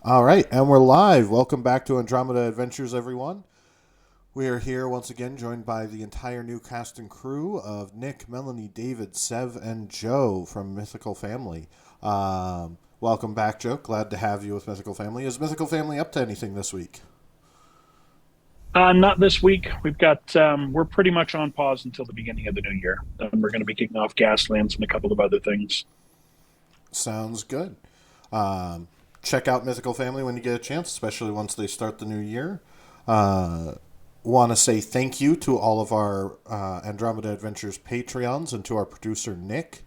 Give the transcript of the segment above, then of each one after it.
All right, and we're live. Welcome back to Andromeda Adventures, everyone. We are here once again, joined by the entire new cast and crew of Nick, Melanie, David, Sev, and Joe from Mythical Family. Welcome back, Joe. Glad to have you with Mythical Family. Is Mythical Family up to anything this week? Not this week. We're pretty much on pause until the beginning of the new year. Then we're going to be kicking off Gaslands and a couple of other things. Sounds good. Um, Check out Mythical Family when you get a chance, especially once they start the new year. Uh, Want to say thank you to all of our Andromeda Adventures Patreons and to our producer, Nick.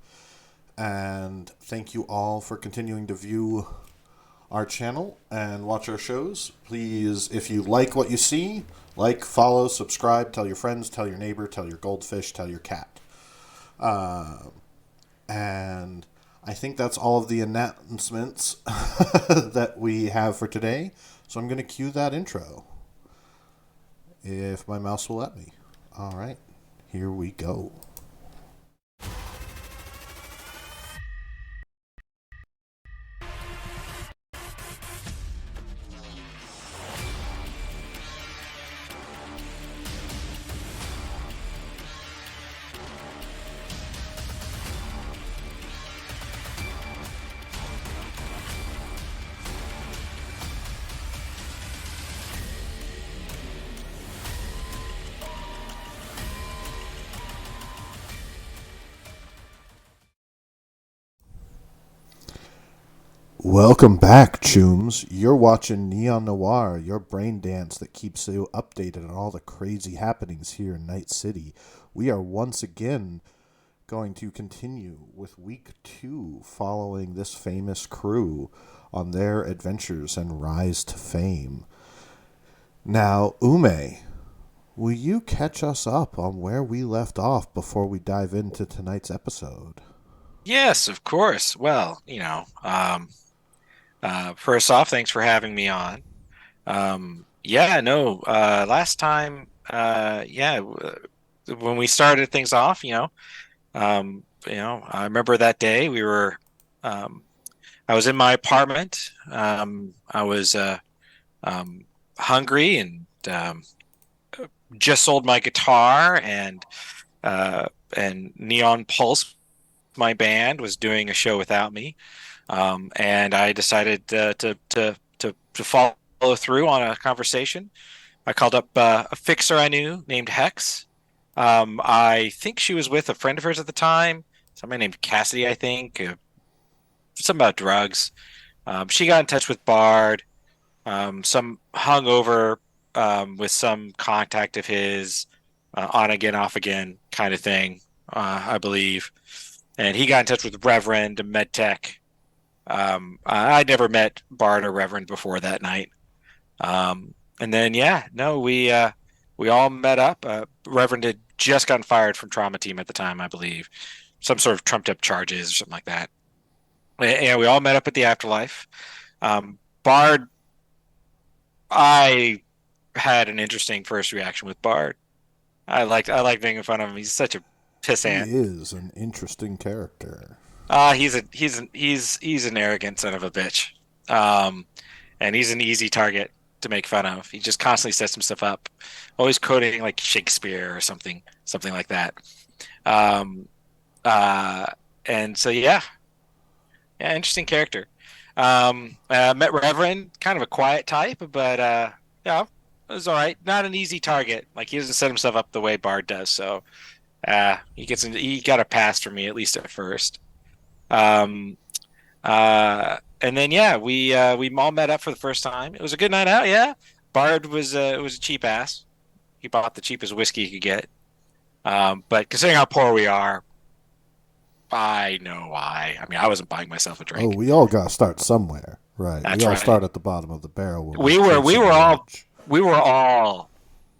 And thank you all for continuing to view our channel and watch our shows. Please, if you like what you see, like, follow, subscribe, tell your friends, tell your neighbor, tell your goldfish, tell your cat. And I think that's all of the announcements that we have for today. So I'm going to cue that intro if my mouse will let me. All right, here we go. Welcome back, Chooms. You're watching Neon Noir, your brain dance that keeps you updated on all the crazy happenings here in Night City. We are once again going to continue with week 2 following this famous crew on their adventures and rise to fame. Now, Ume, will you catch us up on where we left off before we dive into tonight's episode? Yes, of course. Well, first off, thanks for having me on. Yeah, no, last time, when we started things off, I remember that day um, I was in my apartment. I was um, hungry and just sold my guitar uh, and Neon Pulse, my band, was doing a show without me. And I decided to follow through on a conversation. I called up a fixer I knew named Hex. I think she was with a friend of hers at the time, somebody named Cassidy, I think, something about drugs. She got in touch with Bard, some hungover with some contact of his, on again, off again kind of thing, I believe. And he got in touch with Reverend MedTech. I'd never met Bard or Reverend before that night. And then yeah, no, we all met up. Reverend had just gotten fired from trauma team at the time, I believe, some sort of trumped up charges or something like that. And we all met up at the afterlife. Bard, I had an interesting first reaction with Bard. I like making fun of him. He's such a He pissant. is an interesting character. He's an arrogant son of a bitch. Um, and he's an easy target to make fun of. He just constantly sets himself up, always quoting like Shakespeare or something like that. Um, uh, and so yeah, interesting character. Met Reverend, kind of a quiet type, but yeah, it was all right. Not an easy target. Like he doesn't set himself up the way Bard does. So he got a pass from me at least at first. Um, and then yeah, we all met up for the first time. It was a good night out. Yeah, Bard was a cheap ass. He bought the cheapest whiskey he could get. But considering how poor we are, I know why. I mean, I wasn't buying myself a Oh, drink. we all got to start somewhere, right? We That's all right. start at the bottom of the barrel when we're We chasing were the all edge.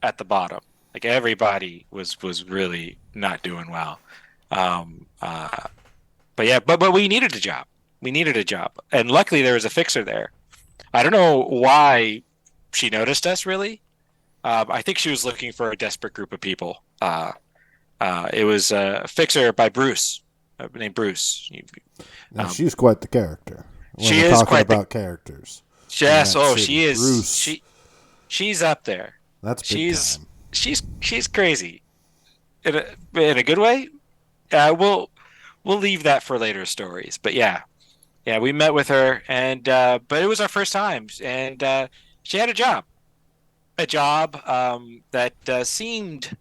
at the bottom. Like everybody was really not doing well. Um, uh, but yeah, but we needed a job. We needed a job, and luckily there was a fixer there. I don't know why she noticed us really. I think she was looking for a desperate group of people. It was a fixer by Bruce, named Bruce. Now, Um, she's quite the character when she we're is talking quite the about characters. Jess, that oh, city. she is. Bruce. She's up there. That's big She's time. she's crazy in a good way. We'll leave that for later stories. But yeah, we met with her, and but it was our first time, and she had a job that seemed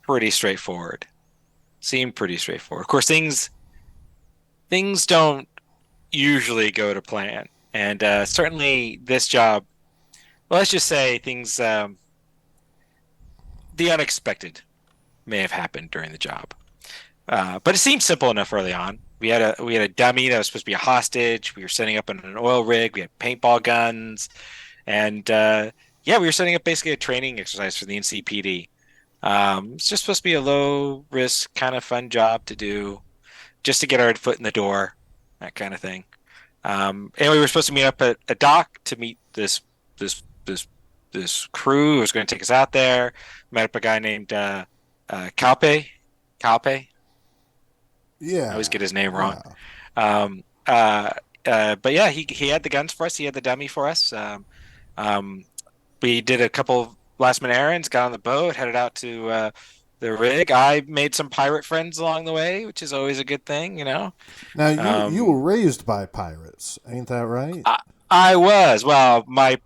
pretty straightforward. Seemed pretty straightforward. Of course, things don't usually go to plan, and certainly this job. Well, let's just say things. The unexpected may have happened during the job. But it seemed simple enough early on. We had a dummy that was supposed to be a hostage. We were setting up an oil rig. We had paintball guns, and yeah, we were setting up basically a training exercise for the NCPD. It's just supposed to be a low risk, kind of fun job to do, just to get our foot in the door, that kind of thing. And we were supposed to meet up at a dock to meet this this crew who was going to take us out there. Met up a guy named Calpe. Calpe. Yeah. I always get his name wrong. Yeah. But yeah, he had the guns for us. He had the dummy for us. Um, we did a couple last minute errands, got on the boat, headed out to the rig. I made some pirate friends along the way, which is always a good thing, you know. Now you were raised by pirates, ain't that right? I was. Well, my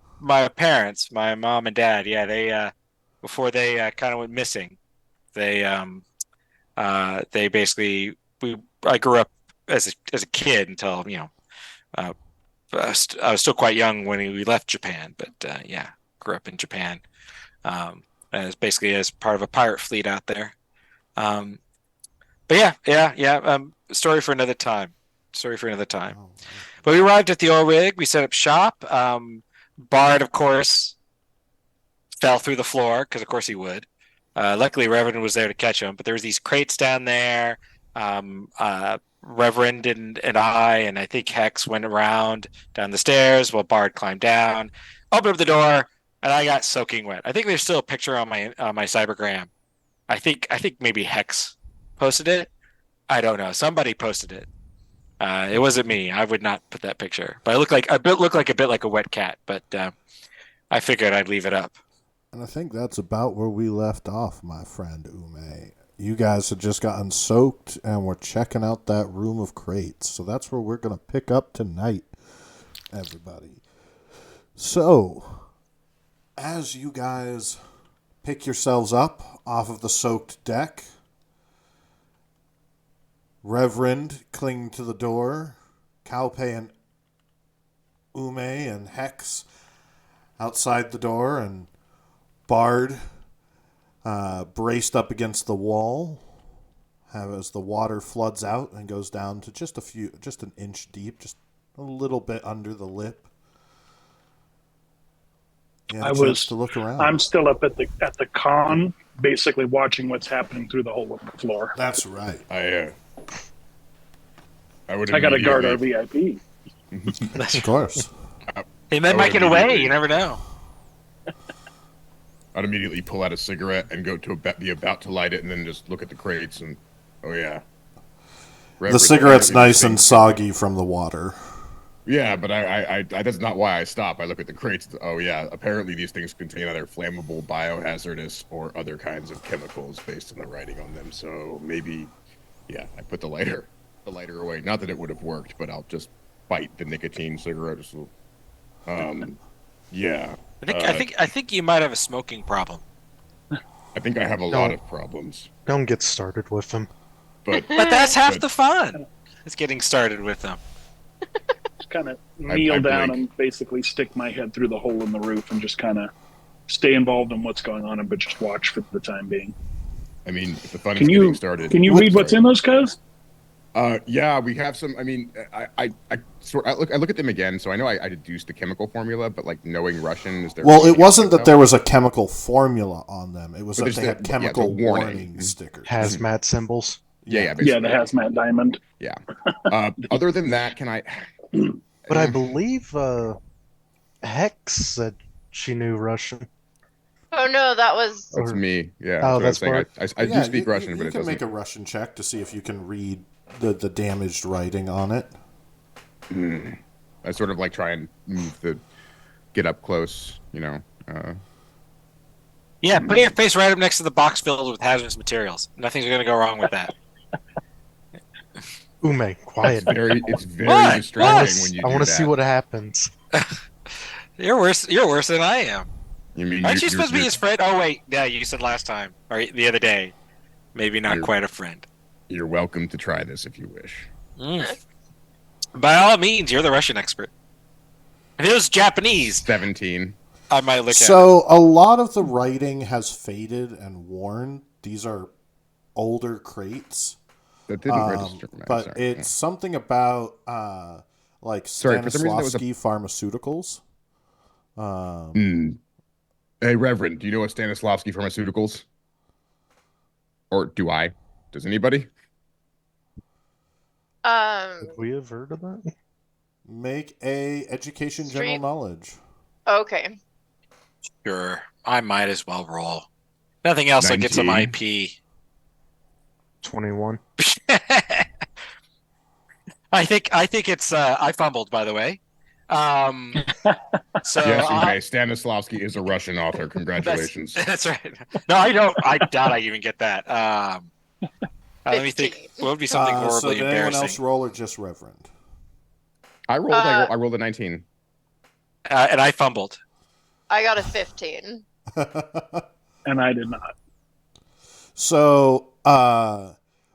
parents, my mom and dad, yeah, they before they kind of went missing, they basically I grew up as a kid until uh, I was still quite young when we left Japan, but yeah, grew up in Japan as basically as part of a pirate fleet out there. Um, but yeah. Story for another time. Story for another time. Oh, But we arrived at the oil rig. We set up shop. Bard, of course, fell through the floor because, of course, he would. Luckily, Reverend was there to catch him. But there was these crates down there. Reverend and I think Hex went around down the stairs while Bard climbed down, opened up the door, and I got soaking wet. I think there's still a picture on my cybergram. I think maybe Hex posted it. I don't know. Somebody posted it. It wasn't me. I would not put that picture. But I look like a bit like a wet cat. But I figured I'd leave it up. And I think that's about where we left off, my friend Ume. You guys had just gotten soaked and we're checking out that room of crates. So that's where we're going to pick up tonight, everybody. So, as you guys pick yourselves up off of the soaked deck, Reverend clinging to the door, Calpe and Ume and Hex outside the door, and Bard braced up against the wall as the water floods out and goes down to just an inch deep, just a little bit under the lip. I was to look around. I'm still up at the con, basically watching what's happening through the hole in the floor. That's right. I would. I got to guard our VIP. Of course. Hey, men might get away. You never know. I'd immediately pull out a cigarette and go to be about to light it, and then just look at the crates and, oh yeah. The cigarette's nice and soggy from the water. Yeah, but I that's not why I stop. I look at the crates. Oh yeah, apparently these things contain either flammable, biohazardous, or other kinds of chemicals based on the writing on them. So maybe, yeah, I put the lighter away. Not that it would have worked, but I'll just bite the nicotine cigarette. Yeah. I think you might have a smoking problem. I think I have a lot of problems. Don't get started with them. But that's half the fun. It's getting started with them. Just kind of kneel down and basically stick my head through the hole in the roof and just kind of stay involved in what's going on, but just watch for the time being. I mean, if the fun is getting started. Can you read what's in those, cuz? Yeah, we have some. I mean, I look at them again, so I know I deduced the chemical formula, but like knowing Russian, is there? Well, it wasn't that there was a chemical formula on them. It was that they had chemical warning stickers, hazmat symbols. Yeah, the hazmat diamond. Yeah. Other than that, can I? But I believe Hex said she knew Russian. Oh no, that's me. Yeah. Oh, that's what I do speak Russian, but it doesn't. You can make a Russian check to see if you can read the damaged writing on it. I sort of like try and get up close, Yeah, put your face right up next to the box filled with hazardous materials. Nothing's going to go wrong with that. Ume, quiet. It's very What? distracting when you do I want to that. see what happens. You're worse. You're worse than I am. You mean Aren't you supposed to be his friend? Oh wait, yeah, you said last time or the other day. Maybe not quite a friend. You're welcome to try this if you wish. By all means, you're the Russian expert. If it was Japanese, 17. I might look at it. So a lot of the writing has faded and worn. These are older crates. That didn't register. But Sorry. it's something about like Sorry, for some reason that was Stanislavski Pharmaceuticals. Hey, Reverend, do you know what Stanislavski Pharmaceuticals? Or do I? Does anybody? Have we have heard of that? Make a education general Street- knowledge. Okay. Sure, I might as well roll. Nothing else. I get some 19. IP. 21. I think it's. I fumbled, by the way. So Yes, okay. Stanislavski is a Russian author. Congratulations. That's right. No, I don't. I doubt I even get that. Let me think. What would be something So horribly did anyone else embarrassing? roll or just Reverend? I rolled a 19. And I fumbled. I got a 15. And I did not. So,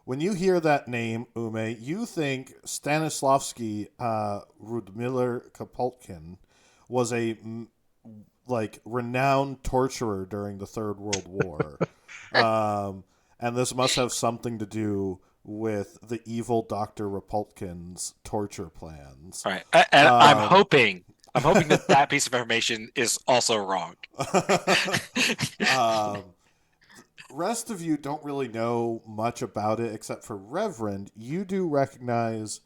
when you hear that name, Ume, you think Stanislavski Rudmiller Kapolkin was a renowned torturer during the Third World War, and this must have something to do with the evil Dr. Rapolkin's torture plans. All right, and I'm hoping that piece of information is also wrong. Rest of you don't really know much about it except for Reverend. You do recognize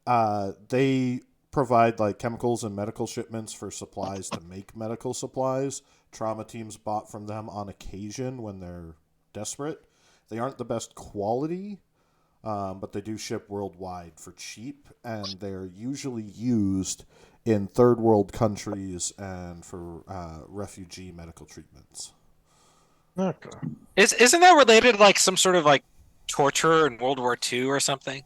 they provide like chemicals and medical shipments for supplies to make medical supplies. Trauma teams bought from them on occasion when they're desperate. They aren't the best quality, but they do ship worldwide for cheap, and they're usually used in third world countries and for refugee medical treatments. Okay. Isn't that related to like some sort of like torture in World War II or something?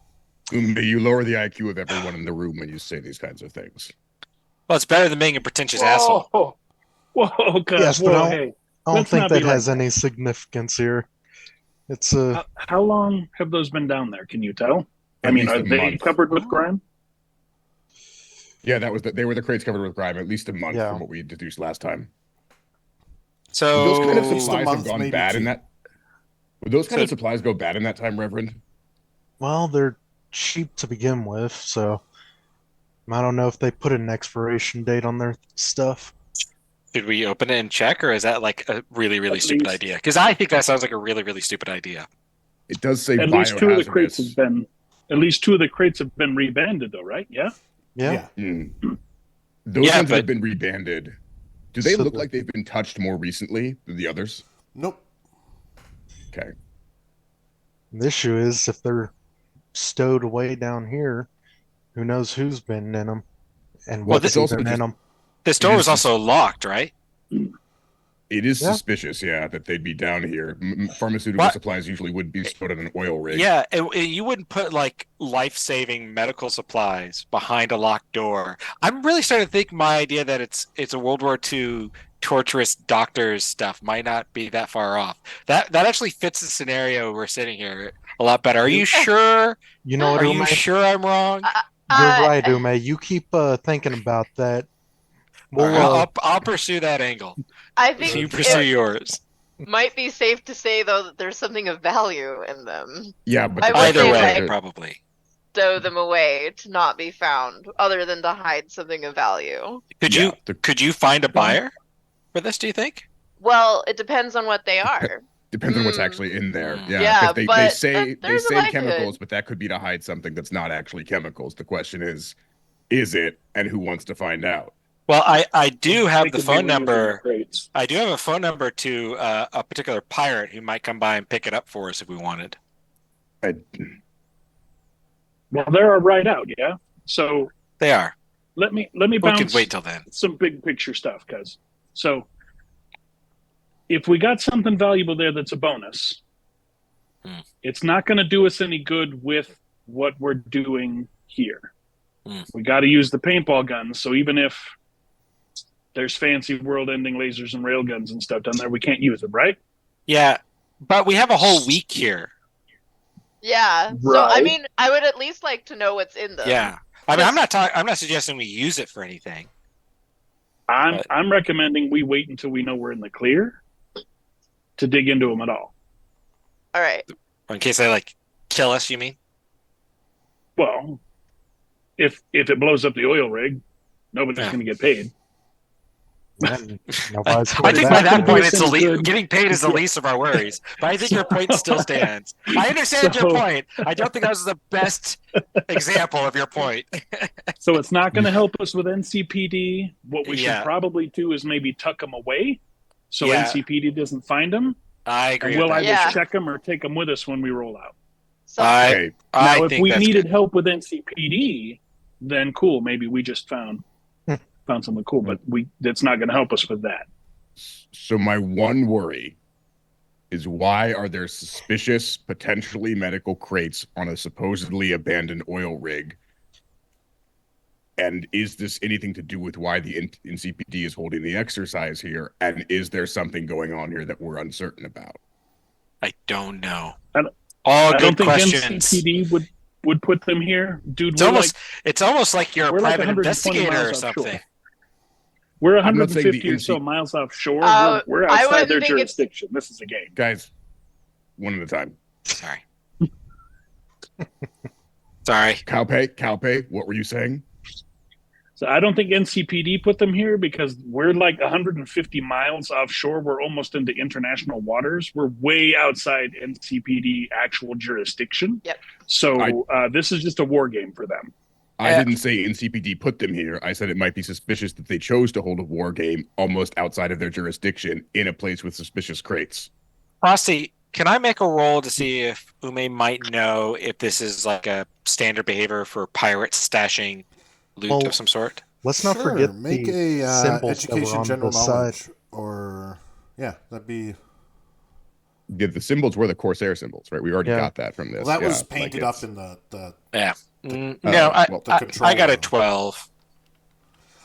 You lower the IQ of everyone in the room when you say these kinds of things. Well, it's better than being a pretentious asshole. Whoa, guys. Yes, but Whoa, hey. I don't Let's think not that be like has that. any significance here. It's How long have those been down there? Can you tell? At I mean, least are a they month. covered with grime? Yeah, they were the crates covered with grime, at least a month Yeah. from what we deduced last time. So Would those kind of At least a supplies month, have gone maybe bad two. in that? Would those kind So- of supplies go bad in that time, Reverend? well, they're cheap to begin with, so I don't know if they put an expiration date on their stuff. should we open it and check, or is that like a really, really At stupid least- idea? Because I think that sounds like a really, really stupid idea. It does say At least two of the crates biohazardous. have been. At least two of the crates have been rebanded, though, right? Yeah. Yeah. Those Yeah, ones that but- have been rebanded, do they So look the- like they've been touched more recently than the others? Nope. Okay. The issue is if they're stowed away down here, who knows who's been in them and Well, what's this also even in just- them. This door It was is also locked, right? It is Yeah. suspicious, yeah, that they'd be down here. Pharmaceutical What? supplies usually would be stored on an oil rig. Yeah, you wouldn't put like life-saving medical supplies behind a locked door. I'm really starting to think my idea that it's a World War II torturous doctors stuff might not be that far off. That actually fits the scenario we're sitting here a lot better. Are you sure? You know what, Are Ume? you sure I'm wrong? You're right, Ume. You keep thinking about that. All We'll, right, I'll pursue that angle. I think You pursue it yours. might be safe to say, though, that there's something of value in them. Yeah, but I the would Either say, way, like- probably. Stow them away to not be found, other than to hide something of value. Could you find a buyer for this? Do you think? Well, it depends on what they are. depends on what's Mm. actually in there. Yeah, Yeah, 'cause they but say there's a chemicals, likelihood. but that could be to hide something that's not actually chemicals. The question is it, and who wants to find out? Well, I do have They the could be phone reusing the number. crates. I do have a phone number to a particular pirate who might come by and pick it up for us if we wanted. I, Well, they're a ride out, yeah. So They are. let me We bounce could wait till then. some big picture stuff, cuz so if we got something valuable there that's a bonus, it's not going to do us any good with what we're doing here. We got to use the paintball guns. So even if there's fancy world-ending lasers and railguns and stuff down there, we can't use them, right? Yeah, but we have a whole week here. Yeah. So I mean, I would at least like to know what's in them. Yeah, I mean, I'm not suggesting we use it for anything. I'm recommending we wait until we know we're in the clear to dig into them at all. All right. In case they like kill us, you mean? Well, if it blows up the oil rig, nobody's going to get paid. Man, I think by that point, it's getting paid is the least of our worries. But I think your point still stands. I understand your point. I don't think that was the best example of your point. So it's not going to help us with NCPD. What we should probably do is maybe tuck them away so NCPD doesn't find them. I agree. And we'll either check them or take them with us when we roll out. So, now, if we needed help with NCPD, then cool. Maybe we just found something cool, but that's not going to help us with that. So my one worry is, why are there suspicious, potentially medical crates on a supposedly abandoned oil rig? And is this anything to do with why the NCPD is holding the exercise here? And is there something going on here that we're uncertain about? I don't know. I good don't think questions. NCPD would put them here, dude. It's almost like you're a private investigator or something. Offshore. We're 150 or so miles offshore. We're outside their jurisdiction. This is a game. Guys, one at a time. Sorry. Sorry. Calpe, what were you saying? So I don't think NCPD put them here because we're like 150 miles offshore. We're almost into international waters. We're way outside NCPD actual jurisdiction. Yep. So this is just a war game for them. I didn't say NCPD put them here. I said it might be suspicious that they chose to hold a war game almost outside of their jurisdiction in a place with suspicious crates. Frosty, can I make a roll to see if Ume might know if this is like a standard behavior for pirates stashing loot of some sort? Let's not forget make the a symbols education that were on general the knowledge, side. or that'd be. The symbols were the corsair symbols, right? We already got that from this. Well, that was painted up in the I got a 12.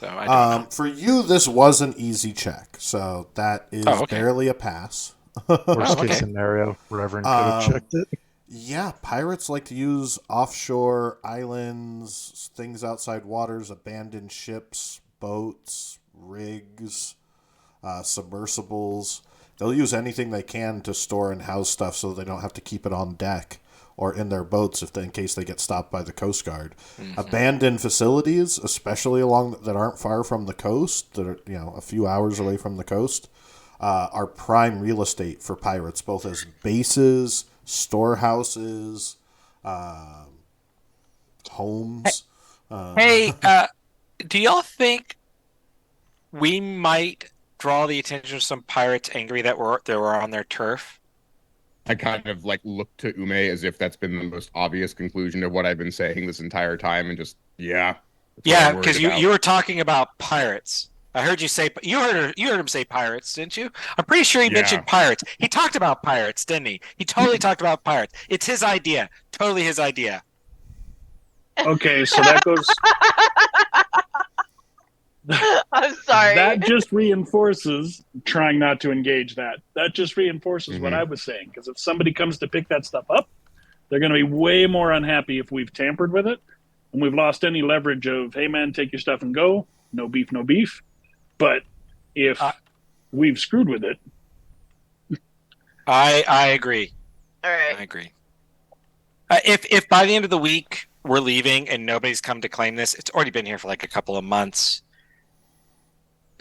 So I don't know. For you, this was an easy check, so that is barely a pass. Worst case scenario, Reverend could have checked it. Yeah, pirates like to use offshore islands, things outside waters, abandoned ships, boats, rigs, submersibles. They'll use anything they can to store and house stuff so they don't have to keep it on deck or in their boats in case they get stopped by the Coast Guard. Mm-hmm. Abandoned facilities, especially that aren't far from the coast, that are a few hours away from the coast, are prime real estate for pirates, both as bases, storehouses, homes. Do y'all think we might draw the attention of some pirates angry that were on their turf? I kind of look to Ume as if that's been the most obvious conclusion of what I've been saying this entire time, and just because you were talking about pirates. I heard you say you heard him say pirates, didn't you? I'm pretty sure he mentioned pirates. He talked about pirates, didn't he? He totally talked about pirates. It's his idea, totally his idea. Okay, so that goes. I'm sorry. That just reinforces trying not to engage that. That just reinforces what I was saying. Because if somebody comes to pick that stuff up, they're going to be way more unhappy if we've tampered with it and we've lost any leverage of, hey man, take your stuff and go. No beef, no beef. But if we've screwed with it, I agree. All right, I agree. If by the end of the week we're leaving and nobody's come to claim this, it's already been here for like a couple of months.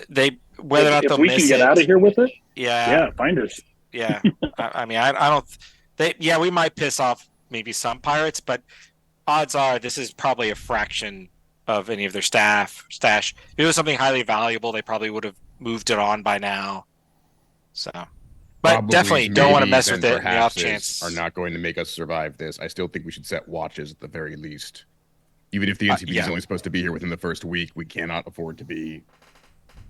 Whether or not they'll we miss can get out of here with it, find us. Yeah, I mean, I don't. We might piss off maybe some pirates, but odds are this is probably a fraction of any of their stash. If it was something highly valuable, they probably would have moved it on by now. So, but Probably, definitely don't want to mess with it. The off Perhaps chance are not going to make us survive this. I still think we should set watches at the very least. Even if the NCPD yeah. is only supposed to be here within the first week, we cannot afford to be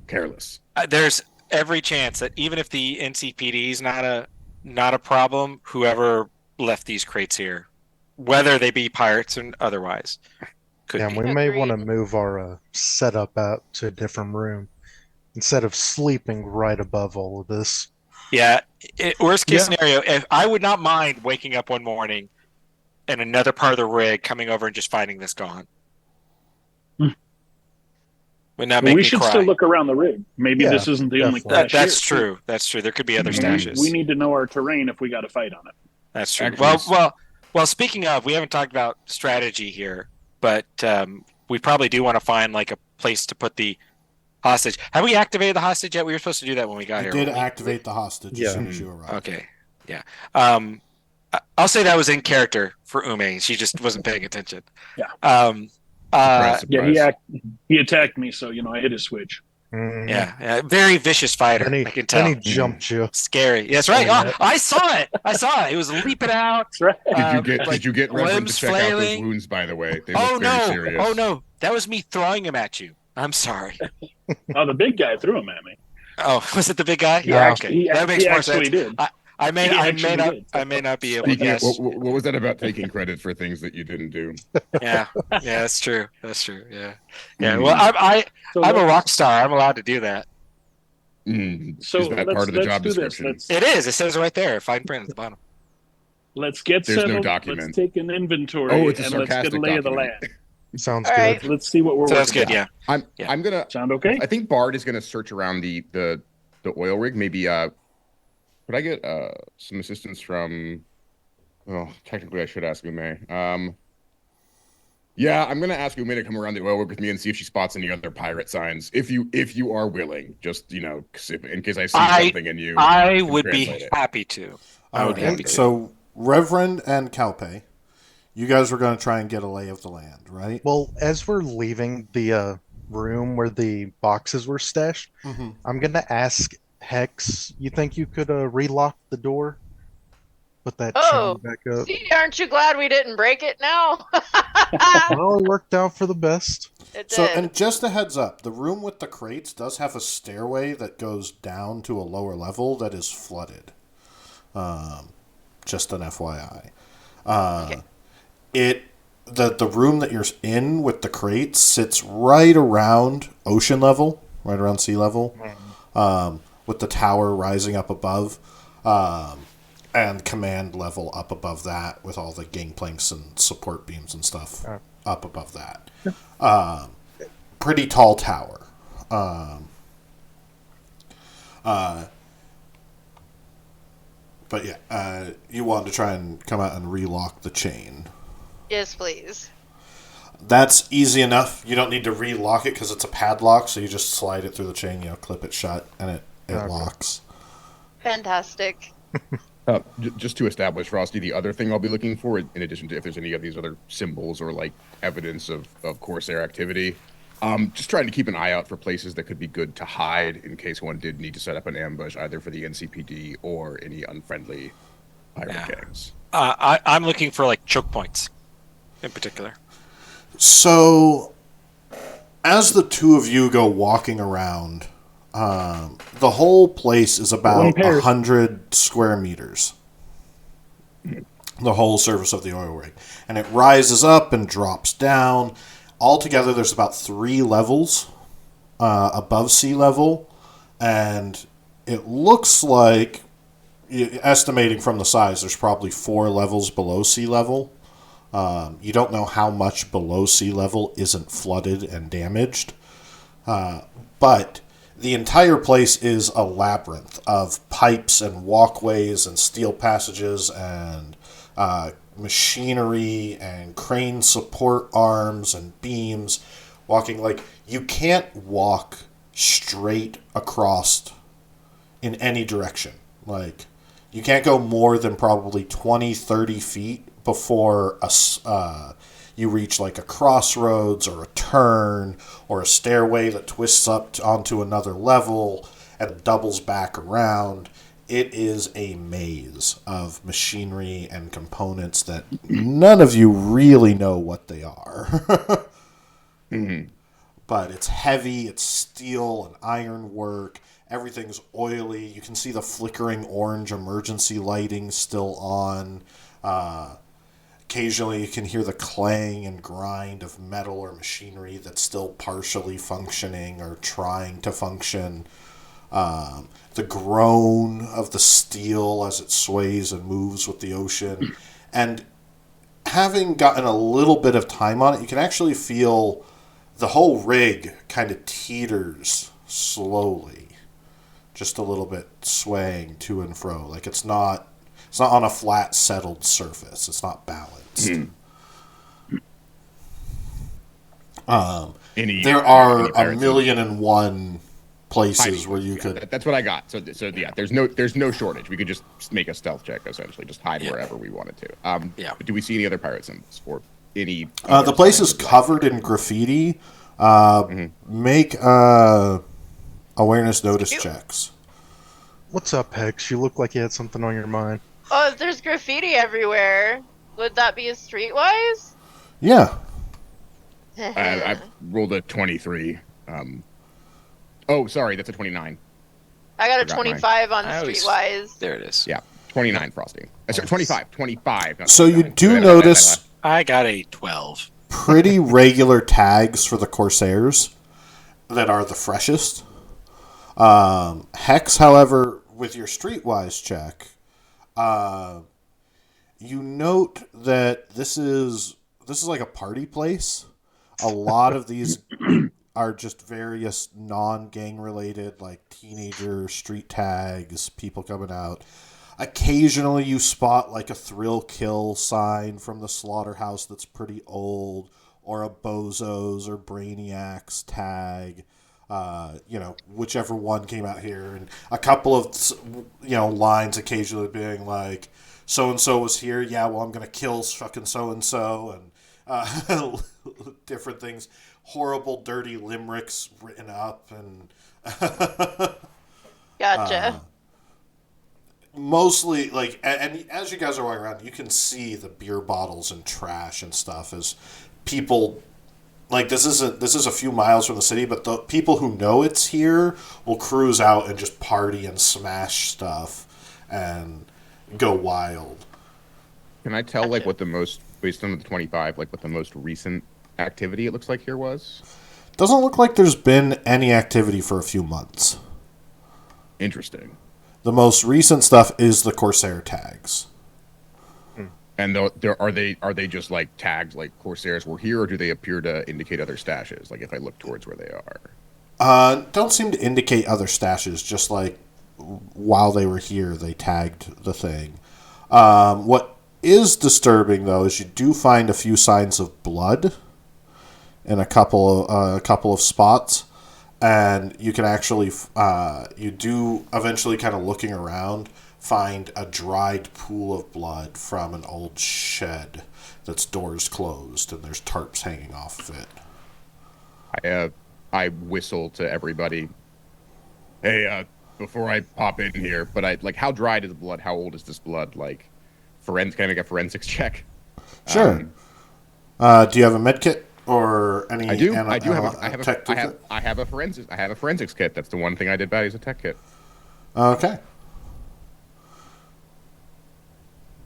careless. There's every chance that even if the NCPD is not a problem, whoever left these crates here, whether they be pirates and otherwise, could Yeah, be. we may want to Agreed. move our setup out to a different room instead of sleeping right above all of this. Yeah, worst case Yeah. scenario, if I would not mind waking up one morning and another part of the rig coming over and just finding this gone. Would not But make we me should cry. still look around the rig. Maybe Yeah, this isn't the only definitely. cache That's here. true. That's true. There could be other We, stashes. we need to know our terrain if we got to fight on it. That's true. Actually, Well. Speaking of, we haven't talked about strategy here, but we probably do want to find like a place to put the hostage. Have we activated the hostage yet? We were supposed to do that when we got You here. did weren't we? activate the hostage Yeah. as soon as you arrived. Okay. Yeah. I'll say that was in character for Ume. She just wasn't paying attention. Yeah. Surprise, Yeah, surprise. he attacked me, so I hit his switch. Mhm. Yeah. Very vicious fighter. Then he, I can tell. then he jumped you. Scary. That's right. Yeah. Oh, I saw it. It was leaping out. That's right. Did you get Reverend to limbs check out those flailing? wounds, by the way? They Oh look very no! serious. Oh no! That was me throwing him at you. I'm sorry. Oh, the big guy threw him at me. Oh, was it the big guy? Yeah. Okay. That makes he more actually sense. did. I may He actually did. not be able to Speaking of, guess. what was that about taking credit for things that you didn't do? Yeah, that's true. That's true. Yeah. Mm. Well, So I'm a let's- rock star. I'm allowed to do that. So Is that part of the job let's do description? This. It is. It says right there, fine print at the bottom. Let's get There's no settled. document. Let's take an inventory Oh, it's a and let's get a sarcastic lay of the document. land. Sounds All good. right. Let's see what we're So that's working good. with. Yeah. I'm gonna. Sound okay? I think Bard is gonna search around the oil rig. Maybe could I get some assistance from? Oh, technically I should ask Ume. Yeah, I'm gonna ask Ume to come around the oil rig with me and see if she spots any other pirate signs. If you are willing, just in case I see something in you. I can would be translate it. happy to. I would be Okay, happy to. so Reverend and Calpe, you guys were going to try and get a lay of the land, right? Well, as we're leaving the room where the boxes were stashed, Mm-hmm. I'm gonna ask Hex. You think you could relock the door? Put that Oh, chain back up. See, aren't you glad we didn't break it now? Well, it worked out for the best. It did. So, and just a heads up, the room with the crates does have a stairway that goes down to a lower level that is flooded. Just an FYI. Okay. The room that you're in with the crates sits right around ocean level, right around sea level, with the tower rising up above, and command level up above that with all the gangplanks and support beams and stuff up above that. Pretty tall tower. But yeah, you want to try and come out and relock the chain. Yes, please. That's easy enough. You don't need to relock it because it's a padlock, so you just slide it through the chain, clip it shut, and it Okay. locks. Fantastic. Just to establish, Frosty, the other thing I'll be looking for, in addition to if there's any of these other symbols or like evidence of Corsair activity, just trying to keep an eye out for places that could be good to hide in case one did need to set up an ambush, either for the NCPD or any unfriendly pirate Yeah. gangs. I'm looking for like choke points, in particular. So, as the two of you go walking around, the whole place is about 100 square meters. The whole surface of the oil rig. And it rises up and drops down. Altogether, there's about 3 levels above sea level. And it looks like, estimating from the size, there's probably 4 levels below sea level. You don't know how much below sea level isn't flooded and damaged. But the entire place is a labyrinth of pipes and walkways and steel passages and machinery and crane support arms and beams. You can't walk straight across in any direction. You can't go more than probably 20, 30 feet before you reach a crossroads or a turn or a stairway that twists up onto another level and doubles back around. it is a maze of machinery and components that none of you really know what they are. Mm-hmm. But it's heavy, it's steel and iron work. Everything's oily. You can see the flickering orange emergency lighting still on. Occasionally you can hear the clang and grind of metal or machinery that's still partially functioning or trying to function. The groan of the steel as it sways and moves with the ocean. And having gotten a little bit of time on it, you can actually feel the whole rig kind of teeters slowly. Just a little bit swaying to and fro. Like it's not on a flat, settled surface. It's not balanced. There are a million and one places where you could. That's what I got. So yeah, there's no shortage. We could just make a stealth check essentially, just hide wherever we wanted to. But do we see any other pirate symbols or any? The place is covered in graffiti. Make awareness notice checks. What's up, Hex? You look like you had something on your mind. Oh, there's graffiti everywhere. Would that be a streetwise? Yeah. I rolled a 23. Oh, sorry, that's a 29. I got a Forgot 25 on I always- streetwise. There it is. Yeah, 29 frosting. Sorry, 25. Not So you 29. do notice I got a 12. pretty regular tags for the corsairs that are the freshest. Hex, however, with your streetwise check, you note that this is like a party place. A lot of these are just various non-gang related, like teenager street tags, people coming out. Occasionally you spot like a thrill kill sign from the slaughterhouse that's pretty old, or a bozos or brainiacs tag. Whichever one came out here, and a couple of lines occasionally being like, so and so was here. Yeah, well, I'm gonna kill fucking so and so, and different things. Horrible, dirty limericks written up, and Gotcha. mostly like, and as you guys are walking around, you can see the beer bottles and trash and stuff as people. Like this is a few miles from the city, but the people who know it's here will cruise out and just party and smash stuff and go wild. Can I tell like what the most, based on the 25, like what the most recent activity it looks like here was? Doesn't look like there's been any activity for a few months. Interesting. The most recent stuff is the Corsair tags. And are they just like tagged like corsairs were here, or do they appear to indicate other stashes? Like if I look towards where they are. Don't seem to indicate other stashes. Just like while they were here, they tagged the thing. What is disturbing though is you do find a few signs of blood in a couple of spots, and you can actually you do eventually kind of looking around find a dried pool of blood from an old shed that's doors closed and there's tarps hanging off of it. I whistle to everybody. Hey, before I pop in here, but I like, how dried is the blood? How old is this blood? Like, can I make a forensics check? Sure. Do you have a med kit or any? I do. I have a forensics kit. That's the one thing I did bad is a tech kit. Okay.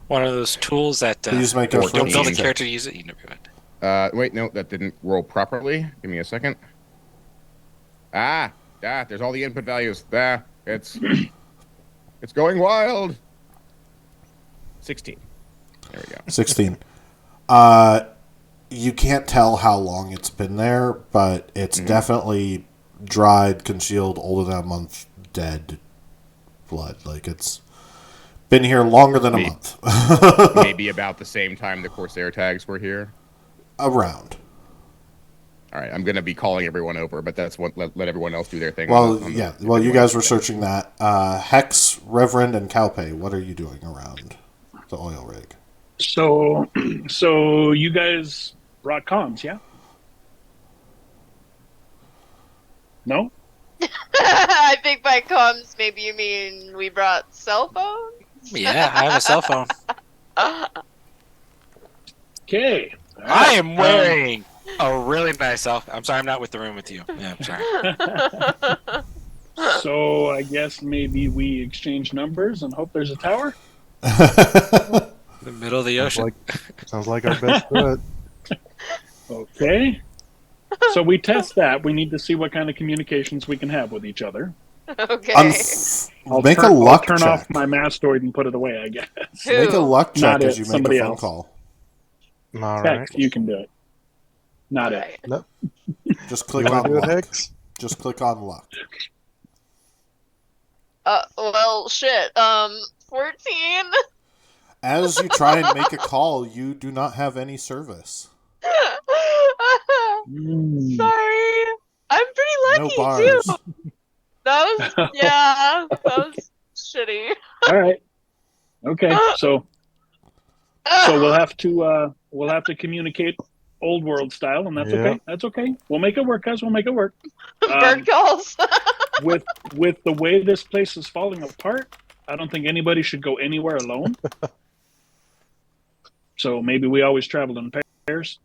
One of those tools that Please make a don't build a forensics check. character to use it. You never mind. Wait, no, that didn't roll properly. Give me a second. There's all the input values. It's going wild. 16. There we go. 16. You can't tell how long it's been there, but it's definitely dried, concealed, older than a month, dead blood. Like it's been here longer than a month. Maybe about the same time the Corsair tags were here. Around. All right, I'm going to be calling everyone over, but that's what let everyone else do their thing. Well, Well, you guys were searching that. Hex, Reverend, and Calpe, what are you doing around the oil rig? So you guys brought comms, yeah? No? I I think by comms, maybe you mean we brought cell phones? Yeah, I have a cell phone. Okay. I am wearing a really nice cell phone. I'm sorry, I'm not with the room with you. Yeah, I'm sorry. So I guess maybe we exchange numbers and hope there's a tower. The middle of the ocean. Sounds like our best bet. Okay. So we test that. We need to see what kind of communications we can have with each other. Okay. Make a luck I'll turn check. off my mastoid and put it away, I guess. Make a luck check Not as it, you make somebody a phone else. call. All Heck, right. you can do it. Not All it. right. Just You click want on to do it, luck. Hex? Just click on luck. Well, shit. 14. As you try and make a call, you do not have any service. Mm. Sorry. I'm pretty No lucky bars. too. That was yeah. That was shitty. All right. Okay. So we'll have to communicate old world style, and that's Yeah. okay. That's okay. We'll make it work, guys. We'll make it work. Bird calls. With the way this place is falling apart, I don't think anybody should go anywhere alone. So maybe we always travel in pairs.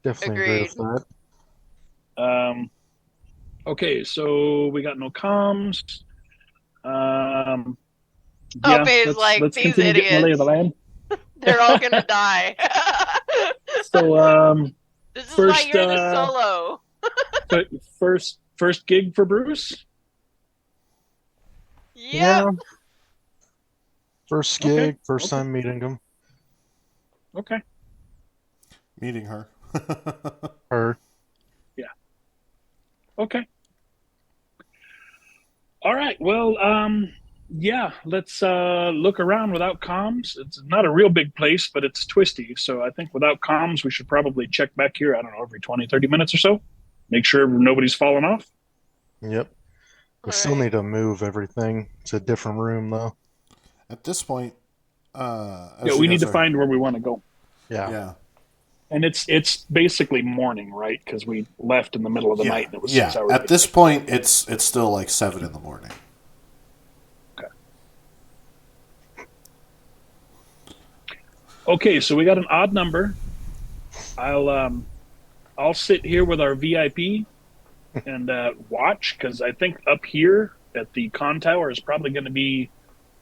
Definitely agree with that. Okay, so we got no comms. Ope's like, let's these continue getting the lay of the land. They're all gonna die. So This is first, why you're the solo. but first gig for Bruce. Yep. First Okay, gig, first okay. time meeting him. Okay. Meeting her. Her. Okay. All right. Well, yeah. Let's look around without comms. It's not a real big place, but it's twisty. So I think without comms, we should probably check back here. I don't know, every 20, 30 minutes or so. Make sure nobody's falling off. Yep. We All still right. need to move everything to a different room, though. At this point, Yeah, we need to find where we want to go. Yeah. And it's basically morning, right? Because we left in the middle of the night and it was 6 hours. At this point, it's still like 7 in the morning. Okay, so we got an odd number. I'll sit here with our VIP and watch, because I think up here at the con tower is probably going to be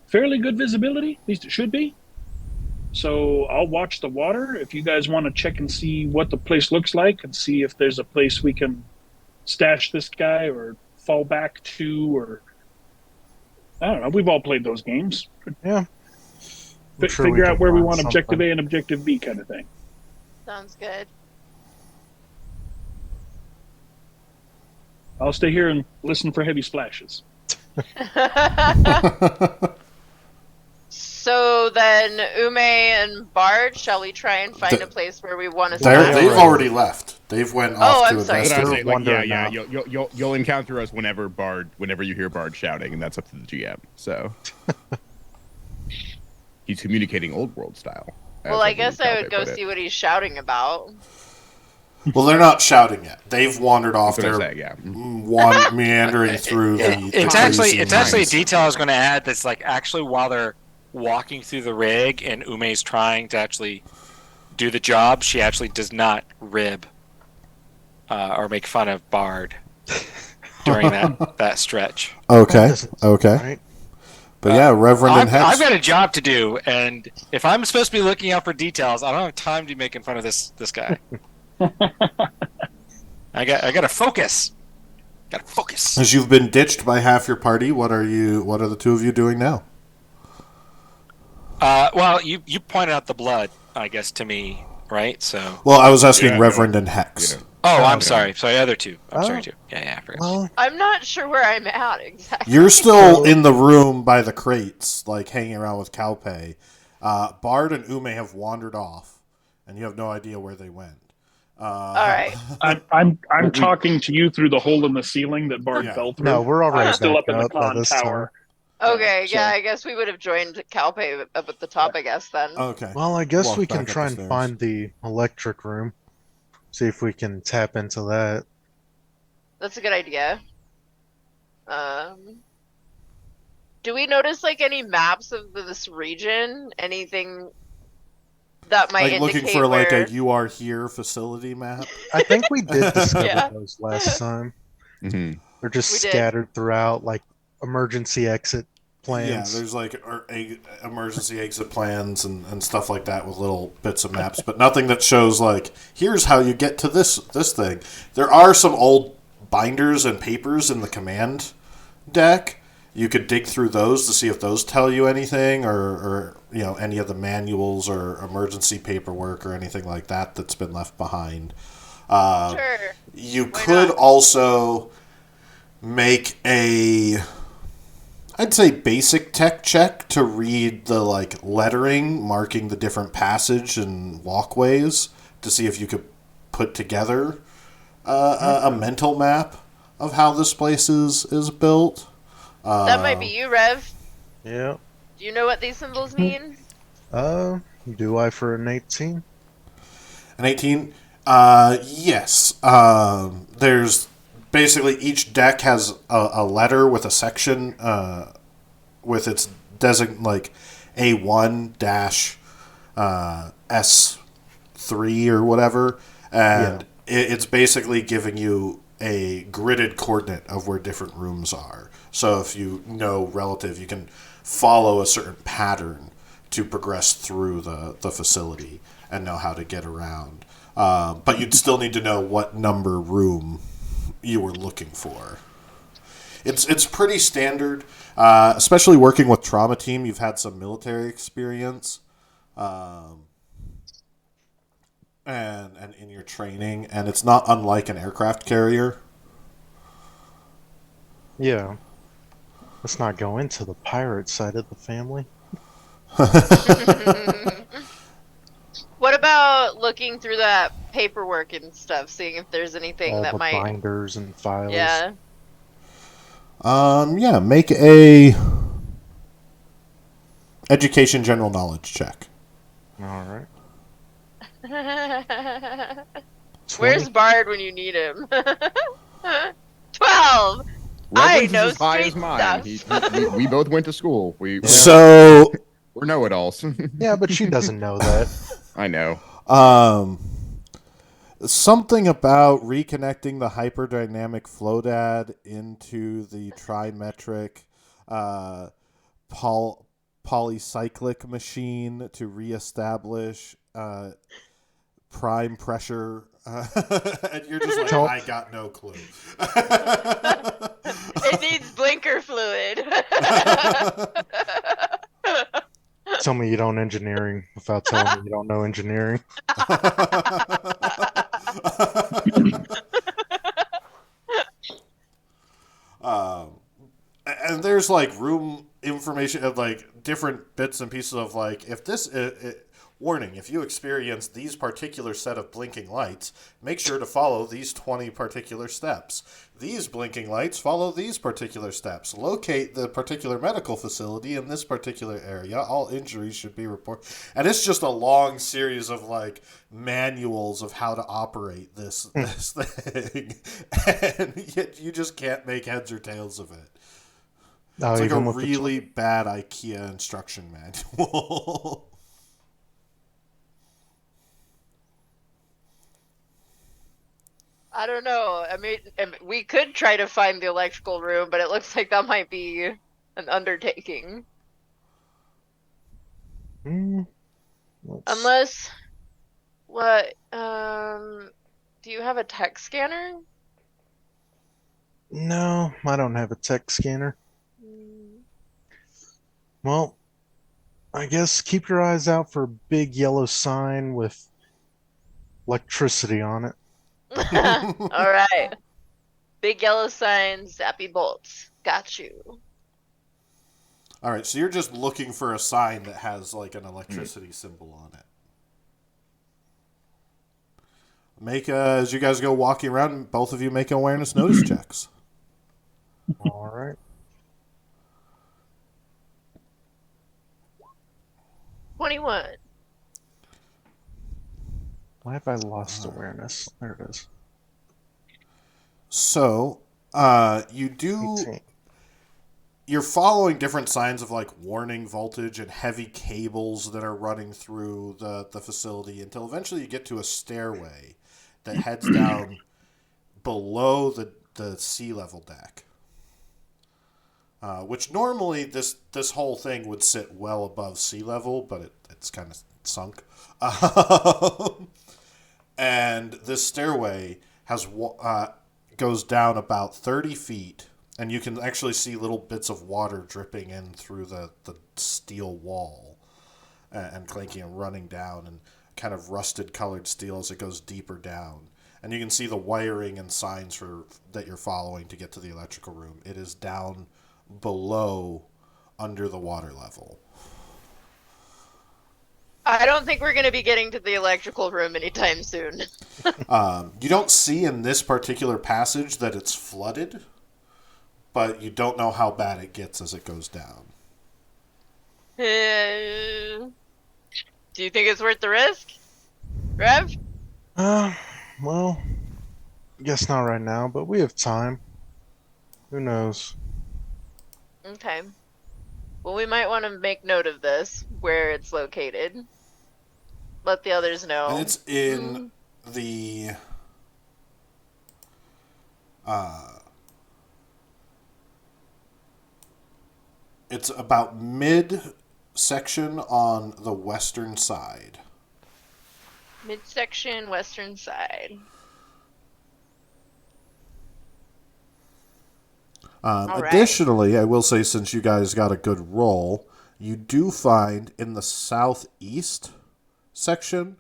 fairly good visibility. At least it should be. So I'll watch the water. If you guys want to check and see what the place looks like and see if there's a place we can stash this guy or fall back to, or I don't know. We've all played those games. Yeah. I'm sure Figure can out where we find want objective something. A and objective B kind of thing. Sounds good. I'll stay here and listen for heavy splashes. So then, Ume and Bard, shall we try and find The- a place where we want to They've start? already left. They've went off I'm to sorry. That's what I was investigate. saying, like, wondering yeah. now. You'll encounter us whenever you hear Bard shouting, and that's up to the GM. So he's communicating old world style. Well, I guess I would go see what he's shouting about. Well, they're not shouting yet. They've wandered off. That's what They're I'm saying, meandering through the. It's trees actually and a things. detail I was going to add. That's like actually while they're walking through the rig and Ume's trying to actually do the job, she actually does not rib or make fun of Bard during that stretch. Okay. Okay. Right? But yeah, Reverend and Hex. I've got a job to do, and if I'm supposed to be looking out for details, I don't have time to be making fun of this guy. I got to focus. Got to focus. As you've been ditched by half your party, what are the two of you doing now? Well, you pointed out the blood, I guess, to me, right? So. Well, I was asking Yeah, Reverend and Hex. Yeah. Oh, I'm Okay. sorry. Sorry, other two. I'm Oh. sorry too. Yeah, I forgot. Well, I'm not sure where I'm at exactly. You're still in the room by the crates, like hanging around with Calpe. Bard and Ume have wandered off, and you have no idea where they went. All right. I'm talking to you through the hole in the ceiling that Bard Yeah. fell through. no, we're already I'm still back up in the by con this tower. Okay, So- yeah, I guess we would have joined Calpe up at the top, I guess, then. Okay. time. Well, I guess Walk we back can up try the and stairs. find the electric room. See if we can tap into that. That's a good idea. Do we notice like any maps of this region? Anything that might Like looking indicate for like a where? "You Are Here" facility map. I think we did discover Yeah. those last time. Hmm. They're just We did. scattered throughout, like emergency exit Yeah, plans. there's like emergency exit plans and stuff like that with little bits of maps, but nothing that shows like here's how you get to this thing. There are some old binders and papers in the command deck. You could dig through those to see if those tell you anything, or any of the manuals or emergency paperwork or anything like that that's been left behind. Sure. You Why could not? also make I'd say basic tech check to read the like lettering marking the different passage and walkways to see if you could put together a mental map of how this place is built. That might be you, Rev. Yeah. Do you know what these symbols mean? Do I for an 18? An 18? Yes. There's basically each deck has a letter with a section with its like A1 dash S3 or whatever, and it's basically giving you a gridded coordinate of where different rooms are. So if you know relative, you can follow a certain pattern to progress through the facility and know how to get around. But you'd still need to know what number room you were looking for. It's pretty standard, especially working with Trauma Team. You've had some military experience, and in your training, and it's not unlike an aircraft carrier. Yeah. Let's not go into the pirate side of the family. What about looking through that paperwork and stuff, seeing if there's anything All that the might. binders and files. Yeah. Yeah, make a education general knowledge check. All right. Where's 20? Bard when you need him? 12. I Reverence know is as high street as mine. stuff. We both went to school. So, We're know-it-alls. Yeah, but she doesn't know that. I know. something about reconnecting the hyperdynamic flow dad into the trimetric polycyclic machine to reestablish prime pressure. And you're just like, I got no clue. It needs blinker fluid. Tell me you don't engineering without telling me you don't know engineering. And there's like room information of like different bits and pieces of like if this warning, if you experience these particular set of blinking lights, make sure to follow these 20 particular steps. These blinking lights follow these particular steps. Locate the particular medical facility in this particular area. All injuries should be reported. And it's just a long series of like manuals of how to operate this thing. And yet you just can't make heads or tails of it. Oh, It's like a even with the really bad IKEA instruction manual. I don't know. I mean, we could try to find the electrical room, but it looks like that might be an undertaking. Unless, what? Do you have a tech scanner? No, I don't have a tech scanner. Well, I guess keep your eyes out for a big yellow sign with electricity on it. All right. Big yellow sign, zappy bolts. Got you. All right, so you're just looking for a sign that has like an electricity symbol on it. As you guys go walking around, both of you make awareness notice checks. All right. 21. Why have I lost awareness? There it is. So, you do 18. you're following different signs of like warning voltage and heavy cables that are running through the facility until eventually you get to a stairway that heads down below the sea level deck. Which normally this whole thing would sit well above sea level, but it's kind of sunk. And this stairway has goes down about 30 feet, and you can actually see little bits of water dripping in through the steel wall and clanking and running down, and kind of rusted colored steel as it goes deeper down. And you can see the wiring and signs that you're following to get to the electrical room. It is down below, under the water level. I don't think we're going to be getting to the electrical room anytime soon. You don't see in this particular passage that it's flooded, but you don't know how bad it gets as it goes down. Do you think it's worth the risk, Rev? Well, guess not right now, but we have time. Who knows? Okay. Well, we might want to make note of this, where it's located. Let the others know. And it's in the it's about mid-section on the western side. Midsection, western side. Right. Additionally, I will say, since you guys got a good roll, you do find in the southeast section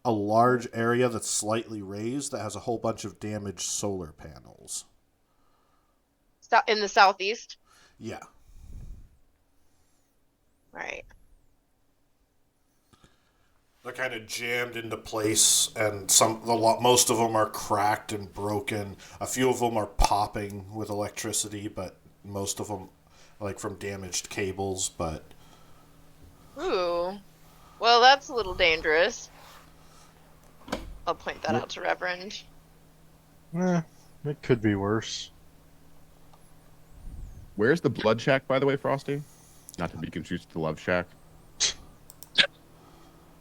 a large area that's slightly raised that has a whole bunch of damaged solar panels. In the southeast? Yeah. Right. They're kind of jammed into place, and most of them are cracked and broken. A few of them are popping with electricity, but most of them, like, from damaged cables. But Ooh. Well, that's a little dangerous. I'll point that out to Reverend. It could be worse. Where's the Blood Shack, by the way, Frosty? Not to be confused with the Love Shack.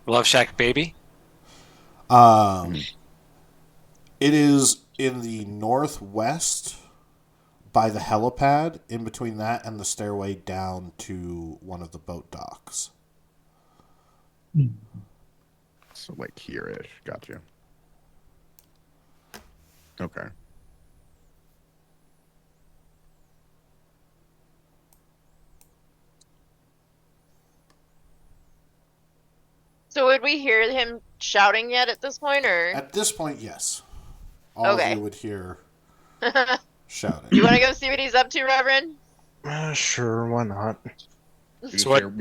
Love Shack baby. it is in the northwest by the helipad, in between that and the stairway down to one of the boat docks. So like here-ish. Gotcha. Okay. So would we hear him shouting yet at this point, or? At this point, yes. All Okay. of you would hear shouting. You want to go see what he's up to, Reverend? Sure, why not? So what-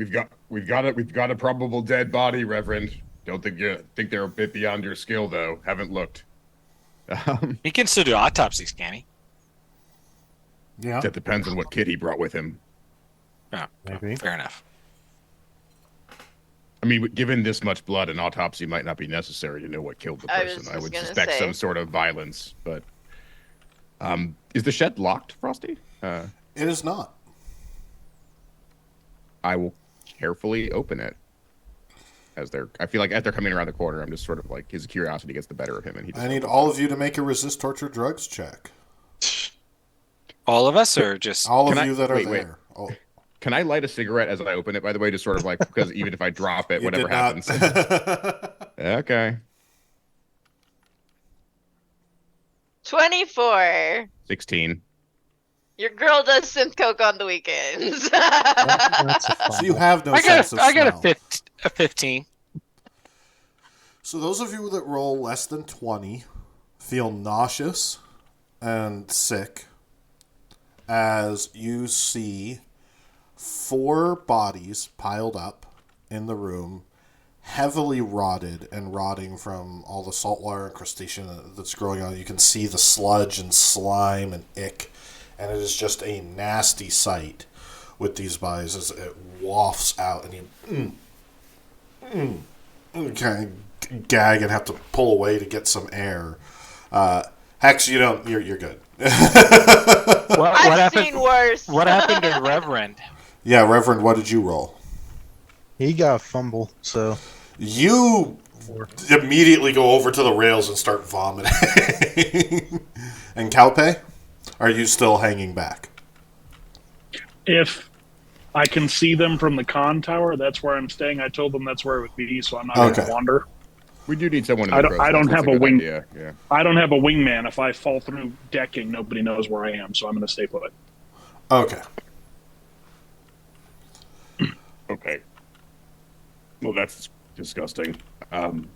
We've got a probable dead body, Reverend. Don't think they're a bit beyond your skill, though. Haven't looked. He can still do autopsies, can he? Yeah. That depends on what kit he brought with him. Oh, Maybe. fair enough. I mean, given this much blood, an autopsy might not be necessary to know what killed the I was person. I just would gonna suspect say. some sort of violence, but is the shed locked, Frosty? It is not. I will carefully open it I feel like as they're coming around the corner, I'm just sort of like his curiosity gets the better of him, and he. Just I need opens all it. of you to make a resist torture drugs check. All of us, or just All of Can I- you that are wait. there. Oh, Can I light a cigarette as I open it? By the way, just sort of like because even if I drop it, you whatever did not. happens. Okay. 24. 16. Your girl does synth coke on the weekends. That's a So you fumble. have no I sense got of I got smell. a 15. So those of you that roll less than 20 feel nauseous and sick as you see 4 bodies piled up in the room, heavily rotted and rotting from all the saltwater incrustation that's growing on. You can see the sludge and slime and ick, and it is just a nasty sight with these bodies as it wafts out, and you kind of gag and have to pull away to get some air. Hex, you're good. What seen worse. What happened to Reverend? Yeah, Reverend, what did you roll? He got a fumble, so You immediately go over to the rails and start vomiting. And Calpe, are you still hanging back? If I can see them from the con tower, that's where I'm staying. I told them that's where it would be, so I'm not going Okay. to wander. We do need someone in I the don't- crow's I don't nest. That's have a good wing- idea. Yeah. I don't have a wingman. If I fall through decking, nobody knows where I am, so I'm going to stay put. Okay. Okay. Well, that's disgusting. I'm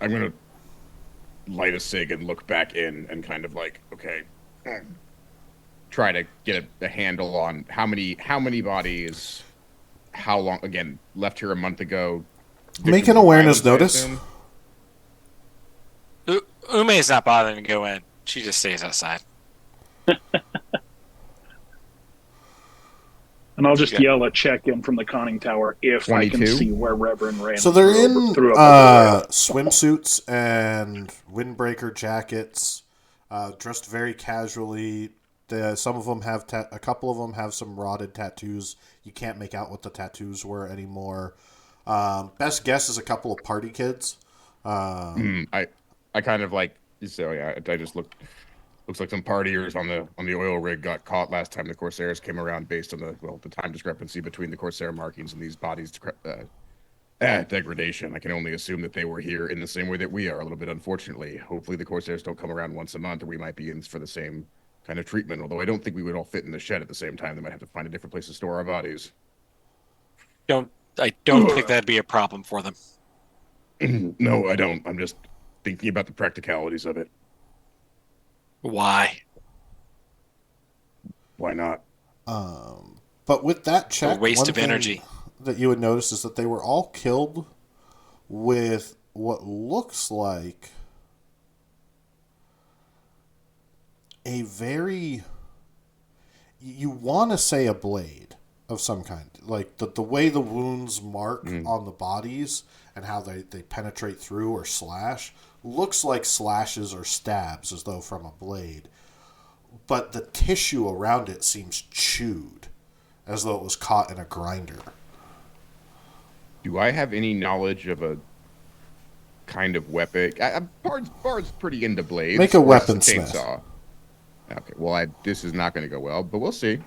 gonna light a cig and look back in and kind of like, okay, try to get a handle on how many bodies, how long. Again, left here a month ago. Make victims an of awareness violence, I notice. U- Ume's not bothering to go in. She just stays outside. And I'll just Yeah. yell a check in from the conning tower if I 22? can see where Reverend ran. So they're through in through up swimsuits and windbreaker jackets, dressed very casually. Some of them have a couple of them have some rotted tattoos. You can't make out what the tattoos were anymore. Best guess is a couple of party kids. I kind of like, so yeah, I just looks like some partiers on the oil rig got caught last time the corsairs came around, based on the time discrepancy between the corsair markings and these bodies degradation. I can only assume that they were here in the same way that we are, a little bit unfortunately. Hopefully the corsairs don't come around once a month, or we might be in for the same kind of treatment, although I don't think we would all fit in the shed at the same time. They might have to find a different place to store our bodies. I don't think that'd be a problem for them. No, I don't. I'm just thinking about the practicalities of it. Why? Why not? But with that check, A waste one of thing energy. that you would notice is that they were all killed with what looks like a very, you want to say a blade of some kind, like the way the wounds mark on the bodies and how they penetrate through or slash looks like slashes or stabs, as though from a blade, but the tissue around it seems chewed, as though it was caught in a grinder. Do I have any knowledge of a kind of weapon? Bard's pretty into blades. Make a versus weaponsmith. chainsaw. Okay, well, this is not going to go well, but we'll see.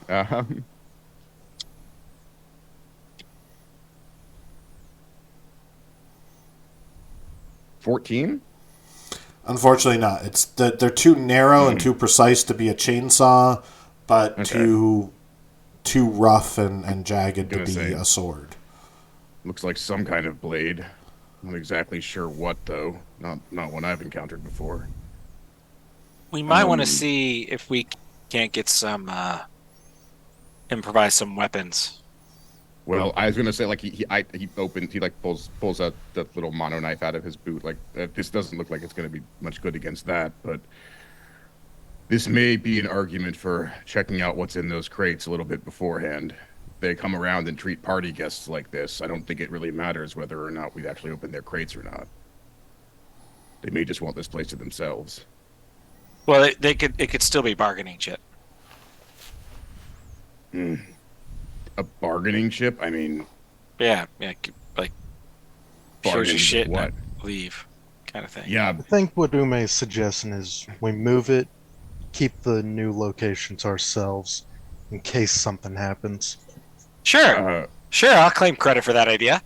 14? Unfortunately, not. It's they're too narrow and too precise to be a chainsaw, but too rough and jagged to Gonna be say. a sword. Looks like some kind of blade. Not exactly sure what, though. Not one I've encountered before. We might want to see if we can't get some improvise some weapons. Well, I was gonna say, like, he pulls out the little mono knife out of his boot. Like, this doesn't look like it's gonna be much good against that, but this may be an argument for checking out what's in those crates a little bit beforehand. They come around and treat party guests like this. I don't think it really matters whether or not we actually open their crates or not. They may just want this place to themselves. Well, it could still be bargaining chip. A bargaining chip? I mean, Yeah, like shows bargaining you shit what? and leave, kind of thing. Yeah, I think what Ume's suggesting is we move it, keep the new location to ourselves in case something happens. Sure, I'll claim credit for that idea.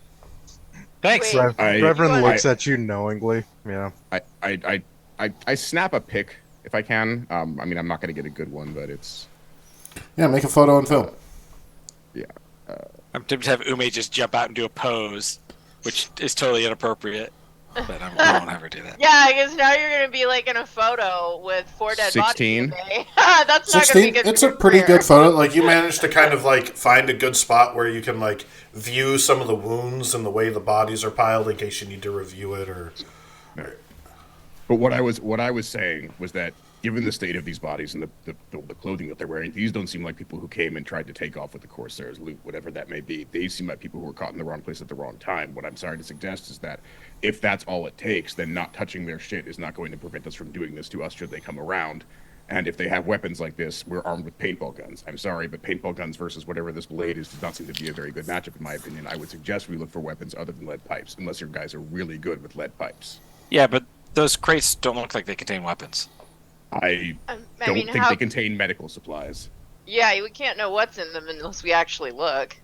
Thanks. Wait. Reverend I- looks at you knowingly. Yeah. I snap a pic if I can. I mean, I'm not gonna get a good one, but it's Yeah, make a photo and film. I'm tempted to have Ume just jump out and do a pose, which is totally inappropriate. But I won't ever do that. Yeah, because now you're gonna be like in a photo with 4 dead 16? bodies. Okay? That's not gonna be 16. good. It's for a your pretty career. good photo. Like, you managed to kind of like find a good spot where you can like view some of the wounds and the way the bodies are piled in case you need to review it or. But what I was saying was that given the state of these bodies and the clothing that they're wearing, these don't seem like people who came and tried to take off with the corsairs loot, whatever that may be. They seem like people who were caught in the wrong place at the wrong time. What I'm sorry to suggest is that if that's all it takes, then not touching their shit is not going to prevent us from doing this to us should they come around. And if they have weapons like this, we're armed with paintball guns. I'm sorry, but paintball guns versus whatever this blade is does not seem to be a very good matchup, in my opinion. I would suggest we look for weapons other than lead pipes, unless your guys are really good with lead pipes. Yeah, but those crates don't look like they contain weapons. I don't think they contain medical supplies. Yeah, we can't know what's in them unless we actually look.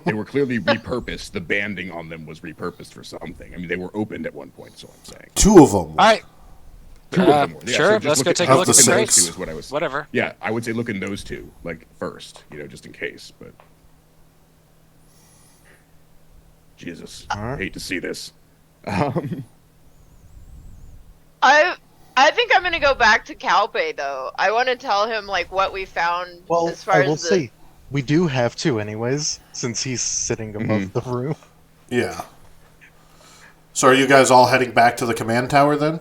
They were clearly repurposed. The banding on them was repurposed for something. I mean, they were opened at one point, so I'm saying. 2 of them. All right. Two of them were. Yeah, Sure, so let's go take a at look at the the six. crates. Two is what I was. Whatever. Yeah, I would say look in those two, like first, just in case. But Jesus, All right. I hate to see this. I think I'm gonna go back to Calpe though. I want to tell him like what we found Well, as far I will as the. say, we do have 2 anyways, since he's sitting above the room. Yeah. So are you guys all heading back to the command tower then?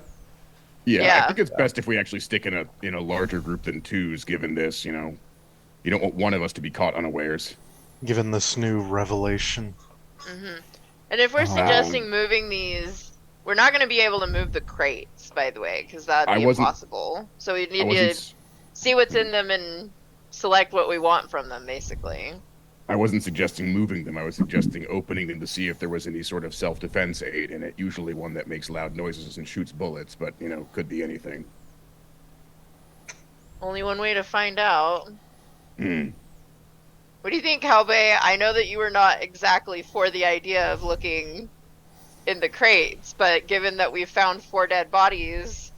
Yeah, I think it's best if we actually stick in a larger group than 2s. Given this, you don't want one of us to be caught unawares. Given this new revelation. And if we're suggesting moving these, we're not going to be able to move the crates, by the way, because that'd be impossible. So we need to see what's in them and select what we want from them, basically. I wasn't suggesting moving them. I was suggesting opening them to see if there was any sort of self-defense aid in it. Usually one that makes loud noises and shoots bullets, but, could be anything. Only one way to find out. Hmm. What do you think, Halbe? I know that you were not exactly for the idea of looking in the crates, but given that we've found 4 dead bodies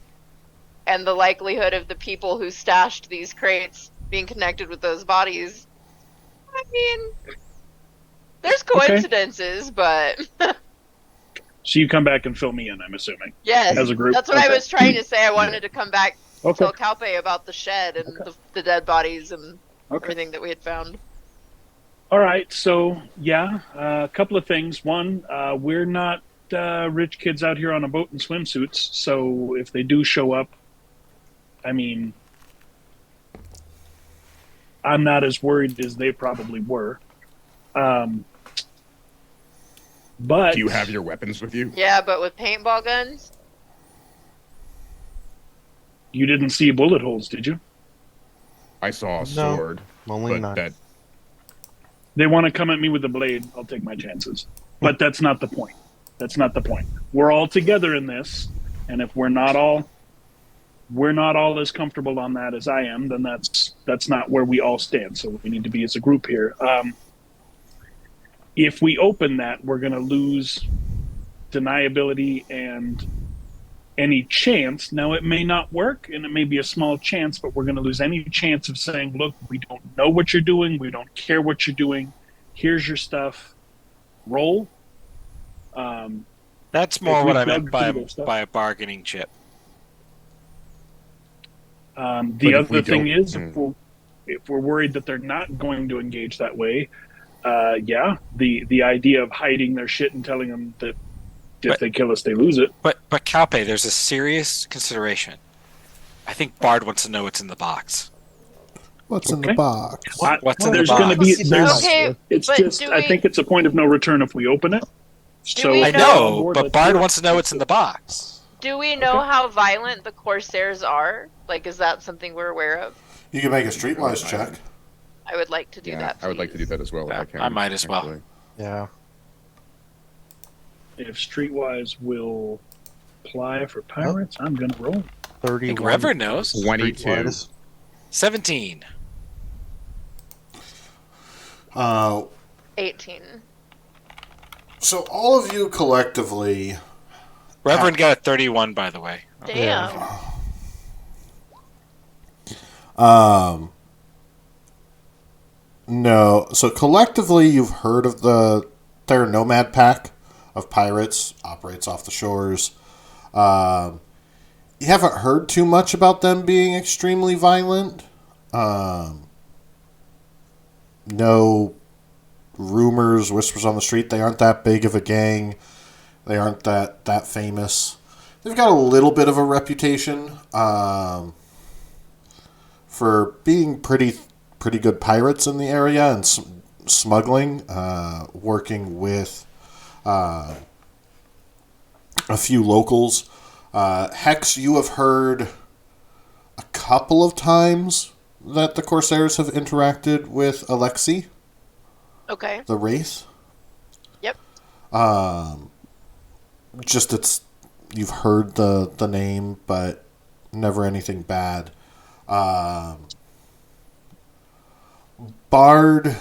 and the likelihood of the people who stashed these crates being connected with those bodies, I mean, there's coincidences, but... So you come back and fill me in, I'm assuming. Yes, as a group. That's what I was trying to say. I wanted to come back and Okay. tell Calpe about the shed and the dead bodies and everything that we had found. All right, so yeah, a couple of things. One, we're not rich kids out here on a boat in swimsuits, so if they do show up, I mean, I'm not as worried as they probably were. But Do you have your weapons with you? Yeah, but with paintball guns? you didn't see bullet holes, did you? I saw a No. sword, Only but not. that They want to come at me with a blade, I'll take my chances. But that's not the point. That's not the point. We're all together in this, and if we're not all as comfortable on that as I am, then that's not where we all stand. So we need to be as a group here. If we open that, we're going to lose deniability and any chance. Now, it may not work, and it may be a small chance, but we're going to lose any chance of saying, look, we don't know what you're doing. We don't care what you're doing. Here's your stuff. Roll. That's more what I meant dug through their stuff. by a bargaining chip. The other thing is, if we're worried that they're not going to engage that way, the idea of hiding their shit and telling them that if they kill us, they lose it. But Calpe, there's a serious consideration. I think Bard wants to know what's in the box. What's in the Okay. box? What's in the There's box? going to be. Okay, It's but just. do I we- think it's a point of no return if we open it. So we I know- know, but Bard wants to know what's in the box. Do we know how violent the corsairs are? Like, is that something we're aware of? You can make a streetwise check. I would like to do that. I would like to do please. that as well. if Yeah, I can, I might as well. actually. Yeah. if Streetwise will apply for pirates, I'm going to roll. I 31. think Reverend knows. 22. Streetwise. 17. 18. So all of you collectively, Reverend got a 31, by the way. Damn. no. So collectively, you've heard of the Terra Nomad Pack of pirates, operates off the shores. You haven't heard too much about them being extremely violent. No rumors, whispers on the street. They aren't that big of a gang. They aren't that famous. They've got a little bit of a reputation for being pretty good pirates in the area and smuggling, working with a few locals. Hex, you have heard a couple of times that the corsairs have interacted with Alexi, Okay. the wraith. Yep. Just you've heard the name, but never anything bad. Bard,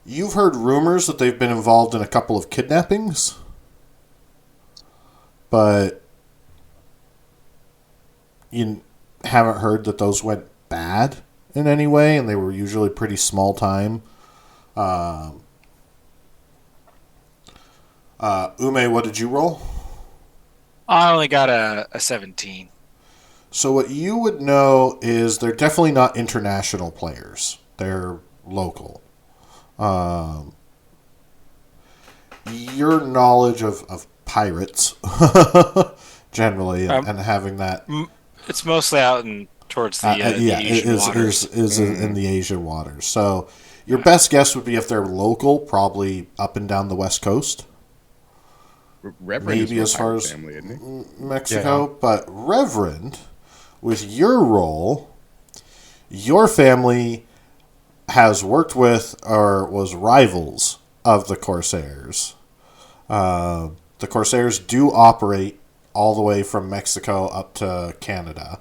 you've heard rumors that they've been involved in a couple of kidnappings, but you haven't heard that those went bad in any way, and they were usually pretty small time. Ume, what did you roll? I only got a 17. So what you would know is they're definitely not international players. They're local. Your knowledge of pirates, generally, and having that... It's mostly out towards the Asian waters. Is in the Asian waters. So your best guess would be if they're local, probably up and down the West Coast. Reverend Maybe is as far as family, isn't he? Mexico. Yeah. But Reverend, with your role, your family has worked with or was rivals of the Corsairs. The Corsairs do operate all the way from Mexico up to Canada.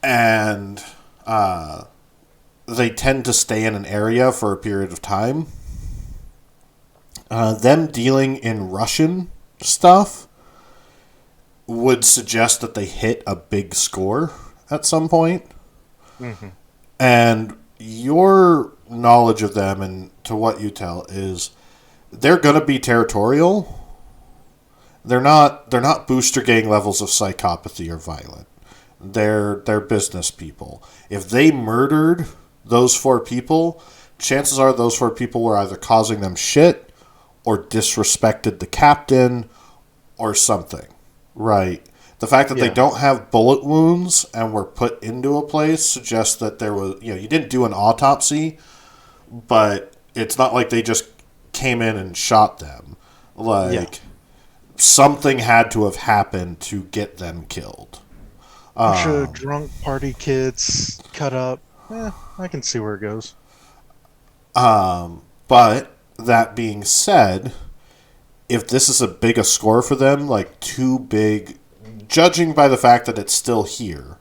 And they tend to stay in an area for a period of time. Them dealing in Russian stuff would suggest that they hit a big score at some point. Mm-hmm. And your knowledge of them and to what you tell is they're going to be territorial. They're not booster gang levels of psychopathy or violent. They're business people. If they murdered those 4 people, chances are those 4 people were either causing them shit or disrespected the captain or something. Right. The fact that they don't have bullet wounds and were put into a place suggests that there was, you didn't do an autopsy, but it's not like they just came in and shot them. Something had to have happened to get them killed. Bunch of drunk party kids cut up. I can see where it goes. But that being said, if this is a big a score for them, like too big, judging by the fact that it's still here,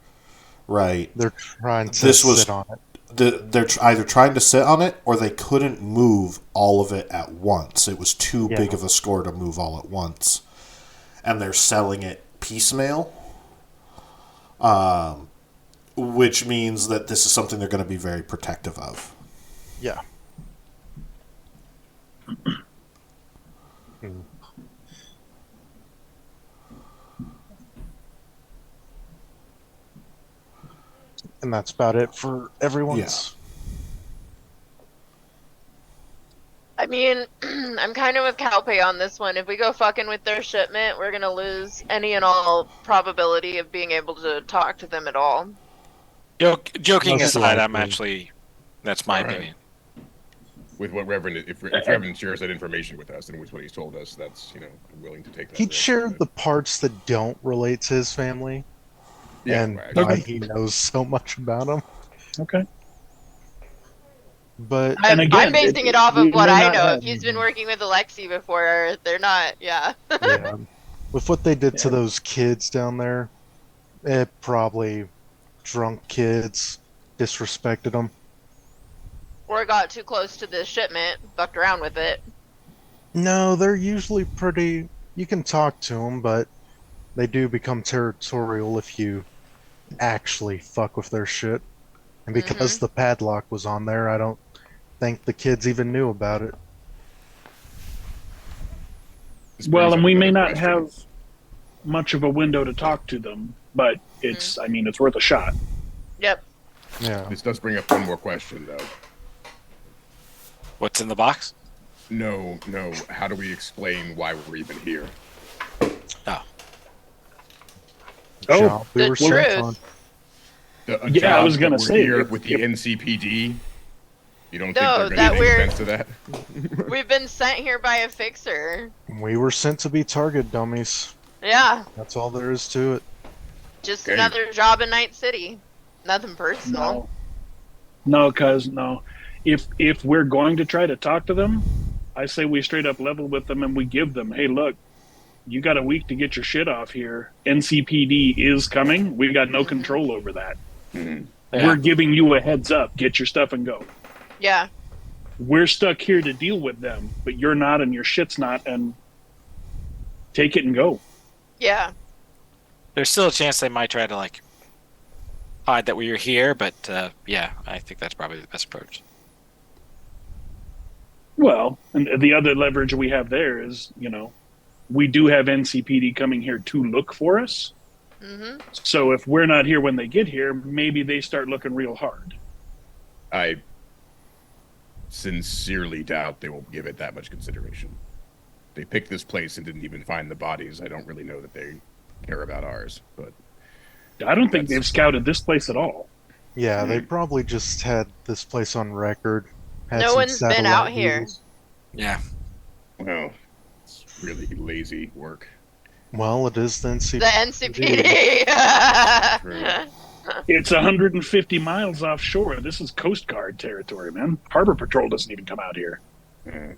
right? They're trying to sit on it. They're either trying to sit on it or they couldn't move all of it at once. It was too big of a score to move all at once. And they're selling it piecemeal, which means that this is something they're going to be very protective of. Yeah. And that's about it for everyone's. I mean, I'm kind of with Calpe on this one. If we go fucking with their shipment, we're gonna lose any and all probability of being able to talk to them at all. Joking aside, that's my opinion. With what Reverend, if Reverend shares that information with us and with what he's told us, that's, I'm willing to take that. He'd share the parts that don't relate to his family. Yeah, and why he knows so much about them. Okay. But I'm basing it off of what I know. If he's been working with Alexi before, they're not. Yeah. With what they did to those kids down there, it probably drunk kids disrespected them. Or got too close to the shipment, fucked around with it. No, they're usually pretty. You can talk to them, but they do become territorial if you actually fuck with their shit. And because the padlock was on there, I don't think the kids even knew about it. Well, and we may not have much of a window to talk to them, but it's, it's worth a shot. Yep. Yeah. This does bring up one more question, though. What's in the box? No. How do we explain why we're even here? We were sent on. I was going to say here with the NCPD. You don't think No, they're that going to we're- make sense to that? We've been sent here by a fixer. We were sent to be target dummies. Yeah. That's all there is to it. Just Okay. another job in Night City. Nothing personal. No. If we're going to try to talk to them, I say we straight up level with them and we give them, hey, look, you got a week to get your shit off here. NCPD is coming. We got no control over that. Mhm. Yeah. We're giving you a heads up. Get your stuff and go. Yeah. We're stuck here to deal with them, but you're not and your shit's not, and take it and go. Yeah. There's still a chance they might try to like hide that we were here, but yeah, I think that's probably the best approach. Well, and the other leverage we have there is, we do have NCPD coming here to look for us. Mm-hmm. So if we're not here when they get here, maybe they start looking real hard. I sincerely doubt they will give it that much consideration. They picked this place and didn't even find the bodies. I don't really know that they care about ours, but I don't think That's- they've scouted this place at all. Yeah, they probably just had this place on record. Had No some one's been satellite out here. views. Yeah. well, it's really lazy work. Well, it is the NCPD. The NCPD. Right. It's 150 miles offshore. This is Coast Guard territory, man. Harbor Patrol doesn't even come out here. Uh,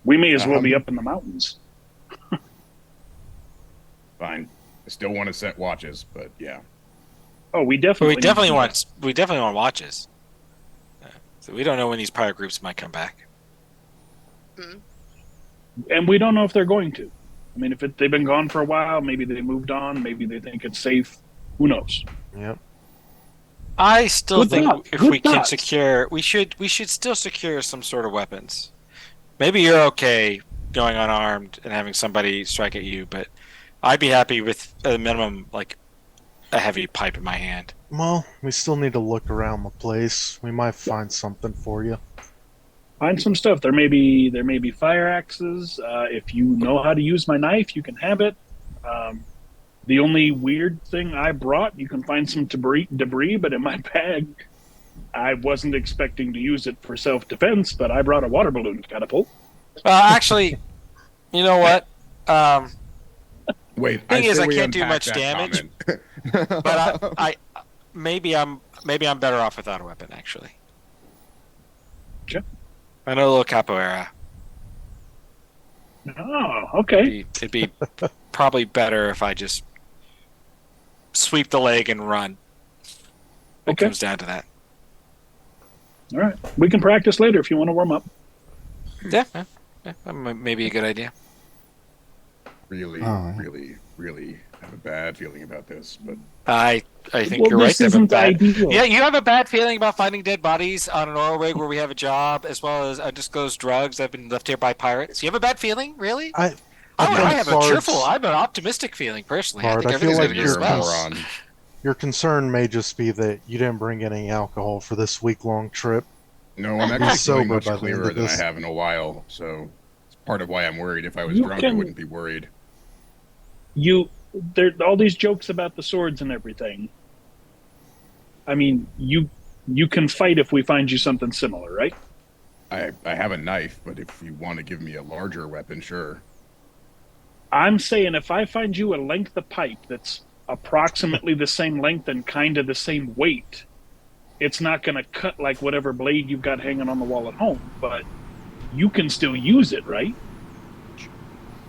We may as well be up in the mountains. Fine. I still want to set watches, but yeah. Oh, we But definitely we definitely want watches. So we don't know when these pirate groups might come back. and we don't know if they're going to. I mean, if they've been gone for a while, maybe they moved on, maybe they think it's safe. Who knows? Yep. I still Good think thought. if Good we can thought. secure, we should still secure some sort of weapons. Maybe you're okay going unarmed and having somebody strike at you, but I'd be happy with at a minimum like a heavy pipe in my hand. Well, we still need to look around the place. We might find something for you. Find some stuff. There may be fire axes. If you know how to use my knife, you can have it. The only weird thing I brought, you can find some debris, but in my bag, I wasn't expecting to use it for self-defense, but I brought a water balloon catapult. Actually, you know what? Wait, Thing is, say I we can't do unpack much that damage, comment. But I maybe I'm better off without a weapon. Actually, Sure. I know a little capoeira. Oh, okay. It'd be probably better if I just sweep the leg and run. It Okay. comes down to that. All right. We can practice later if you want to warm up. Yeah, maybe a good idea. really, Alright. really have a bad feeling about this, but I think Well, you're right. this to have a isn't bad- ideal. Yeah, you have a bad feeling about finding dead bodies on an oil rig where we have a job, as well as undisclosed drugs that have been left here by pirates. You have a bad feeling, really? I I think have a Bard's- cheerful. I'm an optimistic feeling personally. Bard, I I think feel everything's like going to you're go a well. moron. Your concern may just be that you didn't bring any alcohol for this week-long trip. No, I'm Be actually sober feeling much by the end clearer of than I this. have in a while, so it's part of why I'm worried. If I was You drunk, I can- wouldn't be worried. There all these jokes about the swords and everything. I mean, you can fight if we find you something similar, right? I have a knife, but if you want to give me a larger weapon, sure. I'm saying if I find you a length of pipe that's approximately the same length and kind of the same weight, it's not going to cut like whatever blade you've got hanging on the wall at home, but you can still use it, right?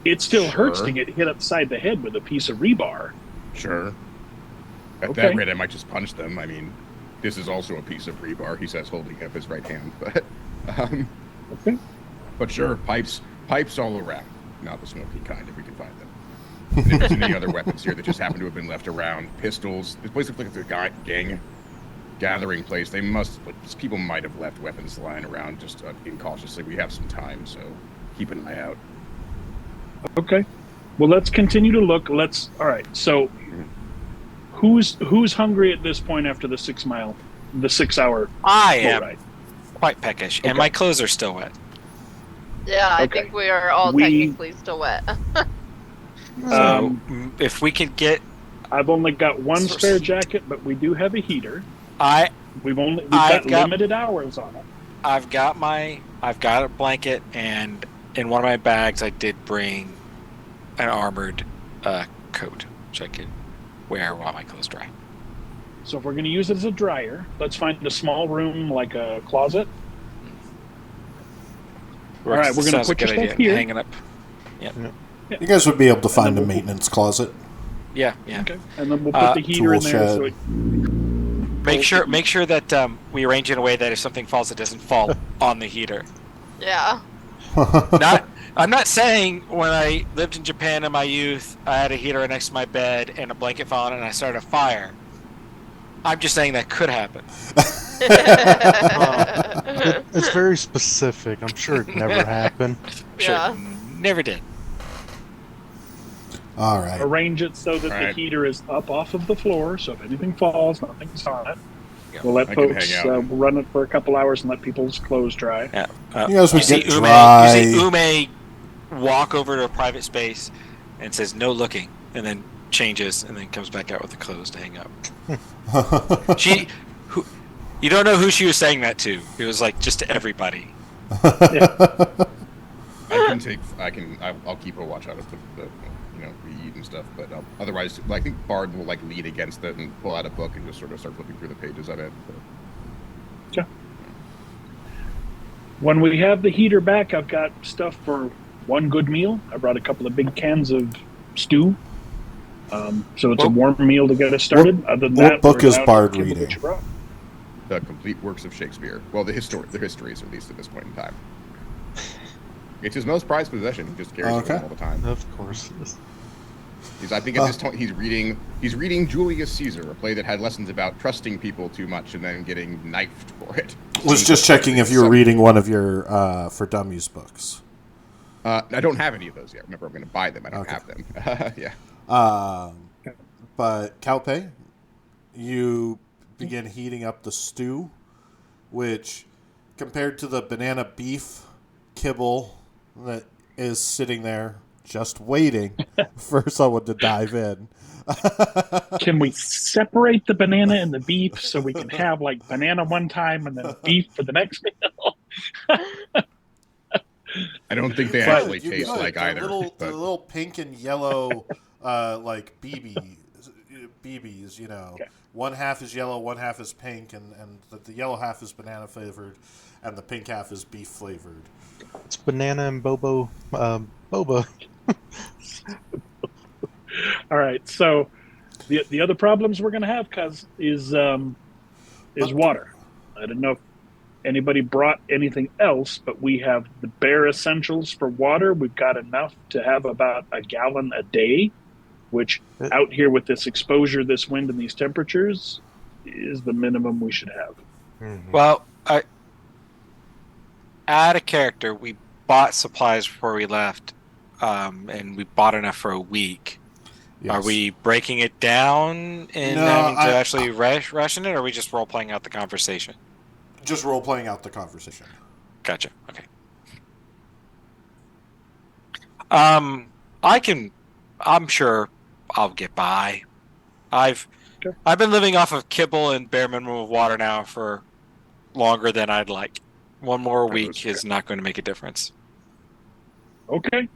It still hurts Sure. to get hit upside the head with a piece of rebar. Sure. At Okay. that rate, I might just punch them. I mean, this is also a piece of rebar, he says, holding up his right hand. But, Okay. but sure, pipes all around. Not the smoky kind, if we can find them. And if there's any other weapons here that just happen to have been left around, pistols. This place looks like it's a gang gathering place. They must, people might have left weapons lying around just incautiously. We have some time, so keep an eye out. Okay. Well, let's continue to look. All right. So, who's hungry at this point after the 6-hour I boat am ride? quite peckish, and Okay. my clothes are still wet. Yeah, I Okay. think we are all We- technically still wet. So if we could get, I've only got one spare jacket, but we do have a heater. We've I've got got- limited hours on it. I've got a blanket, and in one of my bags I did bring an armored coat, which I could wear while my clothes dry. So if we're going to use it as a dryer, let's find a small room like a closet. All right, we're going to Sounds a put your good stuff idea. here. Hanging up. You guys would be able to find a we'll- maintenance closet. Yeah. Okay, and then we'll put the heater in Tool there. shed. So it, Make sure that we arrange it in a way that if something falls, it doesn't fall on the heater. Yeah. I'm not saying when I lived in Japan in my youth, I had a heater next to my bed and a blanket fell on it and I started a fire. I'm just saying that could happen. It's very specific. I'm sure it never happened. Sure, Yeah. never did. All right. arrange it so that the Alright. heater is up off of the floor. So if anything falls, nothing's on it. Yeah, We'll let I can folks hang out. run it for a couple hours and let people's clothes dry. Yeah. You guys would you see get Ume, dry. You see Ume walk over to a private space and says no looking, and then changes and then comes back out with the clothes to hang up. You don't know who she was saying that to. It was like just to everybody. I'll keep a watch out of the we eat and stuff, but otherwise, I think Bard will like lean against it and pull out a book and just sort of start flipping through the pages of it. Okay. When we have the heater back, I've got stuff for one good meal. I brought a couple of big cans of stew. So it's a warm meal to get us started. Other than what that, book we're is down to Bard kibble reading? what you brought. The complete works of Shakespeare. Well, the histories, at least at this point in time. It's his most prized possession. He just carries it with him all the time. Of course. I think at this point he's reading Julius Caesar, a play that had lessons about trusting people too much and then getting knifed for it. Was just checking if you were reading one of your For Dummies books. I don't have any of those yet. Remember, I'm going to buy them. I don't have them. Yeah. But Calpe, you begin heating up the stew, which compared to the banana beef kibble that is sitting there just waiting for someone to dive in. Can we separate the banana and the beef so we can have like banana one time and then beef for the next meal? I don't think they But actually you taste could. like They're either. little, but the little pink and yellow, like BBs. Okay. One half is yellow, one half is pink, and the yellow half is banana flavored, and the pink half is beef flavored. It's banana and boba. All right. So the other problems we're going to have, is water. I don't know if anybody brought anything else, but we have the bare essentials for water. We've got enough to have about a gallon a day, which out here with this exposure, this wind, and these temperatures is the minimum we should have. Mhm. Well, out of character, we bought supplies before we left, and we bought enough for a week. Yes. Are we breaking it down and No, having to I- actually ration it, or are we just role playing out the conversation? Just role playing out the conversation. Gotcha. Okay. I'm sure I'll get by. I've been living off of kibble and bare minimum of water now for longer than I'd like. One more week is not going to make a difference. Okay.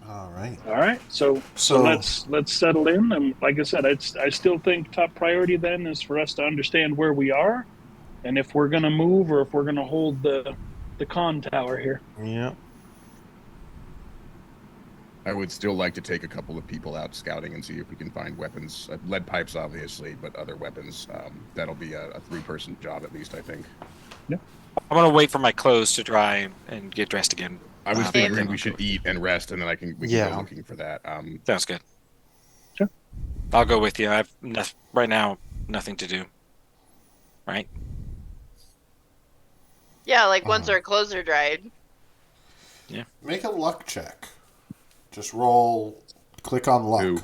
All right. All right. So let's settle in. And like I said, I still think top priority then is for us to understand where we are, and if we're going to move or if we're going to hold the con tower here. Yeah. I would still like to take a couple of people out scouting and see if we can find weapons. Lead pipes, obviously, but other weapons. That'll be a 3-person job at least, I think. I'm going to wait for my clothes to dry and get dressed again. I was but figuring then we I'll should go. eat and rest, and then we can go looking for that. Sounds good. Sure. I'll go with you. I've right now nothing to do. Right? Yeah, like once our clothes are dried. Make a luck check. Just roll. Click on luck. Who?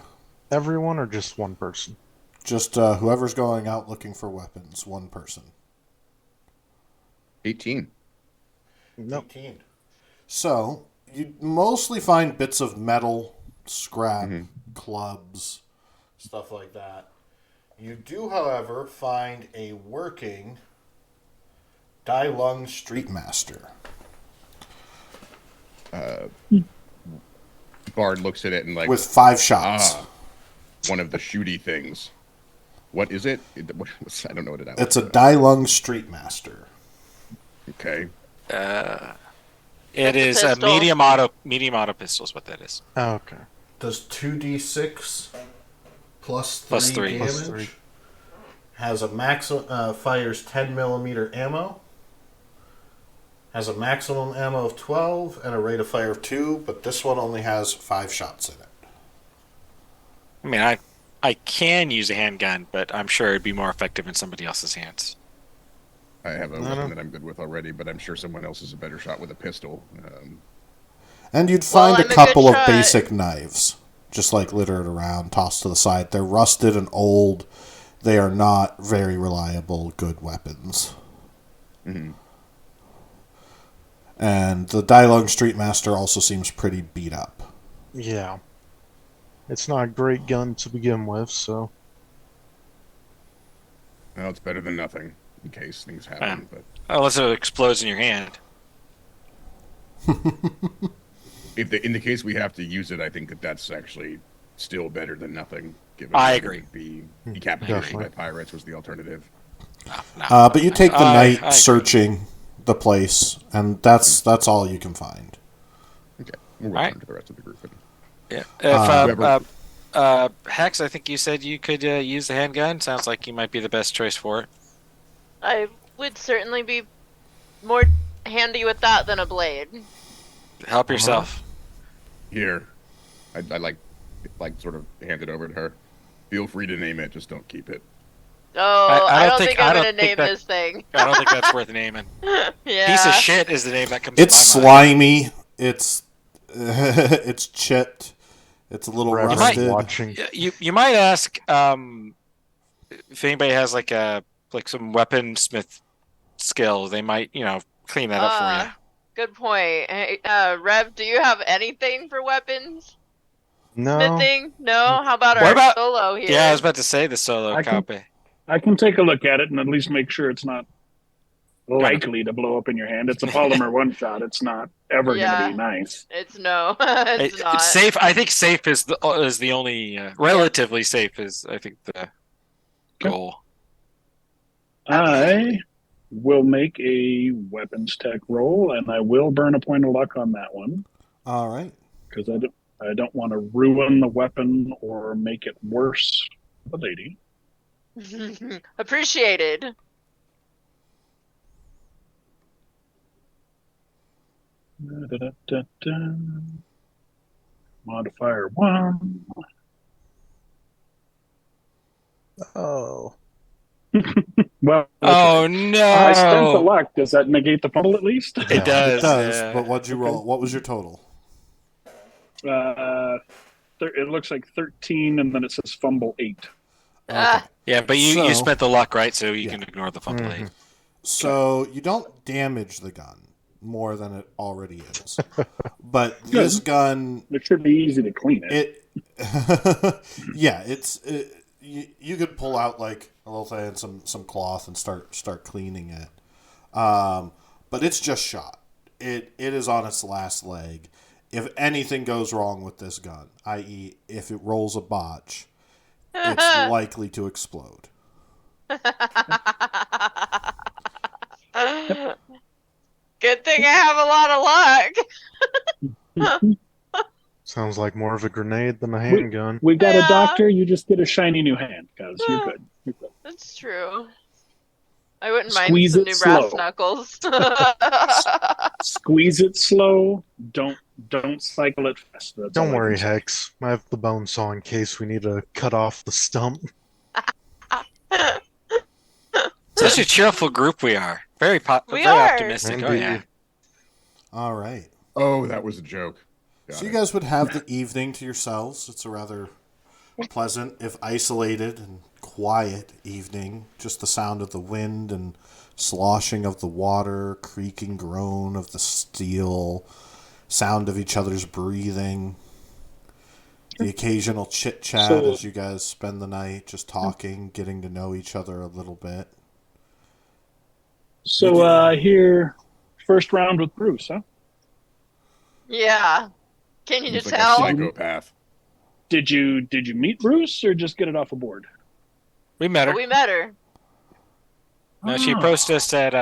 Everyone or just one person? Just whoever's going out looking for weapons. One person. 18. Nope. 18. So, you mostly find bits of metal, scrap, clubs, stuff like that. You do, however, find a working Dai Lung Street Master. Bard looks at it and like with 5 shots. One of the shooty things. What is it? I don't know what it is. It's a Dailung Street Master. Okay. It is a pistol. medium auto pistol is what that is. Oh, okay. Does 2d6 plus 3 Plus 3. damage. Plus 3. Has a fires 10 millimeter ammo. Has a maximum ammo of 12 and a rate of fire of 2, but this one only has 5 shots in it. I mean, I can use a handgun, but I'm sure it'd be more effective in somebody else's hands. I have a weapon that I'm good with already, but I'm sure someone else is a better shot with a pistol. And you'd find I'm a couple good of shot. basic knives, just like littered around, tossed to the side. They're rusted and old. They are not very reliable, good weapons. Mm-hmm. And the Dailung Street Master also seems pretty beat up. Yeah. It's not a great gun to begin with, so. Well, it's better than nothing in case things happen. But Unless it explodes in your hand. in the case we have to use it, I think that's actually still better than nothing. Given I that it agree. would be decapitated Definitely. by pirates was the alternative. No. But you take the I night agree. searching the place, and that's all you can find. Okay, we'll All return right. to the rest of the group. Yeah. whoever- Hex, I think you said you could use the handgun. Sounds like you might be the best choice for it. I would certainly be more handy with that than a blade. Help yourself. Here, I like sort of hand it over to her. Feel free to name it, just don't keep it. Oh, I don't think I'm I don't gonna think name that- this thing. I don't think that's worth naming. Yeah. Piece of shit is the name that comes It's to my mind. slimy. It's it's chipped. It's a little Reverend rusted. watching. You might ask if anybody has like some weaponsmith skill. They might clean that up for you. Good point. Hey, Rev, do you have anything for weapons? No. Smithing? No? How about What our about- solo here? Yeah, I was about to say the solo I can- copy. I can take a look at it and at least make sure it's not likely to blow up in your hand. It's a polymer one shot. It's not ever going to be nice. It's no. it's not. It's safe. I think safe is the only relatively safe is I think the goal. I will make a weapons tech roll, and I will burn a point of luck on that one All right. because I don't want to ruin the weapon or make it worse for the lady. Appreciated. Da-da-da-da. Modifier 1. Oh. Well, Oh okay. I spent the no! luck. Does that negate the fumble at least? Yeah. It does. It does, yeah. but what'd you roll? What was your total? It looks like 13, and then it says fumble 8. Ah, Yeah, but you So- spent the luck, right? So you Yeah. can ignore the fumble Mhm. eight. So you don't damage the gun more than it already is. But this gun, It should be easy to clean it. yeah, you could pull out like a little thing, some cloth, and start cleaning it. But it's just shot. It is on its last leg. If anything goes wrong with this gun, i.e., if it rolls a botch, it's likely to explode. Good thing I have a lot of luck. Sounds like more of a grenade than a handgun. We got Yeah. a doctor. You just get a shiny new hand, guys. You're good. You're good. That's true. I wouldn't Squeeze mind it some new brass slow. knuckles. Squeeze it slow. Don't cycle it fast. That's Don't all I worry, can say. Hex. I have the bone saw in case we need to cut off the stump. Such a cheerful group we are. Very We very are. optimistic. Oh yeah. Indeed. All right. Oh, that was a joke. Got So you it. guys would have the evening to yourselves. It's a rather pleasant, if isolated and quiet evening. Just the sound of the wind and sloshing of the water, creaking groan of the steel, sound of each other's breathing. The occasional chit chat So- as you guys spend the night just talking, getting to know each other a little bit. So here, first round with Bruce, huh? Yeah. Can you He's like tell? a psychopath. Did you meet Bruce or just get it off a board? We met her. But we met her. No, she approached us at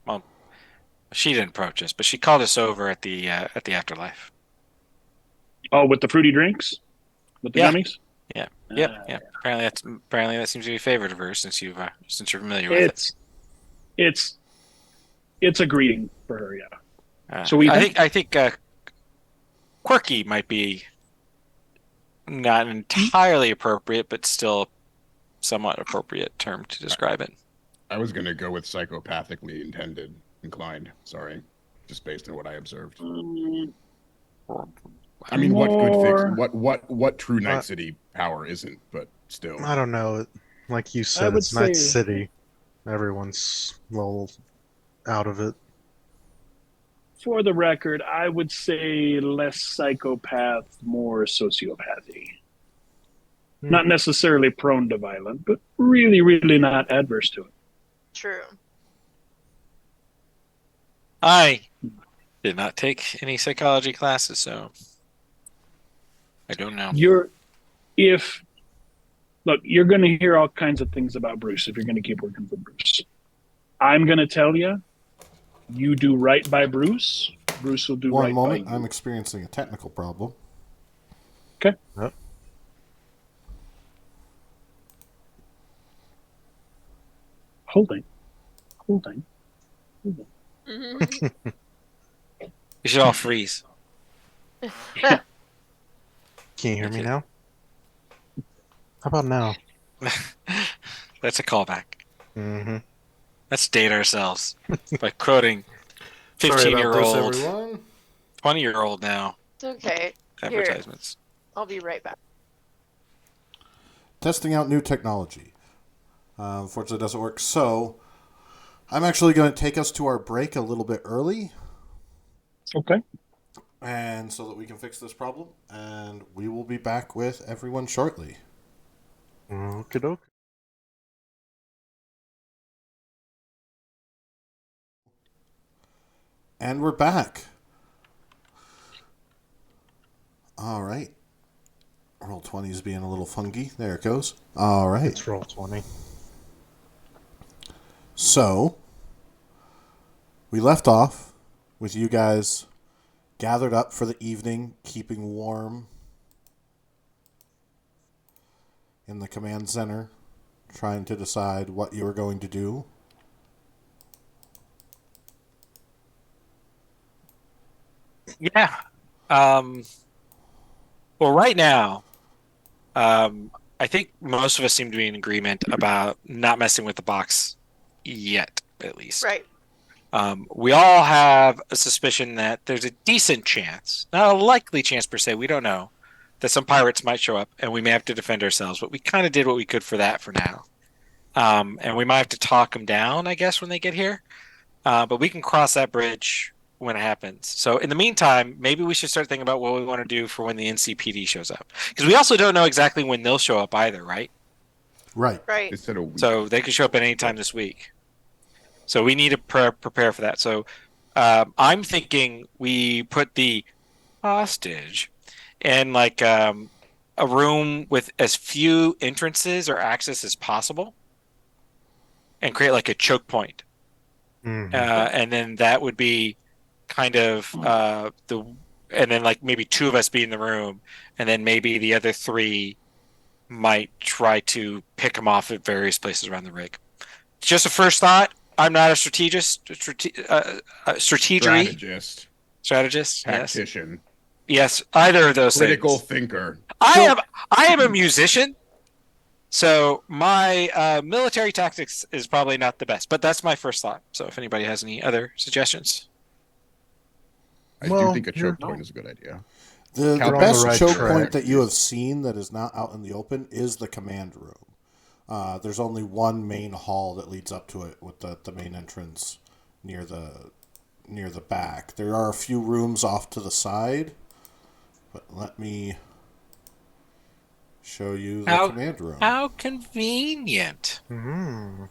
well, she didn't approach us, but she called us over at the afterlife. Oh, with the fruity drinks, with the Yeah. gummies. Yeah. Yep. Yeah. Apparently that seems to be a favorite of hers since you're familiar with it. It's a greeting for her. Yeah. So I think quirky might be not entirely appropriate, but still somewhat appropriate term to describe it. I was gonna go with psychopathically inclined. Sorry, just based on what I observed. I mean, what good fix? What true Night City power isn't? But still, I don't know. Like you said, would it's Night say- City. Everyone's a little out of it. For the record, I would say less psychopath, more sociopathy. Not necessarily prone to violence, but really, really not adverse to it. True. I did not take any psychology classes, so I don't know. You're going to hear all kinds of things about Bruce if you're going to keep working for Bruce. I'm going to tell you, you do right by Bruce. Bruce will do One right moment, by you. I'm experiencing a technical problem. Okay. Yep. Holding. Mhm. You should all freeze. Can you hear me now? How about now? That's a callback. Mm-hmm. Let's date ourselves by quoting Sorry about this, 15-year-old, everyone. 20-year-old now It's okay. advertisements. I'll be right back. Testing out new technology. Unfortunately, it doesn't work. So, I'm actually going to take us to our break a little bit early, Okay. and so that we can fix this problem. And we will be back with everyone shortly. Okie doke. And we're back. All right. Roll 20 is being a little funky. There it goes. All right. Let's roll 20. So, we left off with you guys gathered up for the evening, keeping warm in the command center, trying to decide what you were going to do. Yeah. Well, right now, I think most of us seem to be in agreement about not messing with the box yet, at least. Right. We all have a suspicion that there's a decent chance, not a likely chance per se, we don't know, that some pirates might show up and we may have to defend ourselves, but we kind of did what we could for that for now. And we might have to talk them down, I guess, when they get here. But we can cross that bridge when it happens. So in the meantime, maybe we should start thinking about what we want to do for when the NCPD shows up. Because we also don't know exactly when they'll show up either, right? Right. Right. They said a week. So they could show up at any time this week. So we need to prepare for that. So I'm thinking we put the hostage in like a room with as few entrances or access as possible and create like a choke point. Mhm. And then that would be kind of and then like maybe two of us be in the room, and then maybe the other three might try to pick them off at various places around the rig. Just a first thought. I'm not a strategist. strategist, Strategist. Yes. tactician, Yes. Either of those critical things. thinker. I am a musician, so my military tactics is probably not the best. But that's my first thought. So if anybody has any other suggestions. I Well, do think a you're- choke point is a good idea. The You're on the best right choke track. point that you have seen that is not out in the open is the command room. There's only one main hall that leads up to it with the main entrance near the back. There are a few rooms off to the side, but let me show you the command room. How convenient. Mhm.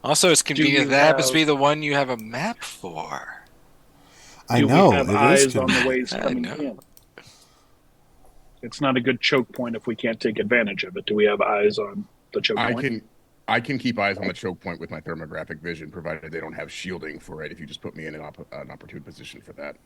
Also, it's convenient you that happens to have- be the one you have a map for. I Do know we have it eyes is on the convenient. ways I coming know. in? It's not a good choke point if we can't take advantage of it. Do we have eyes on the choke point? I can keep eyes on the choke point with my thermographic vision, provided they don't have shielding for it. If you just put me in an opportune position for that.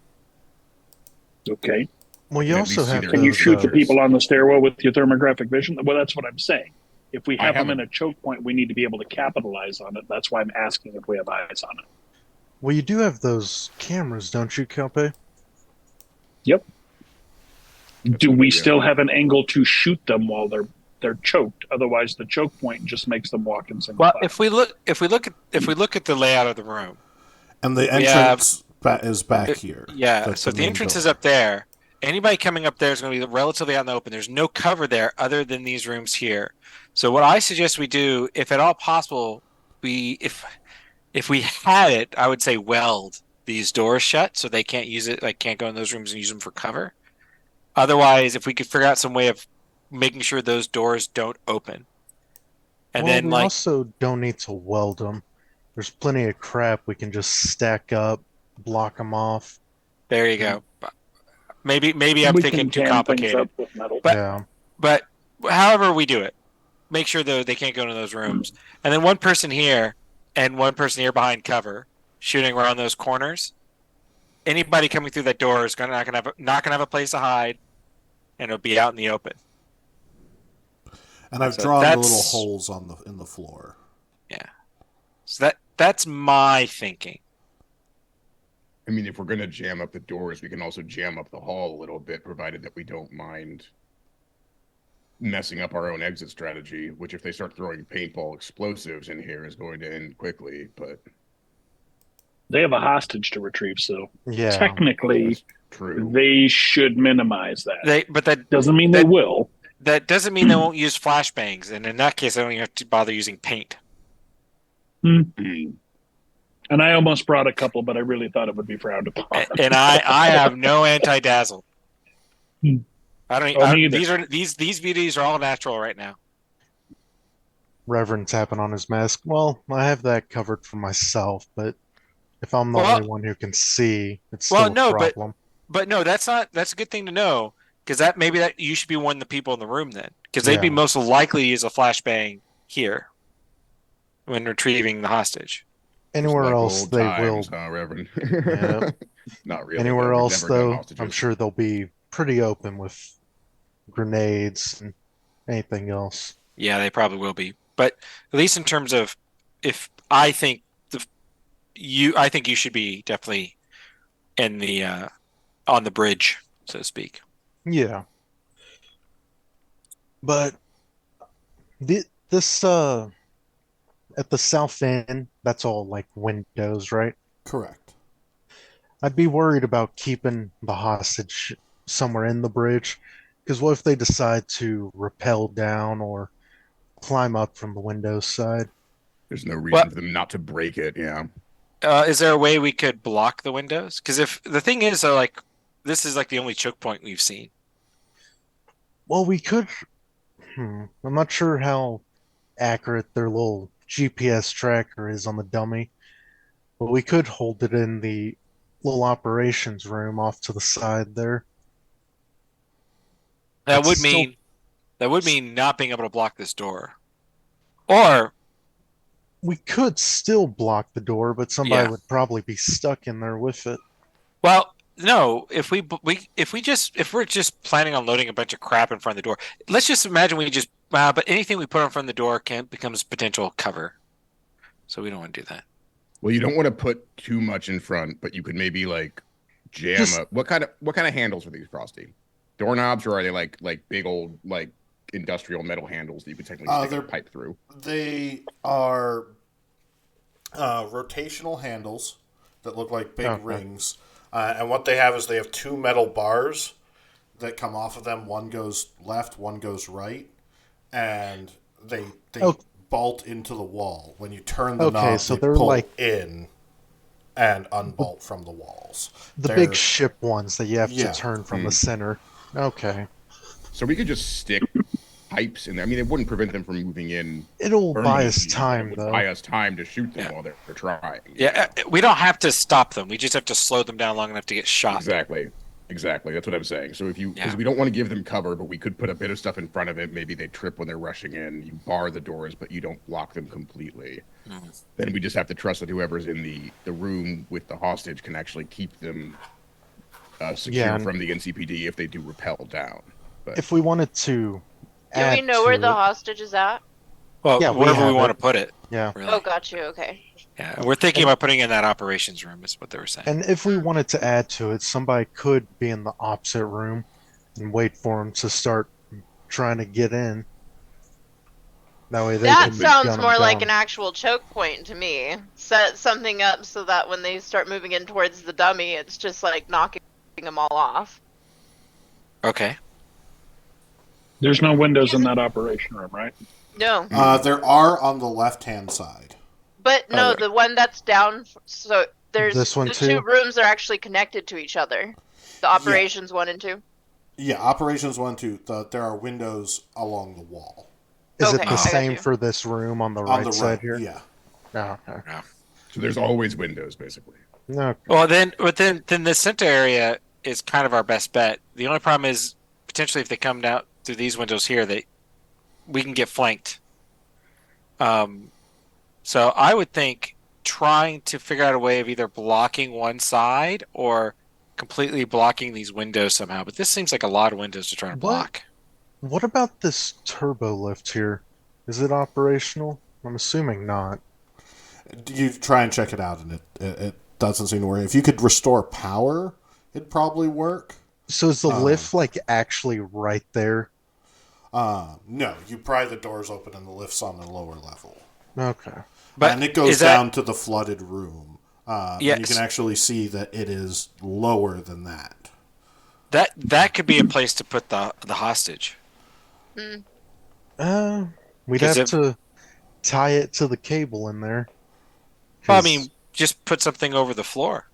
Okay. Well, you At also least see have their Can you those. shoot the people on the stairwell with your thermographic vision? Well, that's what I'm saying. If we I have have them in a- a choke point, we need to be able to capitalize on it. That's why I'm asking if we have eyes on it. Well, you do have those cameras, don't you, Kelpe? Yep. Do what we we still have. have an angle to shoot them while they're choked? Otherwise, the choke point just makes them walk in single Well, file. if we look at the layout of the room, And the we have entrance is back here. yeah. So The the main entrance is door. up there. Anybody coming up there is going to be relatively out in the open. There's no cover there other than these rooms here. So what I suggest we do, if at all possible, we if we had it, I would say weld these doors shut so they can't use it, like can't go in those rooms and use them for cover. Otherwise, if we could figure out some way of making sure those doors don't open, and Well, then we like also don't need to weld them. There's plenty of crap we can just stack up, block them off. there you go. Maybe I'm we thinking can too can things complicated. up with metal. But Yeah. but however we do it, make sure though they can't go into those rooms. And then one person here and one person here behind cover, shooting around those corners. Anybody coming through that door is not gonna have a place to hide, and it'll be out in the open. And I've So drawn the little that's holes in the floor. yeah. So that's my thinking. I mean, if we're going to jam up the doors, we can also jam up the hall a little bit, provided that we don't mind messing up our own exit strategy, which if they start throwing paintball explosives in here is going to end quickly, but They have a hostage to retrieve, so Yeah. technically that's true. they should minimize that. But that Doesn't mean they will. that doesn't mean they won't use flashbangs, and in that case, I don't even have to bother using paint. And I almost brought a couple, but I really thought it would be frowned upon. And I have no anti-dazzle. Hmm. I don't. Oh, me either. These beauties are all natural right now. Reverend tapping on his mask. Well, I have that covered for myself, but if I'm the Well- only one who can see, it's Well, still no, a problem. But no, that's a good thing to know because that you should be one of the people in the room then because they'd be Yeah. most likely to use a flashbang here when retrieving the hostage. Anywhere Like else, old they times, will. huh, Reverend? Yeah. Not really. Anywhere We've else, never done though, hostages. I'm sure they'll be pretty open with grenades and anything else. Yeah, they probably will be. But at least in terms of if I think I think you should be definitely in the on the bridge, so to speak. Yeah. But this at the south end, that's all like windows, right? Correct. I'd be worried about keeping the hostage somewhere in the bridge, because what if they decide to rappel down or climb up from the windows side? There's no reason for them not to break it. Yeah. Is there a way we could block the windows? Because if the thing is, like, this is like the only choke point we've seen. Well, we could. I'm not sure how accurate their little GPS tracker is on the dummy, but we could hold it in the little operations room off to the side there. That It's would still- mean not being able to block this door, or We could still block the door, but somebody Yeah. would probably be stuck in there with it. well, no. If we're just planning on loading a bunch of crap in front of the door, let's just imagine we just. But anything we put in front of the door becomes potential cover, so we don't want to do that. Well, you don't want to put too much in front, but you could maybe like jam Just- up. What kind of handles are these, Frosty? Doorknobs, or are they like big old like industrial metal handles that you could technically stick a they're- pipe through? They are rotational handles that look like big Okay. rings. And what they have is they have two metal bars that come off of them. One goes left, one goes right. And they Oh. bolt into the wall. When you turn the Okay, knob, so they they're pull like- in and unbolt from the walls. The They're- big ship ones that you have Yeah. to turn from the center. Okay. So we could just stick pipes in there. I mean, it wouldn't prevent them from moving in. It'll buy us permanently, but time, it would though. buy us time to shoot them Yeah. while they're trying. Yeah, we don't have to stop them. We just have to slow them down long enough to get shot. Exactly. That's what I'm saying. So because Yeah. we don't want to give them cover, but we could put a bit of stuff in front of it. Maybe they trip when they're rushing in. You bar the doors, but you don't block them completely. Mhm. Then we just have to trust that whoever's in the room with the hostage can actually keep them secure Yeah, and- from the NCPD if they do rappel down. But If we wanted to Do add we know where to the it- hostage is at? Well, Yeah, we wherever we have want it. to put it. Yeah. Really. Oh, got you. Okay. Yeah, we're thinking about putting it in that operations room. Is what they were saying. And if we wanted to add to it, somebody could be in the opposite room and wait for them to start trying to get in. That way they That can sounds gun 'em more like down. an actual choke point to me. Set something up so that when they start moving in towards the dummy, it's just like knocking them all off. Okay. There's no windows in that operation room, right? No, There are on the left-hand side. but no, right. the one that's down. So there's This one the too? two rooms are actually connected to each other. The operations 1 and 2. Yeah, operations 1, 2. There are windows along the wall. Is it Okay, the I got same you. for this room on the On right the side right, here? yeah. No, okay. so there's always windows, basically. No. Well, then the center area is kind of our best bet. The only problem is potentially if they come down through these windows here, we can get flanked. So I would think trying to figure out a way of either blocking one side or completely blocking these windows somehow. But this seems like a lot of windows to try to What? block. What about this turbo lift here? Is it operational? I'm assuming not. You try and check it out, and it doesn't seem to work. If you could restore power, it'd probably work. So is the lift like actually right there? No, you pry the doors open, and the lift's on the lower level. Okay. But and it goes is that- down to the flooded room. And you Yes. can actually see that it is lower than that. That could be a place to put the hostage. Mm. We'd 'Cause have if- to tie it to the cable in there. Well, I 'Cause- mean, just put something over the floor.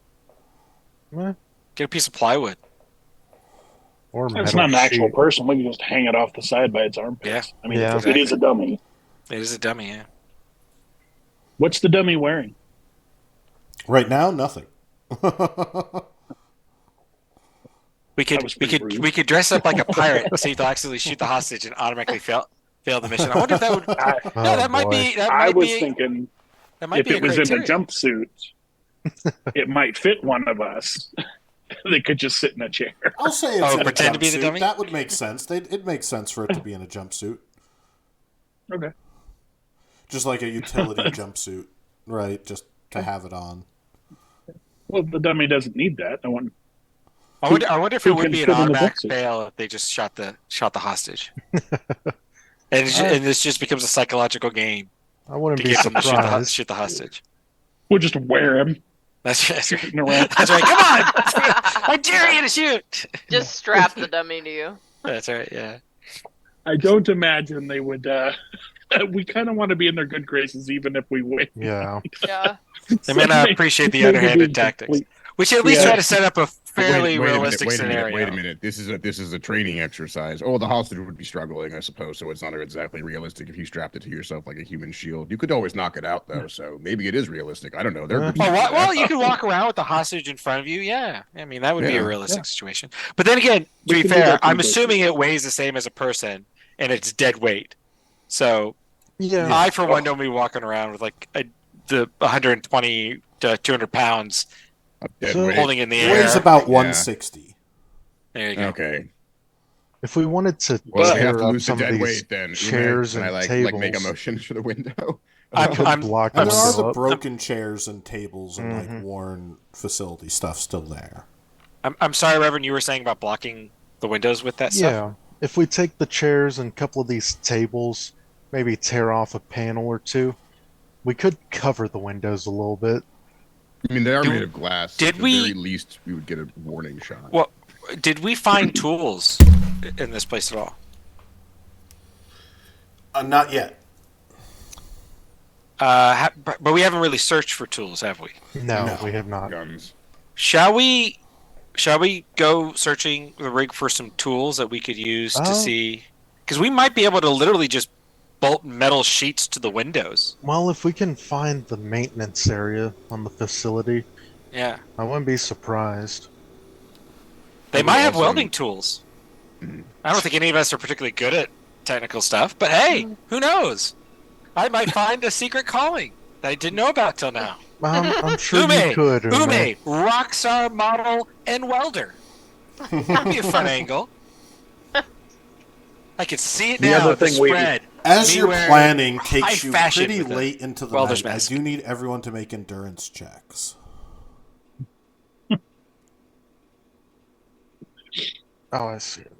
eh, Get a piece of plywood. or It's metal not an actual sheet. person. We can just hang it off the side by its armpits. Yeah. I mean, Yeah. it is a dummy. It is a dummy, yeah. What's the dummy wearing? Right now, nothing. We That could was pretty rude. we could dress up like a pirate and see if they'll accidentally shoot the hostage and automatically fail the mission. I wonder if that would. I, Oh, No, that might boy. be. That I might was be. thinking That might if be it was in a criteria. jumpsuit, it might fit one of us. They could just sit in a chair. I'll say it's Oh, in a pretend to be the jumpsuit. dummy? That would make sense. It makes sense for it to be in a jumpsuit. Okay. Just like a utility jumpsuit, right? Just to have it on. Well, the dummy doesn't need that. I want. I wonder if who it would can be an fit in the automatic jumpsuit? fail if they just shot the hostage. And this just becomes a psychological game I wouldn't to be get them to surprised. shoot the hostage. We'll just wear him. That's right. Sitting around. That's right. Come on! I dare you to shoot. Just strap the dummy to you. That's right. Yeah. I don't imagine they would. We kind of want to be in their good graces, even if we win. Yeah. Yeah. They may not appreciate the underhanded tactics. We should at least Yeah. try to set up a fairly Wait a minute, realistic scenario. Wait a minute. This is a training exercise. Oh, the hostage would be struggling, I suppose. So it's not exactly realistic if you strapped it to yourself like a human shield. You could always knock it out though. So maybe it is realistic. I don't know. There could be Well, you can walk around with the hostage in front of you. Yeah, I mean that would be Yeah, a realistic situation. But then again, to We be can do fair, that I'm pretty assuming it weighs the same as a person and it's dead weight. So Yeah. I, for one, don't be walking around with like the 120 to 200 pounds Dead So- weight. holding in the It air. weighs about Yeah. 160. There you go. Okay. If we wanted to Well, if we have tear to up lose the some of dead these weight, then chairs can I and like tables, make a motion to the window? we I'm- could I'm- block And the there are window the up. broken chairs and tables and Mhm. like worn facility stuff still there. I'm sorry, Reverend. You were saying about blocking the windows with that stuff. Yeah. If we take the chairs and a couple of these tables, maybe tear off a panel or two, we could cover the windows a little bit. I mean, they are Did- made of glass. did At the we- very least, we would get a warning shot. Well, did we find tools in this place at all? Not yet. But we haven't really searched for tools, have we? No, No. we have not. Guns. Shall we go searching the rig for some tools that we could use to Oh. see? Because we might be able to literally just bolt metal sheets to the windows. Well, if we can find the maintenance area on the facility, Yeah. I wouldn't be surprised. They That'd might be have awesome. welding tools. Mhm. I don't think any of us are particularly good at technical stuff, but hey, who knows? I might find a secret calling that I didn't know about till now. I'm sure you Ume, could, Ume. Ume, rockstar model and welder. That'd be a fun angle. I could see it The now. other The thing we- spread. As Me your wearing planning high takes you fashion pretty with a late into the welder's night, mask. I do need everyone to make endurance checks. Oh, I see it.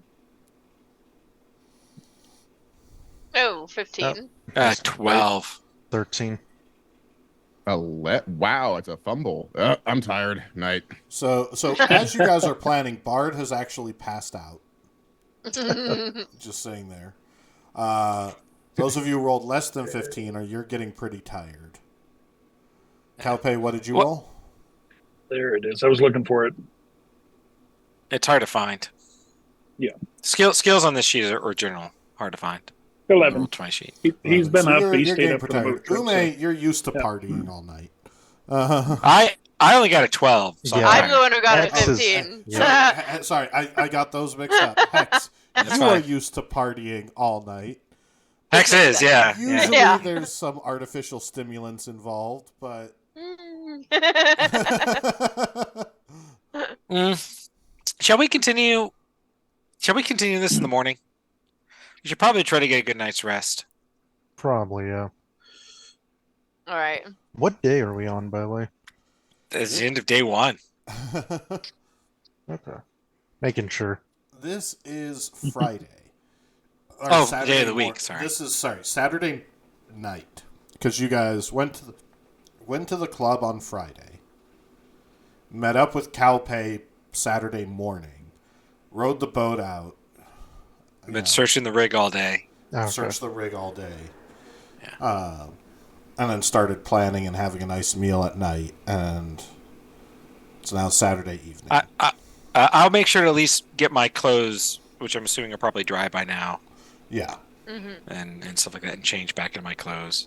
Oh, 15. 12. 13. Wow, it's a fumble. I'm tired. Night. So as you guys are planning, Bard has actually passed out. Just saying there. Those of you who rolled less than 15, you're getting pretty tired. Calpe, what did you What? roll? There it is. I was looking for it. It's hard to find. Yeah. Skills on this sheet are general. Hard to find. 11. Roll 20 sheet. He's been So up. You're, He you're stayed getting up for the pretty boat tired. trip. Ume, you're used to Yeah. partying all night. I only got a 12. So Yeah. I'm the one who got a Hex is- 15. Sorry, I got those mixed up. Hex, That's you are fine. used to partying all night. Hex is, yeah. Usually Yeah. there's some artificial stimulants involved, but... Shall we continue? Shall we continue this in the morning? We should probably try to get a good night's rest. Probably, yeah. All right. What day are we on, by the way? It's the end of day 1. Okay. Making sure. This is Friday. Or Oh, Saturday day of the week, morning. sorry. This is Saturday night, because you guys went to the club on Friday, met up with Calpe Saturday morning, rode the boat out, I've been searching the rig all day. Okay. searched the rig all day, Yeah. and then started planning and having a nice meal at night, and it's now Saturday evening. I'll make sure to at least get my clothes, which I'm assuming are probably dry by now, Yeah. and stuff like that, and change back into my clothes.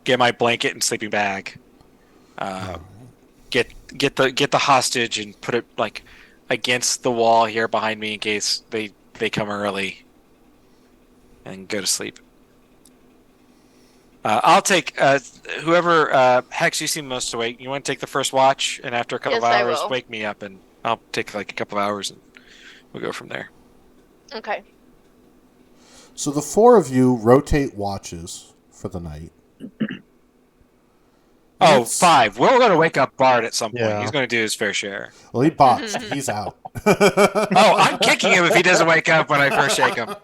Get my blanket and sleeping bag. Get the hostage and put it like against the wall here behind me in case they come early. And go to sleep. I'll take whoever Hex. You seem most awake. You want to take the first watch, and after a couple Yes, of I hours, will. wake me up, and I'll take like a couple of hours, and we'll go from there. Okay. So the four of you rotate watches for the night. Oh, It's- 5. We're going to wake up Bard at some point. Yeah. He's going to do his fair share. Well, he botched. He's out. Oh, I'm kicking him if he doesn't wake up when I first shake him.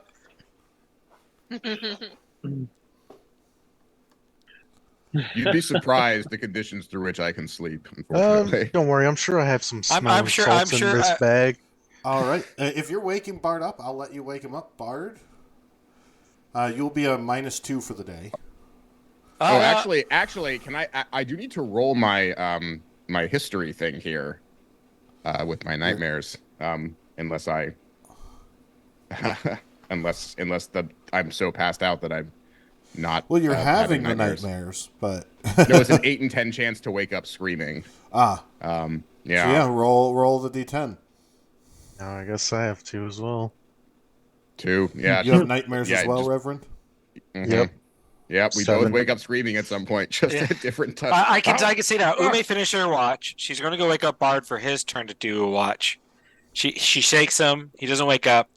You'd be surprised the conditions through which I can sleep. Unfortunately. Don't worry, I'm sure I have some I'm smelling sure- salts I'm sure in this I- bag. All right. If you're waking Bard up, I'll let you wake him up, Bard. You'll be a -2 for the day. Oh, actually, can I do need to roll my my history thing here with my nightmares. Unless I unless I'm so passed out that I'm not. Well, you're having having the nightmares. nightmares, but No, it's an 8 in 10 chance to wake up screaming. yeah. Yeah. So yeah, roll the d10. Now I guess I have to as well. 2. Yeah. You have nightmares Yeah, as well, just- Reverend. Mhm. Yep. Yep. We 7. both wake up screaming at some point, just Yeah. at different times. I can see now. Ume finished her watch. She's going to go wake up Bard for his turn to do a watch. She shakes him. He doesn't wake up.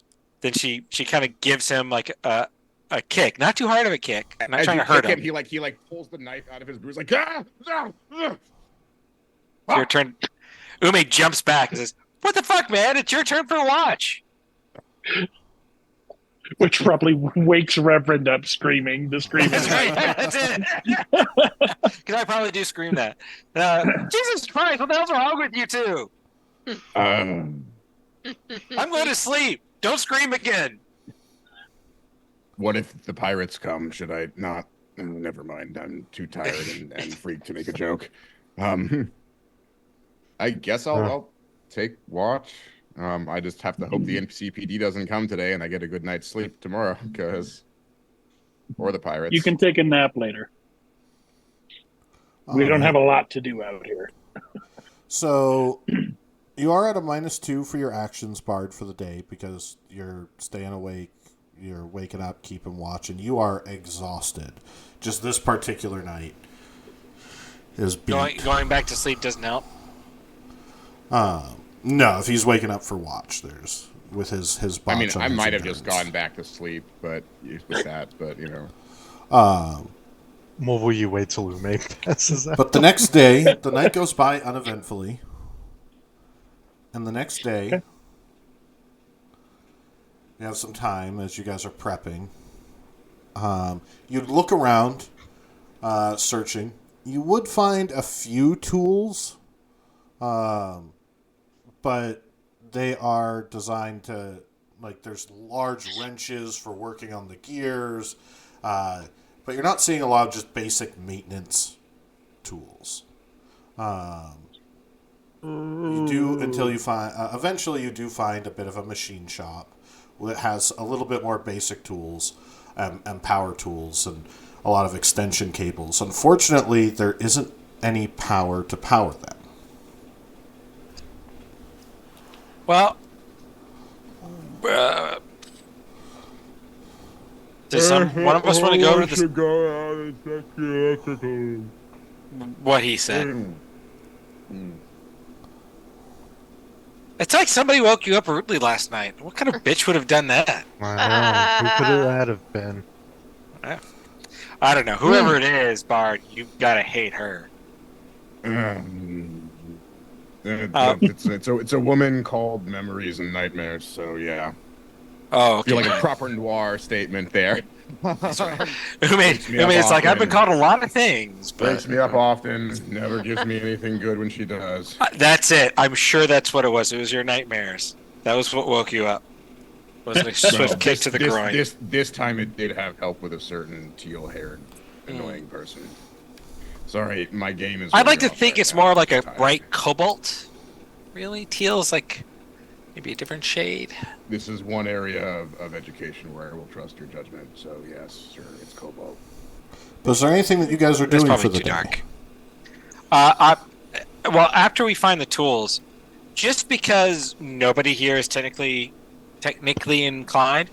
Then she kind of gives him like a kick, not too hard of a kick. I'm not As trying you to hurt kick him. He pulls the knife out of his boot. He's like, ah! It's your turn. Ume jumps back and says, "What the fuck, man? It's your turn for a watch." Which probably wakes Reverend up screaming. The screaming. That's right. That's it. Because I probably do scream that. Jesus Christ! What the hell's wrong with you two? I'm going to sleep. Don't scream again. What if the pirates come? Should I not? Never mind. I'm too tired and freaked to make a joke. I guess I'll take watch. I just have to hope the NCPD doesn't come today and I get a good night's sleep tomorrow, or the pirates. You can take a nap later. We don't have a lot to do out here. So you are at a -2 for your actions, Bard, for the day because you're staying awake. You're waking up, keeping watch, and you are exhausted. Just this particular night is beat. Going back to sleep doesn't help. No, if he's waking up for watch, there's with his botch. I mean, on I his might have endurance. just gone back to sleep, but with that, but you know. Well, will you wait till Ume passes out? But the next day, the night goes by uneventfully, and the next day, you have some time as you guys are prepping. You'd look around, searching. You would find a few tools, but they are designed to, like, there's large wrenches for working on the gears, but you're not seeing a lot of just basic maintenance tools. You do until you find, eventually you do find a bit of a machine shop that has a little bit more basic tools and power tools and a lot of extension cables. Unfortunately, there isn't any power to power them. Well, does one of us want to go over to the... Go out and check the electrical. What he said. It's like somebody woke you up rudely last night. What kind of bitch would have done that? I know. Who could that have been? I don't know. Whoever it is, Bard, you gotta hate her. It's a woman called Memories and Nightmares. So yeah. Oh, I okay. feel like a proper noir statement there. Ume's like, I've been called a lot of things, Wakes but me up often. Never gives me anything good when she does. that's it. I'm sure that's what it was. It was your nightmares. That was what woke you up. Was a swift kick to the groin. This time it did have help with a certain teal-haired, annoying person. Sorry, my game is. I'd like to really off think right it's now. more like a Tired. bright cobalt. Really, teal's like maybe a different shade. This is one area of education where I will trust your judgment. So yes, sure, it's cobalt. But is there anything that you guys are It's doing probably for the too day? dark. Well, after we find the tools, just because nobody here is technically inclined,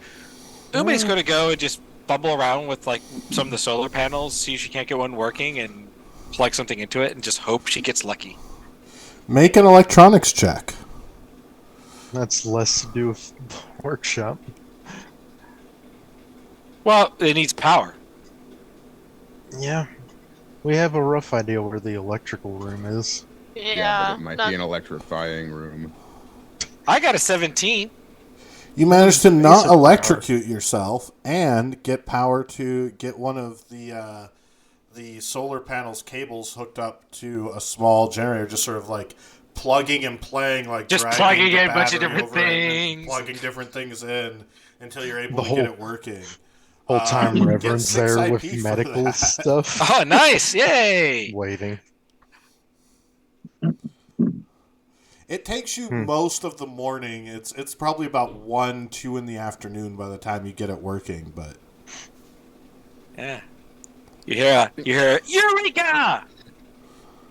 Ume's going to go and just bumble around with like some of the solar panels, see if she can't get one working, and plug something into it, and just hope she gets lucky. Make an electronics check. That's less to do with the workshop. Well, it needs power. Yeah. We have a rough idea where the electrical room is. Yeah, but it might not- be an electrifying room. I got a 17. You managed to not Basic electrocute yourself and get power to get one of the solar panels cables hooked up to a small generator, just sort of like plugging and playing, like Just dragging plugging the in a bunch of battery different over it and then things. plugging different things in until you're able The to whole- get it working. Whole time you get Reverend's 6 there IP with for medical that. stuff. Oh, nice! Yay! Waiting. It takes you most of the morning. It's probably about 1, 2 in the afternoon by the time you get it working. But Yeah. You hear Eureka!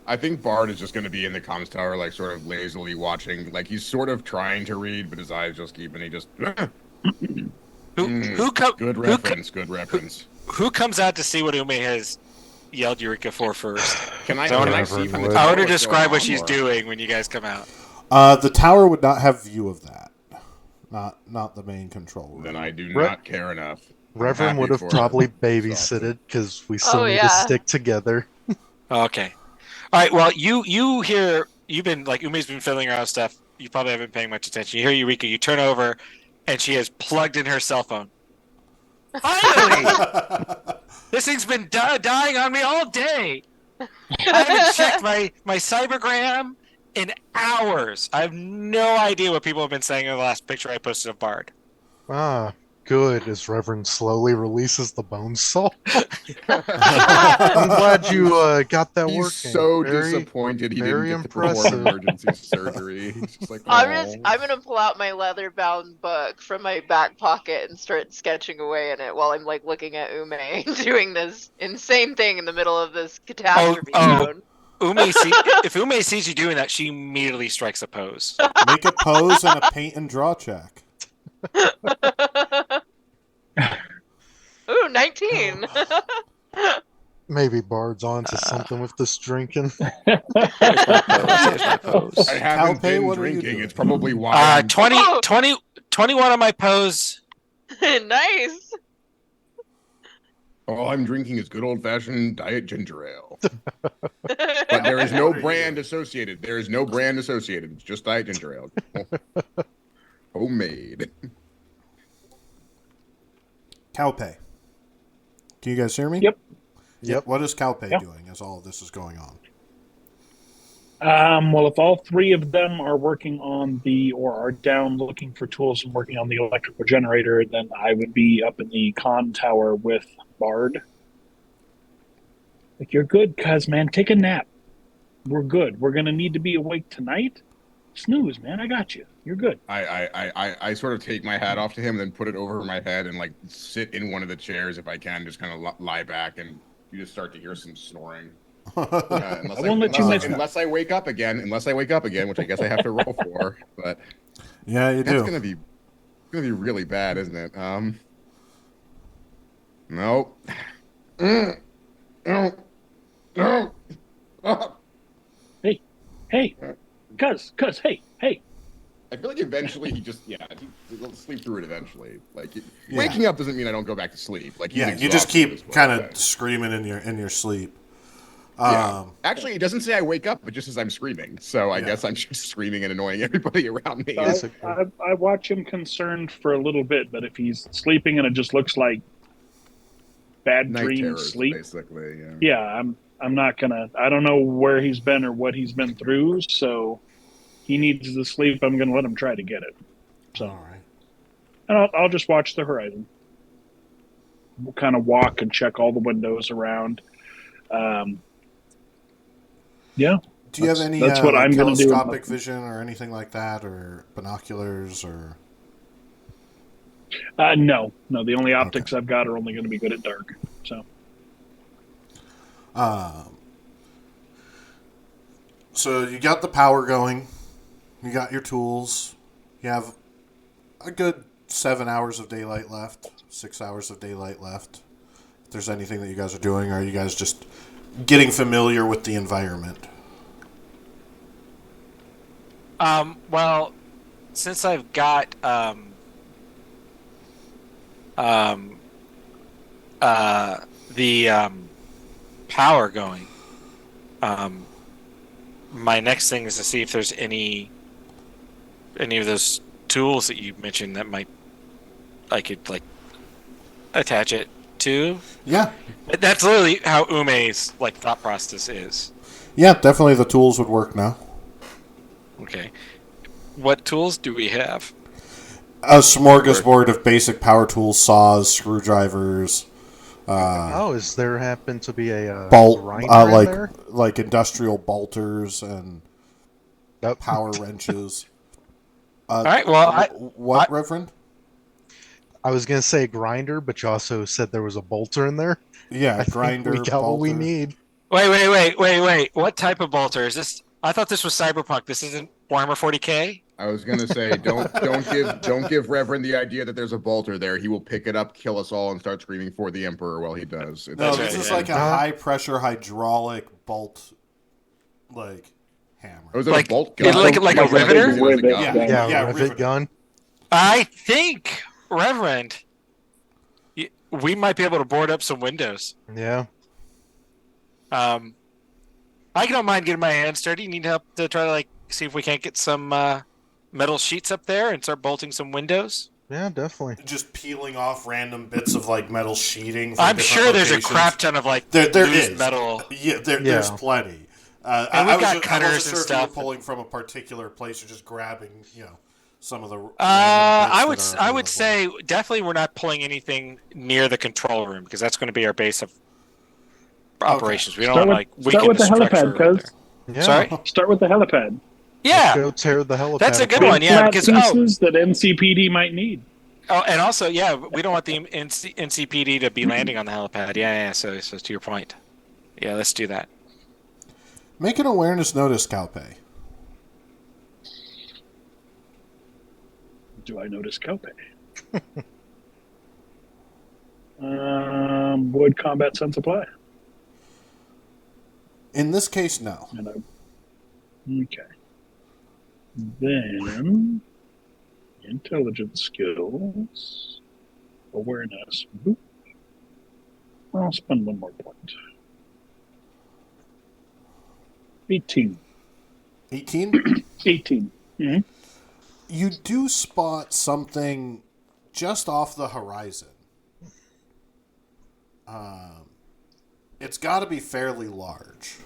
I think Bard is just going to be in the comms tower, like sort of lazily watching. Like he's sort of trying to read, but his eyes just keep, and he just. Good reference. Who comes out to see what Ume has yelled Eureka for first? Can I Reverend see from the would. tower I want to what's describe going what on, she's or- doing when you guys come out. the tower would not have view of that. Not the main control room. Then I do Re- not care enough. I'm Reverend happy would have for probably her. babysitted because we still Oh, need to yeah. stick together. Okay. All right. Well, you hear you've been like Ume's been fiddling around with stuff. You probably haven't been paying much attention. You hear Eureka. You turn over, and she has plugged in her cell phone. Finally, this thing's been dying on me all day. I haven't checked my cybergram in hours. I have no idea what people have been saying in the last picture I posted of Bard. Ah, good as Reverend slowly releases the bone saw. I'm glad you got that He's working. so Very, disappointed he didn't very get to perform impressive. emergency surgery. He's just like, I'm "Oh." gonna pull out my leather-bound book from my back pocket and start sketching away in it while I'm like looking at Ume doing this insane thing in the middle of this catastrophe zone. If Ume sees you doing that, she immediately strikes a pose. Make a pose and a paint and draw check. Ooh, 19. Maybe Bard's onto something with this drinking. Here's my pose. I haven't Calpe, been what are you drinking. doing? It's probably why. 21 on my pose. Nice. All I'm drinking is good old fashioned diet ginger ale. But there is no brand associated. There is no brand associated. It's just diet ginger ale. Homemade. Calpe. Can you guys hear me? Yep. Yep. What is Calpe Yep. doing as all of this is going on? Well, if all three of them are working on or are down looking for tools and working on the electrical generator, then I would be up in the con tower with Bard. Like, you're good, cuz, man. Take a nap. We're good. We're gonna need to be awake tonight. Snooze, man. I got you. You're good. I sort of take my hat off to him, then put it over my head and like sit in one of the chairs if I can, just kind of lie back, and you just start to hear some snoring. Unless I wake up again, which I guess I have to roll for. But Yeah, you that's do. gonna be really bad, isn't it? Nope. No. Hey, cuz, hey. I feel like eventually he'll sleep through it eventually. Like waking up doesn't mean I don't go back to sleep. Like Yeah, he's you just exhausted keep as well, kind of but- screaming in your sleep. Yeah. Actually, it doesn't say I wake up, but just as I'm screaming. So I Yeah. guess I'm just screaming and annoying everybody around me. I watch him concerned for a little bit, but if he's sleeping and it just looks like bad Night dream terrors, sleep, basically. Yeah. yeah, I'm not gonna. I don't know where he's been or what he's been through, so he needs the sleep. I'm gonna let him try to get it. So, All right. and I'll just watch the horizon. We'll kind of walk and check all the windows around. Yeah. Do you have any That's what I'm gonna do. telescopic vision or anything like that, or binoculars, or? No. The only optics I've got are only going to be good at dark. So. So you got the power going. You got your tools. You have a good 7 hours of daylight left. 6 hours of daylight left. If there's anything that you guys are doing, or are you guys just getting familiar with the environment? Well, since I've got the power going, my next thing is to see if there's any of those tools that you mentioned that I could like attach it to. Yeah. That's literally how Ume's like thought process is. Yeah, definitely the tools would work now. Okay. What tools do we have? A smorgasbord of basic power tools, saws, screwdrivers, Is there happen to be a bolt, grinder in there? like industrial bolters and Nope. power wrenches. All right. Well, What, Reverend? I was gonna say grinder, but you also said there was a bolter in there. Yeah, I think grinder, we got what we bolter. need. wait. What type of bolter is this? I thought this was Cyberpunk. This isn't Warhammer 40K. I was gonna say, don't give Reverend the idea that there's a bolter there. He will pick it up, kill us all, and start screaming for the Emperor while he does. No, That's this right, is yeah. like a high-pressure hydraulic bolt, like hammer. Was it Like- a bolt it gun? like a riveter? Yeah, Rivet rivet. gun. I think, Reverend, we might be able to board up some windows. Yeah. I don't mind getting my hands dirty. Need help to try to like see if we can't get some metal sheets up there and start bolting some windows. Yeah, definitely. Just peeling off random bits of like metal sheeting. From I'm different sure there's a locations. crap ton of like There loose is metal. Yeah, there's plenty. And we've got I wasn't cutters sure and if you were stuff. pulling from a particular place or just grabbing, some of the random bits I that would are I would available. say definitely we're not pulling anything near the control room because that's going to be our base of operations. We don't Start with- like start weaken with the the helipad, structure right cuz. there. Yeah. Sorry. Start with the helipad. Let's Yeah, go tear the helipad that's a good apart. one. Yeah, Flat because pieces that NCPD might need. and also yeah, we don't want the NCPD to be landing on the helipad. Yeah. So to your point, yeah, let's do that. Make an awareness notice, Calpe. Do I notice Cope? Would combat sense apply? In this case, no. Okay. Then intelligence skills, awareness. Boop. I'll spend one more point. 18. 18? 18. Mhm. You do spot something just off the horizon. It's got to be fairly large.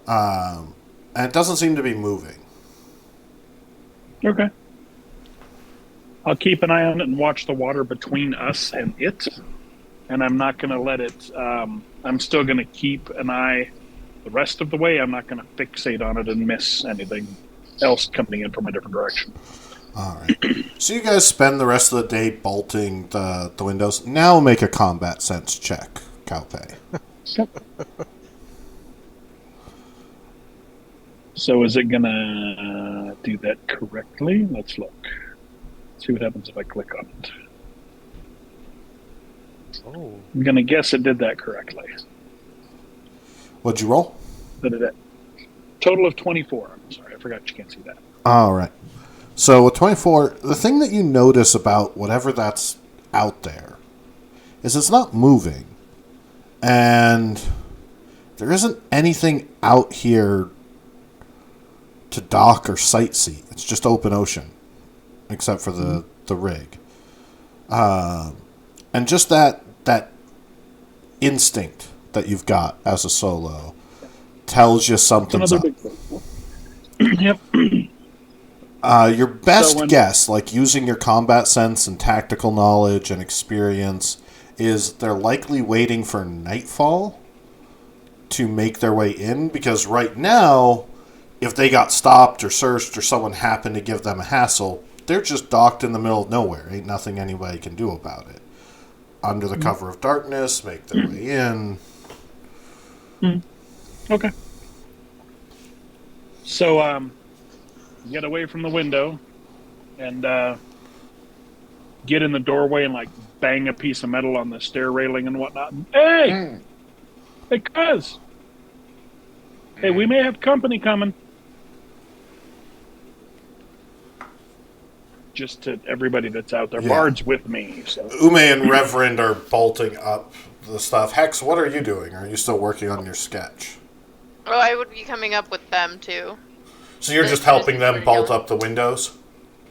And it doesn't seem to be moving. Okay. I'll keep an eye on it and watch the water between us and it. And I'm not going to let it. I'm still going to keep an eye the rest of the way. I'm not going to fixate on it and miss anything else coming in from a different direction. All right. So you guys spend the rest of the day bolting the windows. Now make a combat sense check, Calpe. So is it going to do that correctly? Let's look. See what happens if I click on it. Oh. I'm going to guess it did that correctly. What'd you roll? That it did. Total of 24. I'm sorry, I forgot you can't see that. All right. So with 24, the thing that you notice about whatever that's out there is it's not moving. And there isn't anything out here to dock or sightsee. It's just open ocean, except for the rig. And just that instinct that you've got as a solo tells you something's Another up. big thing. Yep. Your best So guess, like using your combat sense and tactical knowledge and experience, is they're likely waiting for nightfall to make their way in, because right now, if they got stopped or searched or someone happened to give them a hassle, they're just docked in the middle of nowhere. Ain't nothing anybody can do about it. Under the cover of darkness, make their way in. Okay. So, get away from the window and get in the doorway and like bang a piece of metal on the stair railing and whatnot. Hey, hey, cuz. Hey, we may have company coming. Just to everybody that's out there. Yeah. Bard's with me. So Ume and Reverend are bolting up the stuff. Hex, what are you doing? Are you still working on your sketch? Oh, I would be coming up with them too. So you're just helping them bolt up the windows?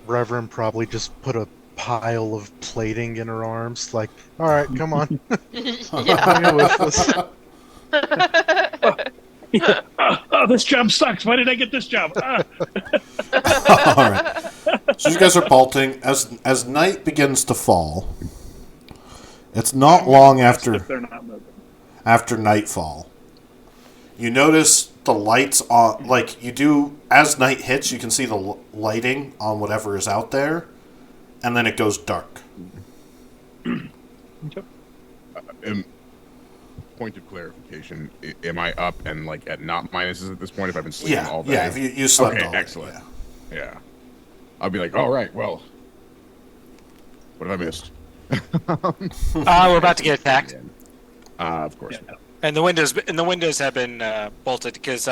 Reverend probably just put a pile of plating in her arms, like, all right, come on. Yeah. Go with this. oh, this job sucks. Why did I get this job? All right. So you guys are bolting. As night begins to fall, it's not long If after they're not moving. nightfall. You notice the lights on, like you do as night hits. You can see the lighting on whatever is out there, and then it goes dark. Point of clarification: am I up and like at not minuses at this point? If I've been sleeping Yeah, all day? yeah. If you slept Okay, all day, excellent. yeah. Yeah. I'll be like, all right, well, what have I missed? We're about to get attacked, Of course. Yeah. and the windows have been bolted because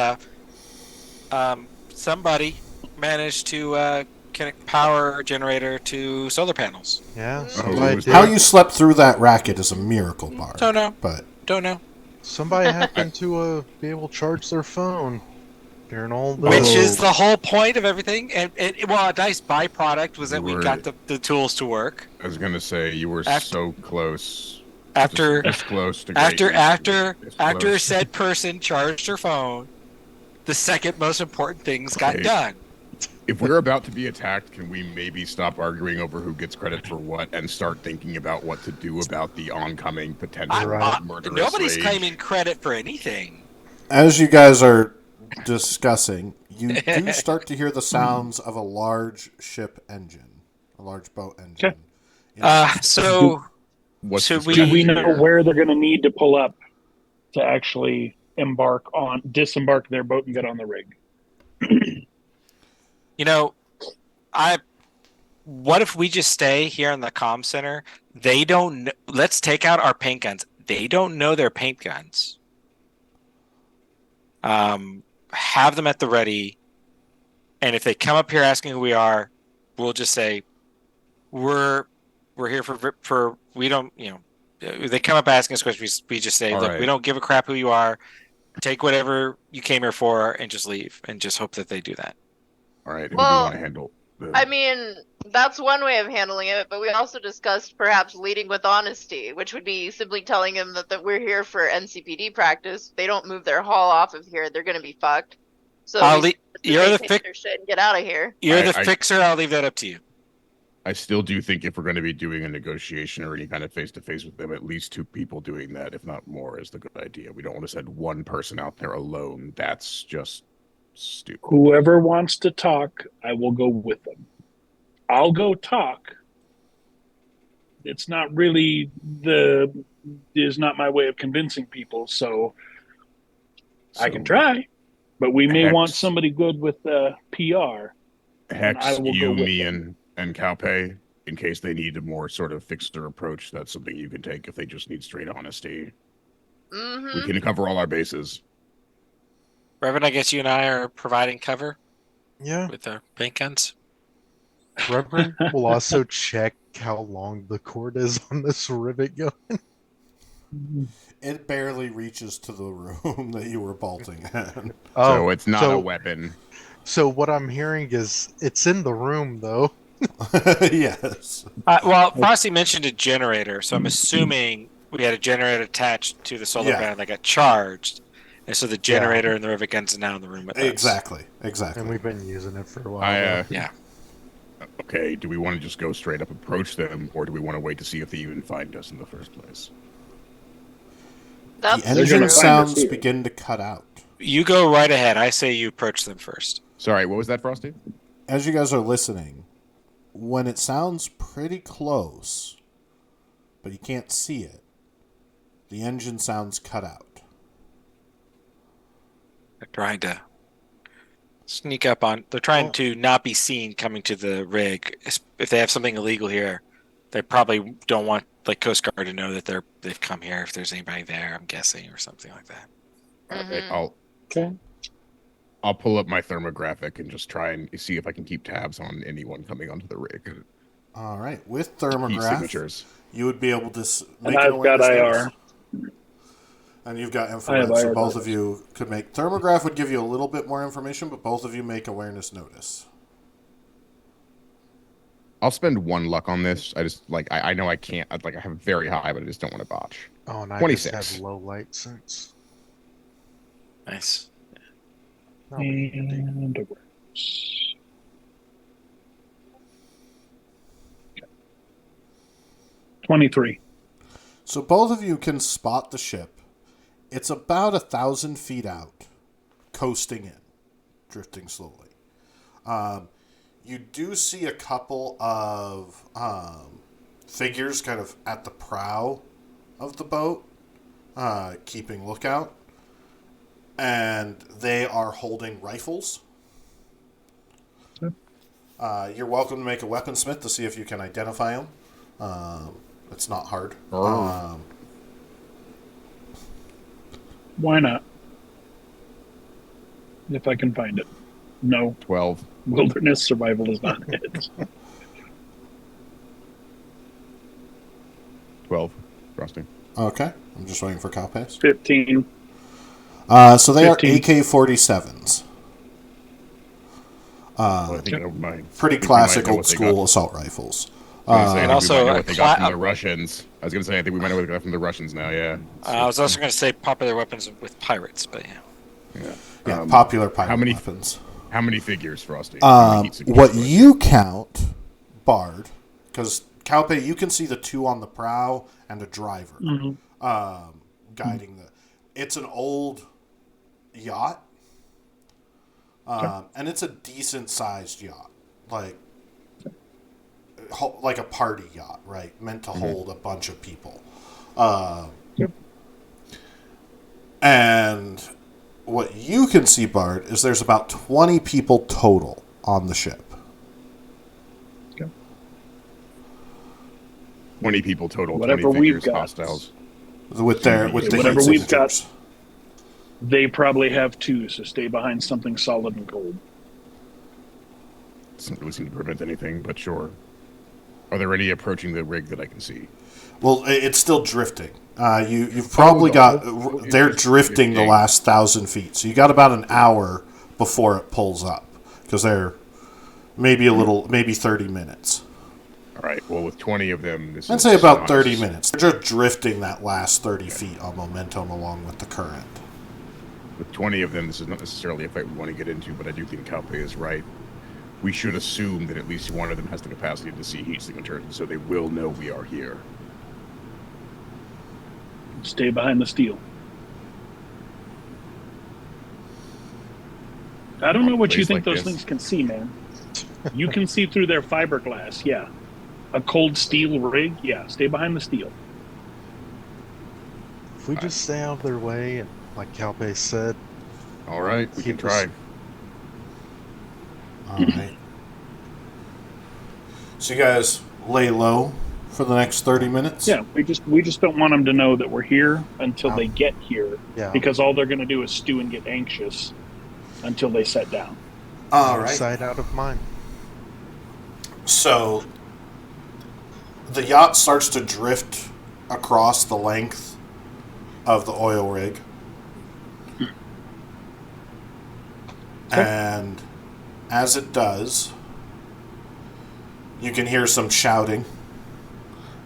somebody managed to connect power generator to solar panels. Yeah, Oh, somebody, was did. How you slept through that racket is a miracle, Bard. Don't know. But Don't know. Somebody happened to be able to charge their phone during all the... Which is the whole point of everything. And well, a nice byproduct was that You we were- got the tools to work. I was gonna say you were After- so close. After This close to after greatness. after This after close. said person charged her phone, the second most important things got Okay. done. If we're about to be attacked, can we maybe stop arguing over who gets credit for what and start thinking about what to do about the oncoming potential murderous Nobody's rage? claiming credit for anything. As you guys are discussing, you do start to hear the sounds of a large ship engine, a large boat engine. Okay. So What's should the we- Do we strategy know here? where they're going to need to pull up to actually disembark their boat and get on the rig? You know, what if we just stay here in the comm center? They don't. Let's take out our paint guns. They don't know they're paint guns. Have them at the ready, and if they come up here asking who we are, we'll just say, "We're here for we don't." You know, if they come up asking us questions, we just say, All "Look, right. we don't give a crap who you are. Take whatever you came here for, and just leave, and just hope that they do that." All right, who do Well, we want to handle? I mean, that's one way of handling it, but we also discussed perhaps leading with honesty, which would be simply telling them that we're here for NCPD practice. If they don't move their haul off of here, they're going to be fucked. So You're the take their shit and get out of here. You're the I- fixer. I'll leave that up to you. I still do think if we're going to be doing a negotiation or any kind of face-to-face with them, at least 2 people doing that, if not more, is the good idea. We don't want to send one person out there alone. That's just stupid. Whoever wants to talk, I will go with them. I'll go talk. It's not really is not my way of convincing people, so I can try. But we may Hex. want somebody good with PR. Hex, I will you, go with me, them. and Calpe, in case they need a more sort of fixer approach, that's something you can take if they just need straight honesty. Mm-hmm. We can cover all our bases. Reverend, I guess you and I are providing cover Yeah. with our paint guns. Reverend will also check how long the cord is on this rivet gun. It barely reaches to the room that you were bolting in. So it's not so- a weapon. So what I'm hearing is it's in the room though. Yes. Well, Frosty mentioned a generator, so I'm assuming we had a generator attached to the solar Yeah. panel that got charged, and so the generator and the rivet guns are now in the room with us. Exactly. And we've been using it for a while. Yeah. Okay, do we want to just go straight up approach them, or do we want to wait to see if they even find us in the first place? That's The gonna engine find us sounds here. begin to cut out. You go right ahead. I say you approach them first. Sorry, what was that, Frosty? As you guys are listening, when it sounds pretty close, but you can't see it, the engine sounds cut out. They're trying to sneak up on. They're trying to not be seen coming to the rig. If they have something illegal here, they probably don't want like Coast Guard to know that they've come here. If there's anybody there, I'm guessing, or something like that. Okay, Okay. I'll pull up my thermographic and just try and see if I can keep tabs on anyone coming onto the rig. All right. With Heat thermograph, signatures. you would be able to make And an I've got awareness IR. notice. And you've got I infrared, have so IR both notice. of you could make... Thermograph would give you a little bit more information, but both of you make awareness notice. I'll spend 1 luck on this. I just, like, I know I can't, I have very high, but I just don't want to botch. Oh, and I 26. just have low light sense. Nice. That'll be handy. And awareness. Okay. 23. So both of you can spot the ship. It's about 1,000 feet out, coasting in, drifting slowly. You do see a couple of figures kind of at the prow of the boat, keeping lookout. And they are holding rifles. You're welcome to make a weaponsmith to see if you can identify them. It's not hard. Why not? If I can find it. No, 12. wilderness survival is not it. 12. Frosty. Okay, I'm just waiting for cow pace. 15. So they 15. are AK-47s. Well, I think I know my- Pretty I think we classic might know old what they school got. assault rifles. I was gonna say, I And think also we might know a what they got cla- from the Russians. I was going to say, I think we might know what they got from the Russians now, yeah. I was also going to say popular weapons with pirates, but yeah. Yeah, Um, popular pirate how many- weapons. How many figures, Frosty? How many heat signatures, What Frosty? you count, Bard, because Calpe, you can see the two on the prow and a driver guiding the. It's an old yacht, and it's a decent sized yacht, like a party yacht, right? Meant to hold a bunch of people. And what you can see, Bard, is there's about 20 people total on the ship. 20 people total. Whatever 20 we've figures, got. hostiles. With the whatever heat we've got. signatures. They probably have two, so stay behind something solid and cold. Doesn't really seem to prevent anything, but sure. Are there any approaching the rig that I can see? Well, it's still drifting. You've probably got. They're drifting the last 1,000 feet, so you got about an hour before it pulls up, because they're maybe 30 minutes. All right. Well, with 20 of them, I'd say about 30 minutes. They're just drifting that last 30 feet on momentum along with the current. With 20 of them, this is not necessarily a fight we want to get into, but I do think Calpe is right. We should assume that at least one of them has the capacity to see heat signatures, so they will know we are here. Stay behind the steel. I don't know what you think those things can see, man. You can see through their fiberglass, yeah. A cold steel rig, yeah. Stay behind the steel. If we just stay out of their way, and like Calpe said, All right, we can try. All right. So you guys lay low for the next 30 minutes? Yeah, we just don't want them to know that we're here until they get here, because all they're going to do is stew and get anxious until they set down. All right. Sight out of mind. So the yacht starts to drift across the length of the oil rig. And as it does, you can hear some shouting.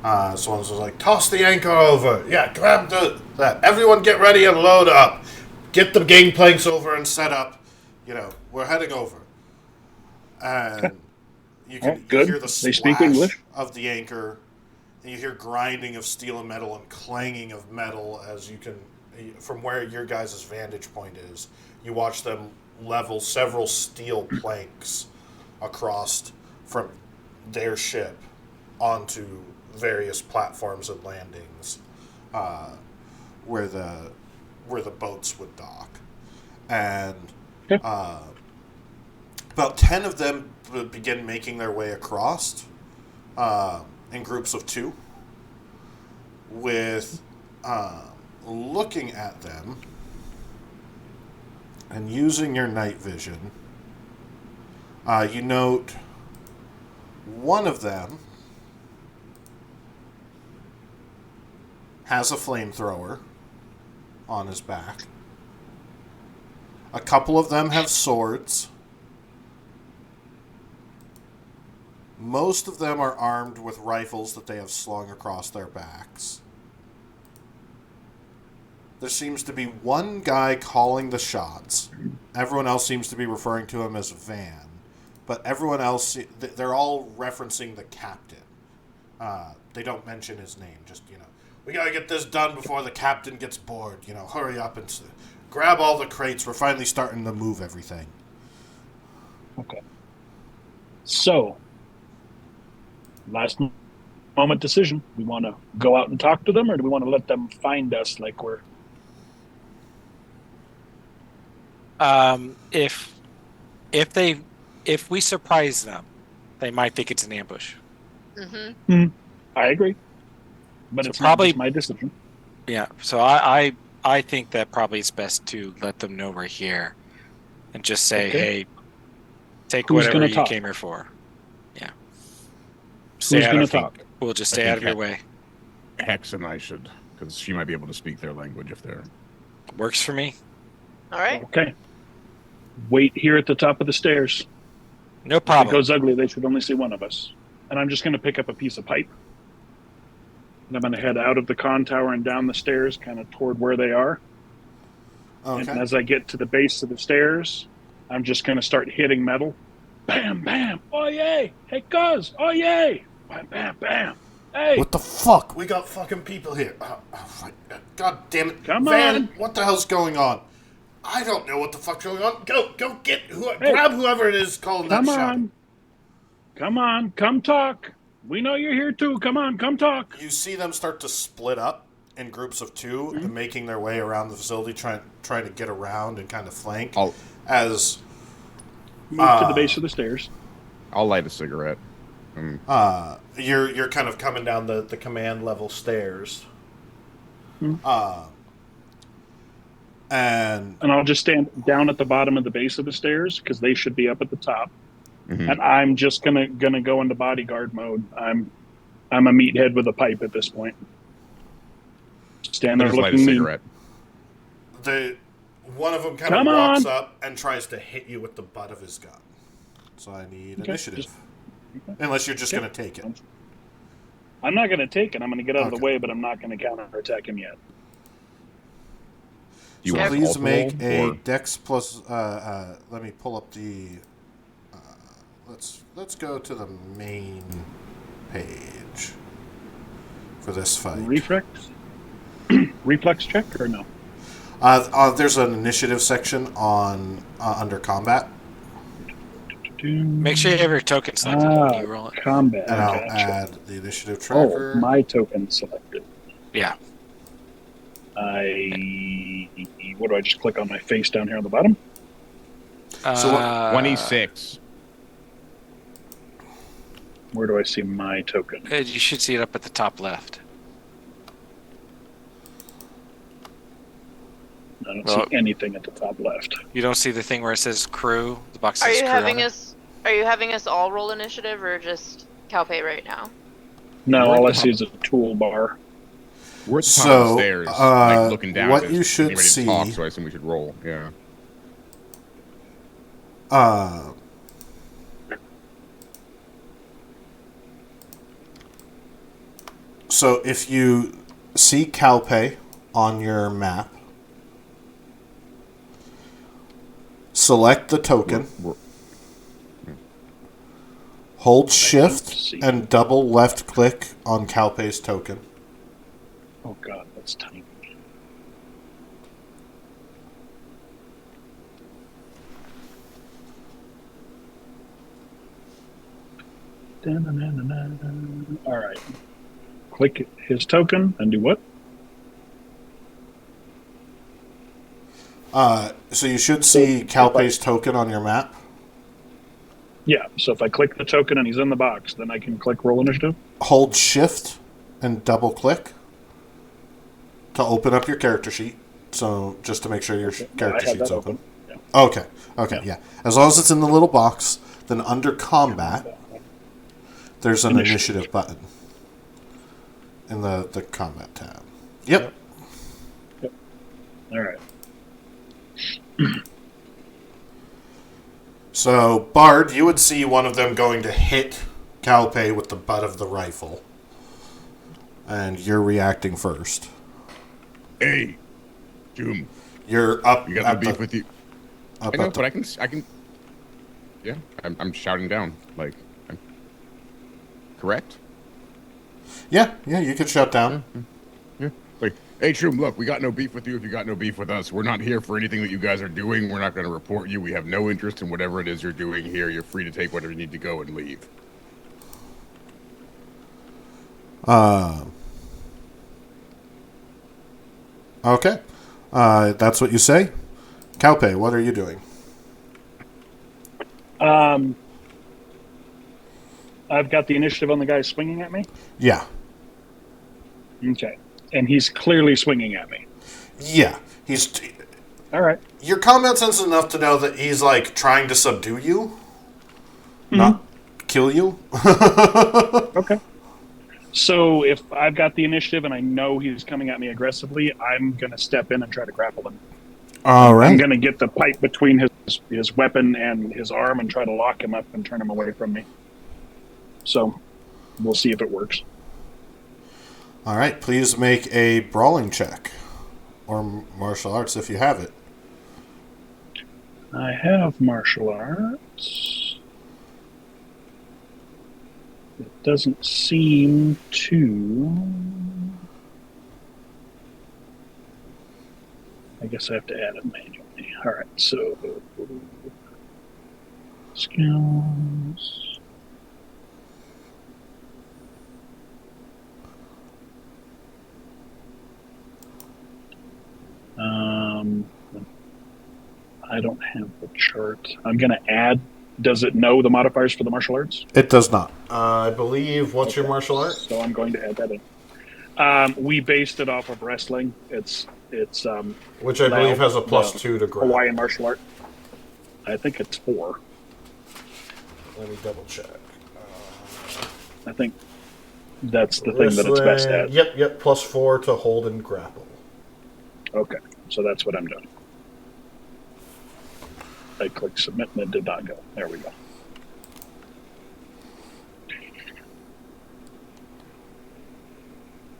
Someone's like, toss the anchor over. Yeah, grab that. Everyone get ready and load up. Get the gangplanks over and set up. We're heading over. And you can hear the They speak splash English. of the anchor. And you hear grinding of steel and metal and clanging of metal as you can, from where your guys' vantage point is, you watch them level several steel planks across from their ship onto various platforms and landings where the boats would dock. And about 10 of them begin making their way across in groups of 2 with looking at them and using your night vision. You note one of them has a flamethrower on his back. A couple of them have swords. Most of them are armed with rifles that they have slung across their backs. There seems to be one guy calling the shots. Everyone else seems to be referring to him as Van. But everyone else, they're all referencing the captain. They don't mention his name. Just, we gotta get this done before the captain gets bored. Hurry up and grab all the crates. We're finally starting to move everything. Okay. So, last moment decision. We want to go out and talk to them, or do we want to let them find us like we're... If we surprise them, they might think it's an ambush. I agree, but it's probably my decision. Yeah, so I think that probably it's best to let them know we're here, and just say, hey, take whatever you came here for. Yeah. Who's going to talk? We'll just stay out of your way. Hex and I should, because she might be able to speak their language if they're... Works for me. All right. Okay. Wait here at the top of the stairs. No problem. If it goes ugly, they should only see one of us. And I'm just going to pick up a piece of pipe. And I'm going to head out of the con tower and down the stairs, kind of toward where they are. Okay. And as I get to the base of the stairs, I'm just going to start hitting metal. Bam, bam. Oh, yay. Hey, cuz. Oh, yay. Bam, bam, bam. Hey. What the fuck? We got fucking people here. God damn it. Come Van, on. what the hell's going on? I don't know what the fuck's going on. Go get Hey. grab whoever it is calling that shouting. Come on. Come talk. We know you're here too. Come on. Come talk. You see them start to split up in groups of two and making their way around the facility, trying to get around and kind of flank. As move to the base of the stairs. I'll light a cigarette. You're kind of coming down the command level stairs. And I'll just stand down at the bottom of the base of the stairs because they should be up at the top. And I'm just gonna go into bodyguard mode. I'm a meathead with a pipe at this point. Stand there Just light a looking mean. cigarette. One of them kind Come of walks on. up and tries to hit you with the butt of his gun. So I need initiative. Okay. Unless you're just going to take it. I'm not going to take it. I'm going to get out of the Okay. way, but I'm not going to counterattack him yet. You So want please alt make roll, a or- dex plus. Let me pull up the. Let's go to the main page for this fight. Reflex check or no? There's an initiative section on under combat, Make sure you have your token selected when you roll it. Combat. and I'll Gotcha. add the initiative tracker. Oh, my token selected. Yeah. What do I just click on my face down here on the bottom? So 26. Where do I see my token? You should see it up at the top left. I don't Well- see anything at the top left. You don't see the thing where it says crew? The box Are says you crew having on it? us? Are you having us all roll initiative or just Calpe right now? No, We're all I at the see is a toolbar. We're at the top So, of the stairs, looking down. what as you should getting ready to see- Talk, so I assume we should roll. Yeah. So if you see Calpe on your map, select the token, hold shift see. and double left click on Calpe's token. Oh god, that's tiny. All right. Click his token and do what? So you should see Calpe's token on your map. Yeah, so if I click the token and he's in the box, then I can click roll initiative. Hold shift and double click to open up your character sheet. So just to make sure your I character have sheet's that open. Yeah. Okay, yeah. As long as it's in the little box, then under combat, there's an initiative button in the combat tab. Yep. All right. So, Bard, you would see one of them going to hit Calpe with the butt of the rifle. And you're reacting first. Hey, Doom. You're up You got at no beef the... with you. Up I know, at the but I can. Yeah, I'm shouting down. Like, correct? yeah, you could shut down. Yeah. Like, hey, Shroom, look, we got no beef with you if you got no beef with us. We're not here for anything that you guys are doing. We're not going to report you. We have no interest in whatever it is you're doing here. You're free to take whatever you need to go and leave. Okay. That's what you say. Calpe, what are you doing? I've got the initiative on the guy swinging at me. Yeah. Okay, and he's clearly swinging at me. Yeah. All right. Your combat sense is enough to know that he's, like, trying to subdue you. Not kill you. Okay. So if I've got the initiative and I know he's coming at me aggressively, I'm going to step in and try to grapple him. All I'm right. going to get the pipe between his weapon and his arm and try to lock him up and turn him away from me. So we'll see if it works. All right. Please make a brawling check. Or martial arts if you have it. I have martial arts. It doesn't seem to. I guess I have to add it manually. All right, so skills. I don't have the chart. I'm going to add. Does it know the modifiers for the martial arts? It does not. I believe. What's your Okay. martial art? So I'm going to add that in. We based it off of wrestling. It's Which I believe has a +2 to grab. Hawaiian martial art. I think it's 4. Let me double check. I think that's the thing that it's best at. Yep. +4 to hold and grapple. Okay, so that's what I'm doing. I clicked submit and it did not go. There we go.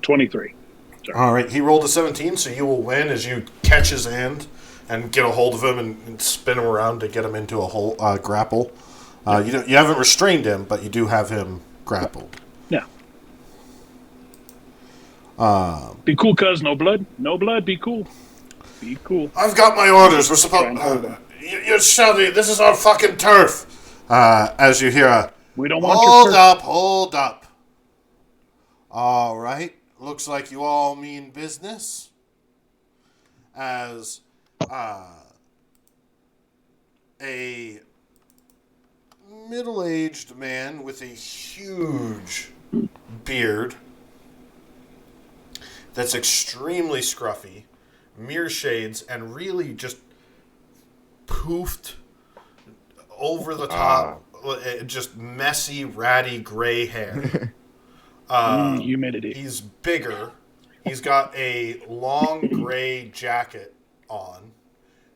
$23. Sorry. All right, he rolled a 17, so you will win as you catch his hand and get a hold of him and spin him around to get him into a whole grapple. You haven't restrained him, but you do have him grappled. Yeah. Be cool, cuz. No blood. No blood. Be cool. Be cool. I've got my orders. We're supposed. Try and hold him. You're shouting. This is our fucking turf. As you hear a. We don't want your turf. Hold up. All right. Looks like you all mean business. As a middle-aged man with a huge beard that's extremely scruffy, mirror shades, and really just poofed over the top, just messy, ratty gray hair. Humidity. He's bigger. He's got a long gray jacket on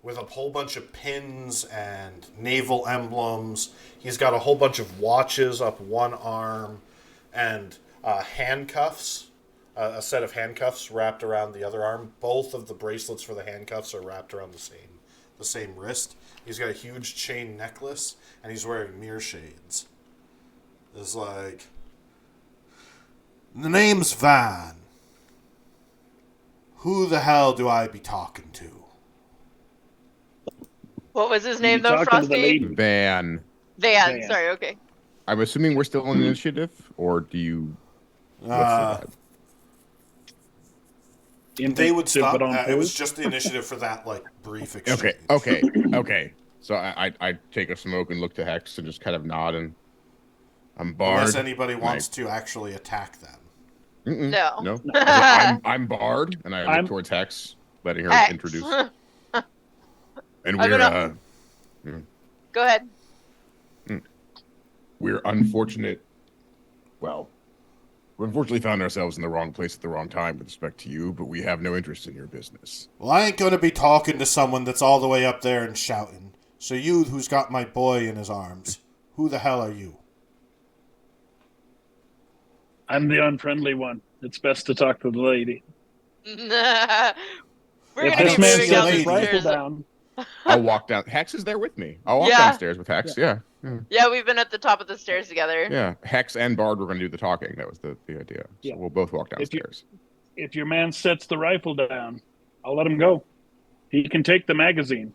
with a whole bunch of pins and naval emblems. He's got a whole bunch of watches up one arm and handcuffs, a set of handcuffs wrapped around the other arm. Both of the bracelets for the handcuffs are wrapped around the same wrist. He's got a huge chain necklace, and he's wearing mirror shades. It's like, the name's Van. Who the hell do I be talking to? What was his name, You though, talking to the Frosty? lady? Van. Van. Sorry, okay. I'm assuming we're still on initiative, or do you? What's They would stop. But on It was pause? just the initiative for that brief exchange. Okay. So I take a smoke and look to Hex and just kind of nod, and I'm barred. Unless anybody wants to actually attack them. No. I'm barred, and I look towards Hex, letting her Hex. introduce. And I'm we're gonna- Go ahead. we're unfortunate. Well, we unfortunately found ourselves in the wrong place at the wrong time with respect to you, but we have no interest in your business. Well, I ain't going to be talking to someone that's all the way up there and shouting. So you, who's got my boy in his arms, who the hell are you? I'm the unfriendly one. It's best to talk to the lady. We're If gonna this be man moving sets down sets the his rifle stairs. down, I'll walk down. Hex is there with me. I'll walk Yeah. downstairs with Hex. Yeah. Yeah, we've been at the top of the stairs together. Yeah. Hex and Bard were going to do the talking. That was the idea. So Yeah. we'll both walk If you- downstairs. if your man sets the rifle down, I'll let him go. He can take the magazine.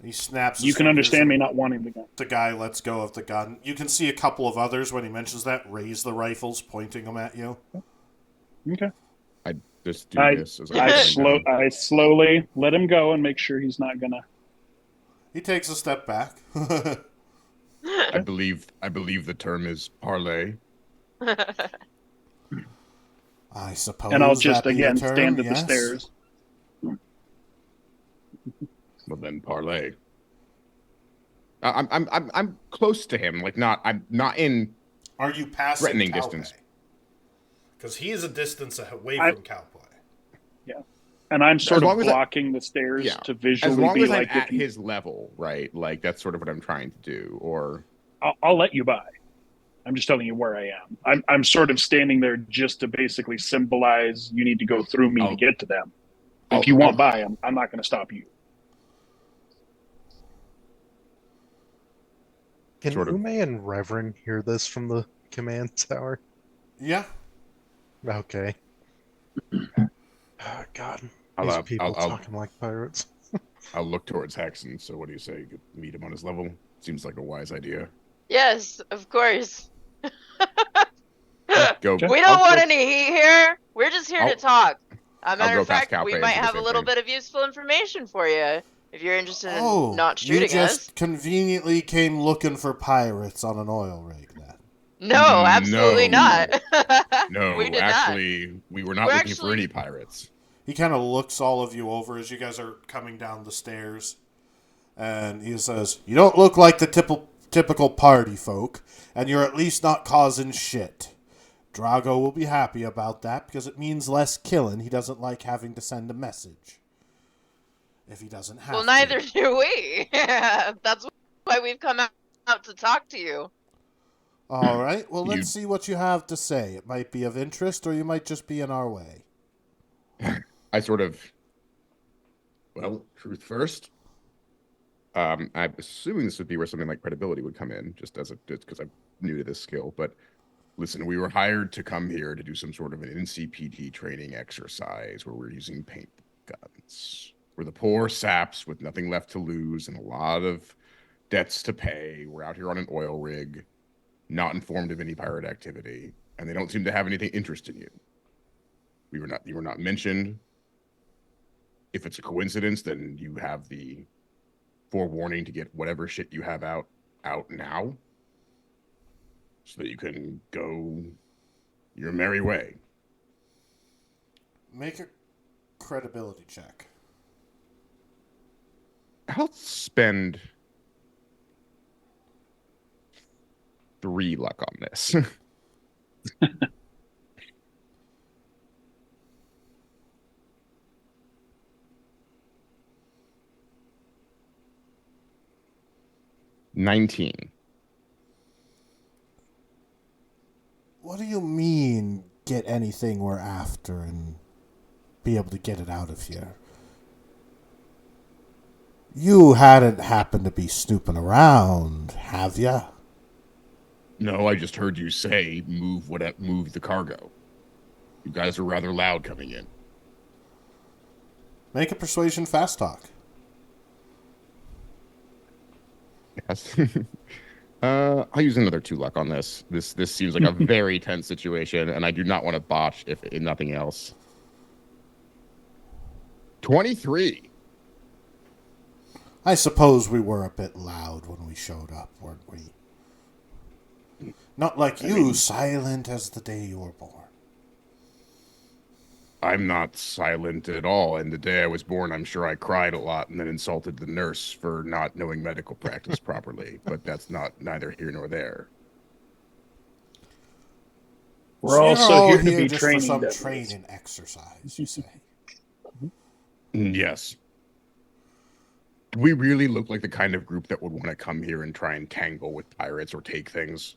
He snaps his You can fingers understand and me not wanting the gun. The guy lets go of the gun. You can see a couple of others when he mentions that raise the rifles, pointing them at you. Okay. I just do I- this as I I'm I slowly let him go and make sure he's not gonna. He takes a step back. I believe the term is parlay. I suppose. And I'll just that be a again term, stand at the yes? stairs. Well, then parlay. I'm close to him. I'm not in. Are you passing Threatening Cowboy? distance. Because he is a distance away I- from Cowboy. And I'm sort long of as I- blocking the stairs Yeah. to As visually long be as I'm like, at his level, right? Like that's sort of what I'm trying to do. Or I'll let you by. I'm just telling you where I am. I'm sort of standing there just to basically symbolize you need to go through me to get to them. If you want by, I'm not going to stop you. Can sort of. Ume and Reverend hear this from the command tower? Yeah. Okay. Oh, God, I'll, these uh, people talking like pirates. I'll look towards Hexen. So what do you say? You could meet him on his level. Seems like a wise idea. Yes, of course. Go. Okay. We I'll don't want go, any heat here. We're just here to I'll, talk. A I'll matter go of past fact, we Calpe and might do the have a same little thing. bit of useful information for you if you're interested in Oh, not you shooting just us. conveniently came looking for pirates on an oil rig, then. No, absolutely No. not. We No, did not. actually, we were not We're looking for actually- any pirates. He kind of looks all of you over as you guys are coming down the stairs. And he says, "You don't look like the typical party folk, and you're at least not causing shit. Drago will be happy about that because it means less killing. He doesn't like having to send a message. If he doesn't have Well, to. neither do we. That's why we've come out to talk to you. All right, well, You- let's see what you have to say. It might be of interest, or you might just be in our way." I sort of, well, truth first. I'm assuming this would be where something like credibility would come in, just because I'm new to this skill. But listen, we were hired to come here to do some sort of an NCPD training exercise where we're using paint guns. We're the poor saps with nothing left to lose and a lot of debts to pay. We're out here on an oil rig, not informed of any pirate activity, and they don't seem to have anything interest in you. You were not mentioned. If it's a coincidence, then you have the forewarning to get whatever shit you have out now, so that you can go your merry way. Make a credibility check. I'll spend 3 luck on this. $19. What do you mean, get anything we're after and be able to get it out of here? You hadn't happened to be snooping around, have ya? No, I just heard you say move the cargo. You guys are rather loud coming in. Make a persuasion fast talk. Yes. I'll use another 2 luck on this. This seems like a very tense situation, and I do not want to botch if in nothing else. 23. I suppose we were a bit loud when we showed up, weren't we? Not like you, silent as the day you were born. I'm not silent at all, and the day I was born, I'm sure I cried a lot and then insulted the nurse for not knowing medical practice properly, but that's neither here nor there. We're So also you're all here to be just for training some devils. training exercise, you say? Yes. Do we really look like the kind of group that would want to come here and try and tangle with pirates or take things?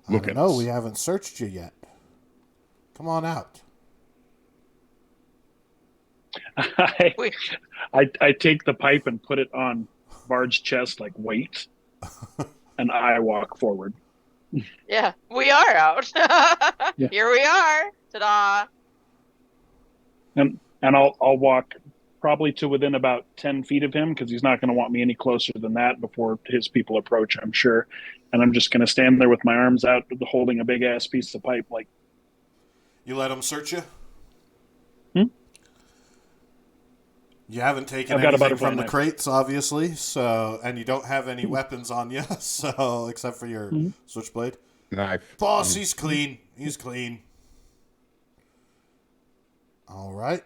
Look at us. We haven't searched you yet. Come on out. I take the pipe and put it on Bard's chest like wait, and I walk forward. Yeah, we are out. Yeah. Here we are. Ta-da. And I'll walk probably to within about 10 feet of him because he's not going to want me any closer than that before his people approach, I'm sure. And I'm just going to stand there with my arms out holding a big ass piece of pipe like. You let them search you? Hmm? You haven't taken I've got a anything butterfly from the knife. crates, obviously, so, and you don't have any weapons on you, so, except for your switchblade. Knife. Boss, he's clean. He's clean. All right.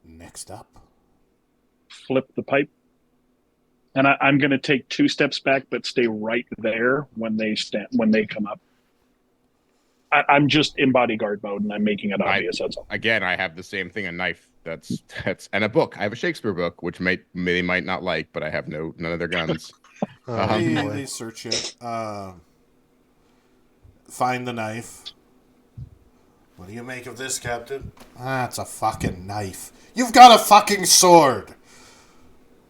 Next up. Flip the pipe. And I'm going to take 2 steps back, but stay right there when they come up. I'm just in bodyguard mode, and I'm making it obvious. That's all. Again, I have the same thing, a knife. That's and a book. I have a Shakespeare book, which they might not like, but I have none of their guns. They search you. Find the knife. What do you make of this, Captain? It's a fucking knife. You've got a fucking sword.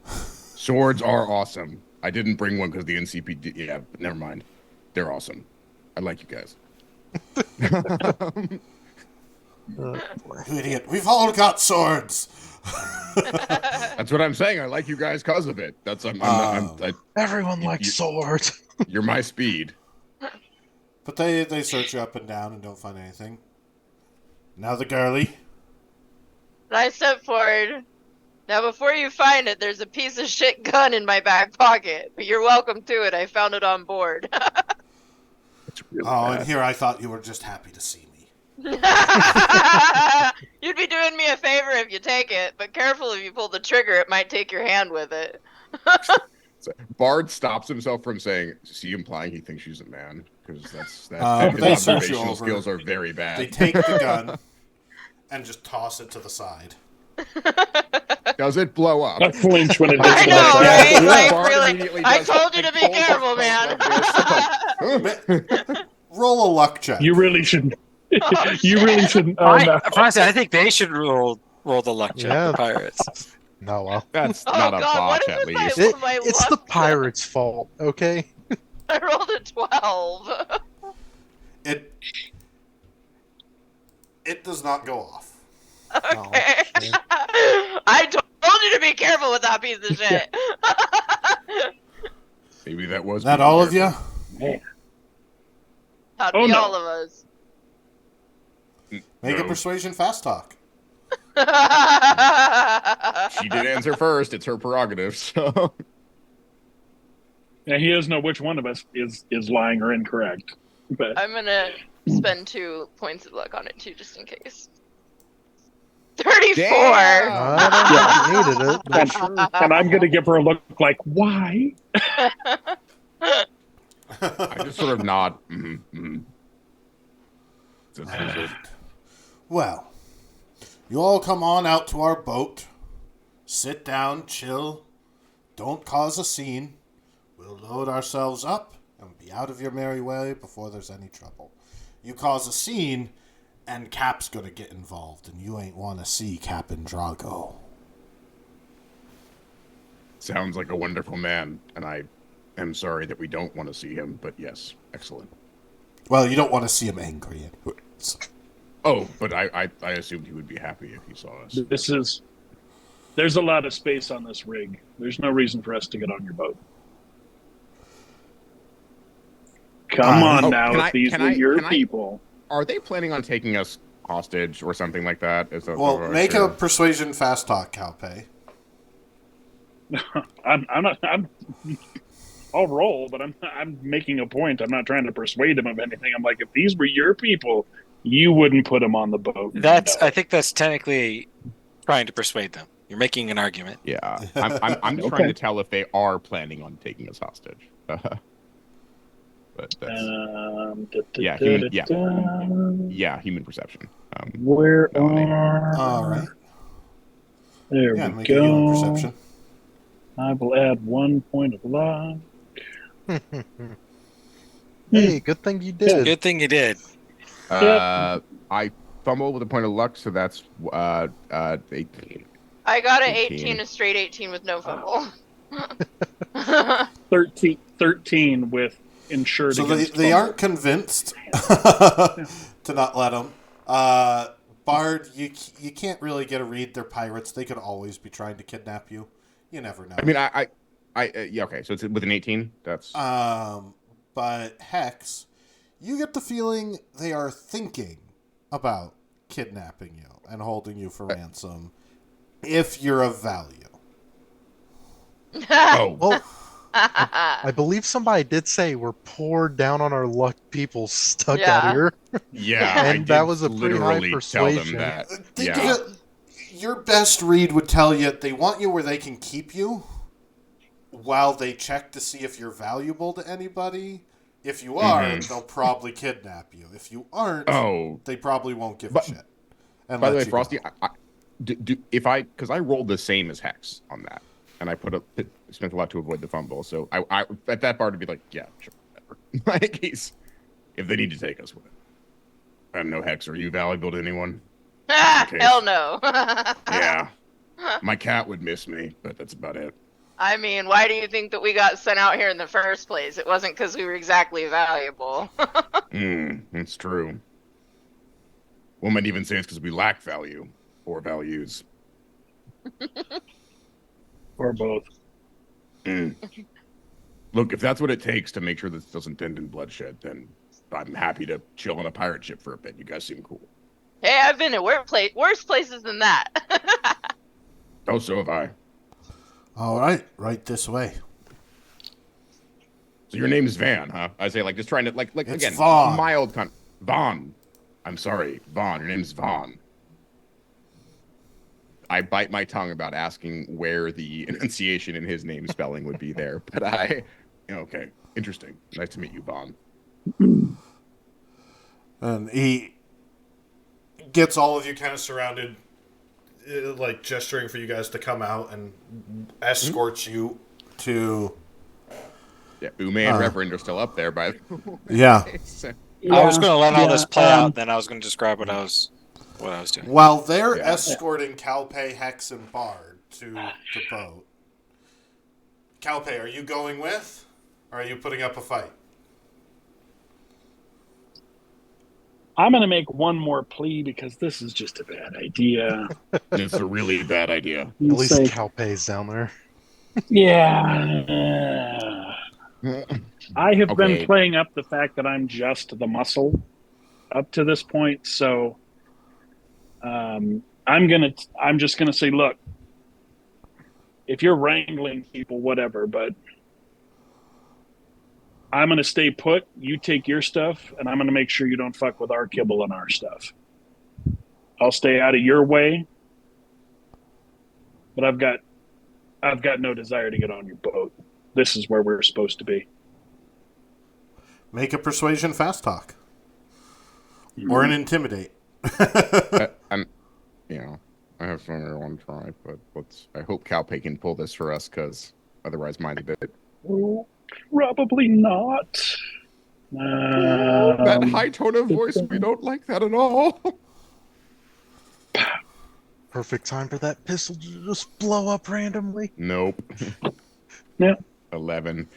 Swords are awesome. I didn't bring one because the NCPD. Yeah, but never mind. They're awesome. I like you guys. Boy. You idiot. We've all got swords. That's what I'm saying. I like you guys because of it. That's Everyone You- likes you- swords. you're my speed. But they search you up and down and don't find anything. Now the girly. And I step forward. Now, before you find it, there's a piece of shit gun in my back pocket. But you're welcome to it. I found it on board. It's really Oh, bad. and here I thought you were just happy to see me. You'd be doing me a favor if you take it, but careful if you pull the trigger, it might take your hand with it. Bard stops himself from saying, "Is he implying he thinks she's a man?" Because they his search you observational over. skills are very bad. They take the gun and just toss it to the side. Does it blow up? I flinch when it I hits know, the right? back. Like, Bard really? immediately I does told you like to be pulls up careful, like man. this. Roll a luck check. You really shouldn't. Oh, You really shit. shouldn't. Oh, no. Honestly, I think they should roll the luck check. Yeah. The pirates. No, well. That's Oh, not a God, what botch, is at with my least. It's the luck? pirate's fault, okay? I rolled a 12. It does not go off. Okay. shit. I told you to be careful with that piece of shit. Maybe that was Is that being all of careful. you? That'd Oh, be no. all of us. Make a No. persuasion fast talk. She did answer first. It's her prerogative. So Yeah, he doesn't know which one of us is lying or incorrect. But I'm gonna spend 2 points of luck on it too, just in case. 34. Damn! I don't think you needed it, but And- sure. and I'm gonna give her a look like, why? I just sort of nod. That's it. Well, you all come on out to our boat. Sit down, chill. Don't cause a scene. We'll load ourselves up and be out of your merry way before there's any trouble. You cause a scene, and Cap's gonna get involved, and you ain't want to see Captain Drago. Sounds like a wonderful man, and I am sorry that we don't want to see him, but yes, excellent. Well, you don't want to see him angry. Oh, but I assumed he would be happy if he saw us. There's a lot of space on this rig. There's no reason for us to get on your boat. Come on Oh, now, can if I- these can were I- your can I- people. Are they planning on taking us hostage or something like that? Well, make a persuasion fast talk, Calpay. I'm not. I'll roll, but I'm making a point. I'm not trying to persuade him of anything. I'm like, if these were your people, you wouldn't put them on the boat. I think that's technically trying to persuade them. You're making an argument. Yeah, I'm just Okay. trying to tell if they are planning on taking us hostage. But that's Yeah, human perception. Where no, I- are? All right. There Yeah, we make a human go. perception. I will add 1 point of luck. Hey, good thing you did. Good thing you did. I fumbled with a point of luck, so that's 18. I got an 18. 18, a straight 18 with no fumble. 13 with insured So against they fumble. aren't convinced to not let them. Bard, you can't really get a read. They're pirates. They could always be trying to kidnap you. You never know. I mean, yeah, okay. So it's with an 18. That's But Hex, you get the feeling they are thinking about kidnapping you and holding you for ransom if you're of value. oh, Well, I believe somebody did say we're poor, down on our luck people stuck out Yeah. here. yeah. And I that did was a pretty high literally tell them persuasion. that. Think Yeah. of it. Your best read would tell you they want you where they can keep you while they check to see if you're valuable to anybody. If you are, they'll probably kidnap you. If you aren't, Oh, they probably won't give But- a shit. And by the let way, you Frosty, go. because I rolled the same as Hex on that, and I spent a lot to avoid the fumble. So I at that bar to be like, yeah, sure, whatever. Like if they need to take us with it. I don't know, Hex, are you valuable to anyone? Okay. Hell no. Yeah, my cat would miss me, but that's about it. I mean, why do you think that we got sent out here in the first place? It wasn't because we were exactly valuable. It's true. One might even say it's because we lack value or values. Or both. Look, if that's what it takes to make sure this doesn't end in bloodshed, then I'm happy to chill on a pirate ship for a bit. You guys seem cool. Hey, I've been in worse places than that. Oh, so have I. All right this way. So your name's Van, huh? I say, like, just trying to, like It's again, Vaughn. mild Vaughn. I'm sorry, Vaughn. Your name's Vaughn. I bite my tongue about asking where the enunciation in his name spelling would be there, but okay, interesting. Nice to meet you, Vaughn. And he gets all of you kind of surrounded, like gesturing for you guys to come out and escorts you to... Yeah, Ume and Reverend are still up there, by the way. Yeah. I was going to let all this play out, then I was going to describe what I was doing. While they're escorting Calpe, Hex, and Bard to the boat, Calpe, are you going with? Or are you putting up a fight? I'm going to make one more plea because this is just a bad idea. It's a really bad idea. At least Calpe's down there. Yeah. I have been Okay. playing up the fact that I'm just the muscle up to this point, so I'm just gonna say, look, if you're wrangling people, whatever, but I'm gonna stay put. You take your stuff, and I'm gonna make sure you don't fuck with our kibble and our stuff. I'll stay out of your way, but I've got no desire to get on your boat. This is where we're supposed to be. Make a persuasion fast talk. Or an intimidate. I'm, I have something I want to try, but I hope Calpe can pull this for us, because otherwise mine's a bit... Probably not. that high tone of voice, we don't like that at all. Perfect time for that pistol to just blow up randomly. Nope. Yeah. 11.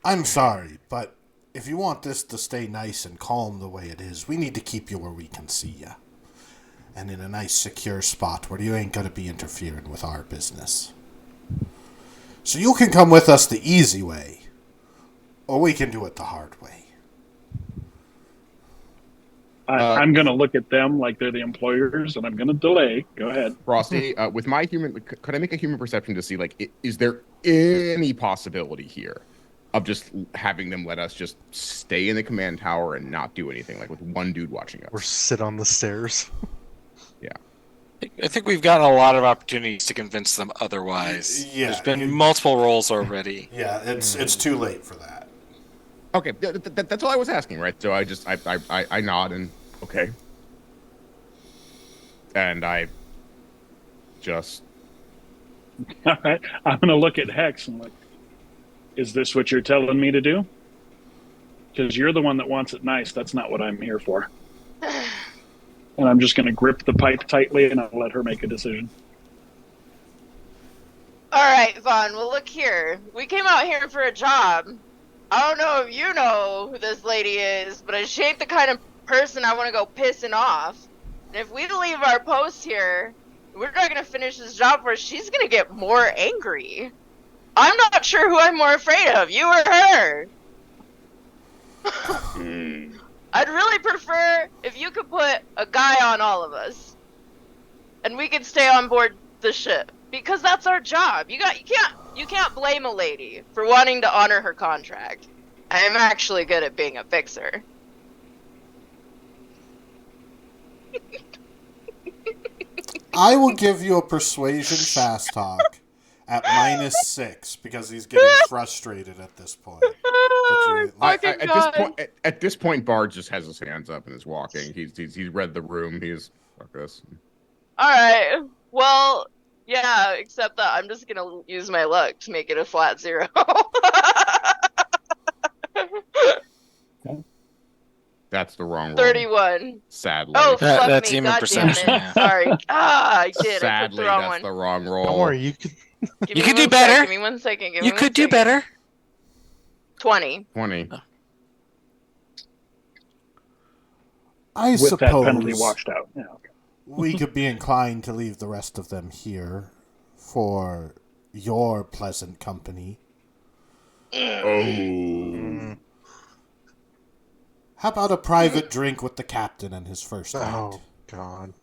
I'm sorry, but if you want this to stay nice and calm the way it is, we need to keep you where we can see you. And in a nice, secure spot where you ain't going to be interfering with our business. So you can come with us the easy way, or we can do it the hard way. I'm going to look at them like they're the employers, and I'm going to delay. Go ahead. Frosty, with my human, could I make a human perception to see, like, is there any possibility here of just having them let us just stay in the command tower and not do anything, like with one dude watching us? Or sit on the stairs. Yeah. I think we've gotten a lot of opportunities to convince them otherwise. Yeah. There's been multiple rolls already. Yeah, it's too late for that. Okay, that's all I was asking, right? So I nod and okay, and I just All right. I'm going to look at Hex and like, is this what you're telling me to do? Because you're the one that wants it nice. That's not what I'm here for. And I'm just going to grip the pipe tightly and I'll let her make a decision. All right, Vaughn. Well, look here. We came out here for a job. I don't know if you know who this lady is, but she ain't the kind of person I want to go pissing off. And if we leave our post here, we're not going to finish this job for her. She's going to get more angry. I'm not sure who I'm more afraid of, you or her. I'd really prefer if you could put a guy on all of us, and we could stay on board the ship, because that's our job. You can't blame a lady for wanting to honor her contract. I am actually good at being a fixer. I will give you a persuasion fast talk at -6 because he's getting frustrated at this point. At this point, Bard just has his hands up and is walking. He's read the room. He's fuck this. All right. Well, yeah. Except that I'm just gonna use my luck to make it a flat 0. That's the wrong roll. 31. Sadly. Oh, fuck that's me. human God damn perception, it. yeah. Sorry. I did. I put Sadly, the wrong that's one. the wrong roll. Don't worry, you could. Give You me could do one better. sec, Give me 1 second. Give You me could 1 do second. better. 20. 20. I With that penalty suppose washed out. Yeah. Okay. we could be inclined to leave the rest of them here for your pleasant company. Oh. How about a private drink with the captain and his first mate? Oh God.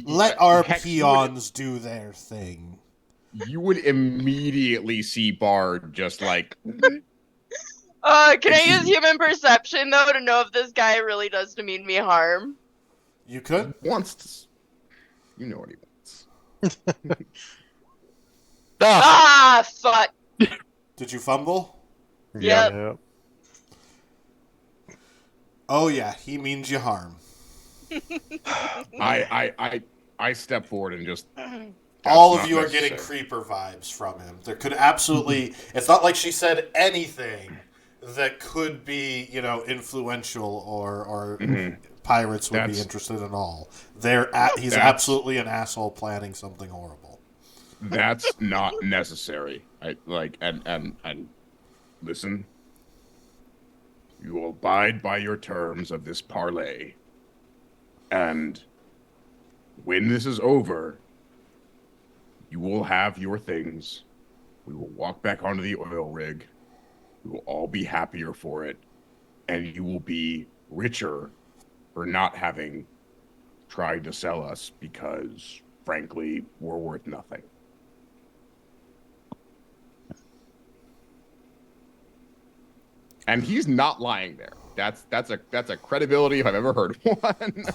Let our Hex, peons do their thing. You would immediately see Bard just like, Can I use human perception, though, to know if this guy really does to mean me harm? You could? wants to. You know what he wants. Oh, Ah, fuck. Did you fumble? Yep. Yep. Oh yeah, he means you harm. I step forward and just. All That's of you not are getting necessary. creeper vibes from him. There could absolutely... It's not like she said anything that could be, influential or pirates would be That's- interested in all. He's That's- absolutely an asshole planning something horrible. That's not necessary. And listen. You will abide by your terms of this parlay. And when this is over, you will have your things. We will walk back onto the oil rig. We will all be happier for it. And you will be richer for not having tried to sell us because, frankly, we're worth nothing. And he's not lying there. That's a credibility if I've ever heard one.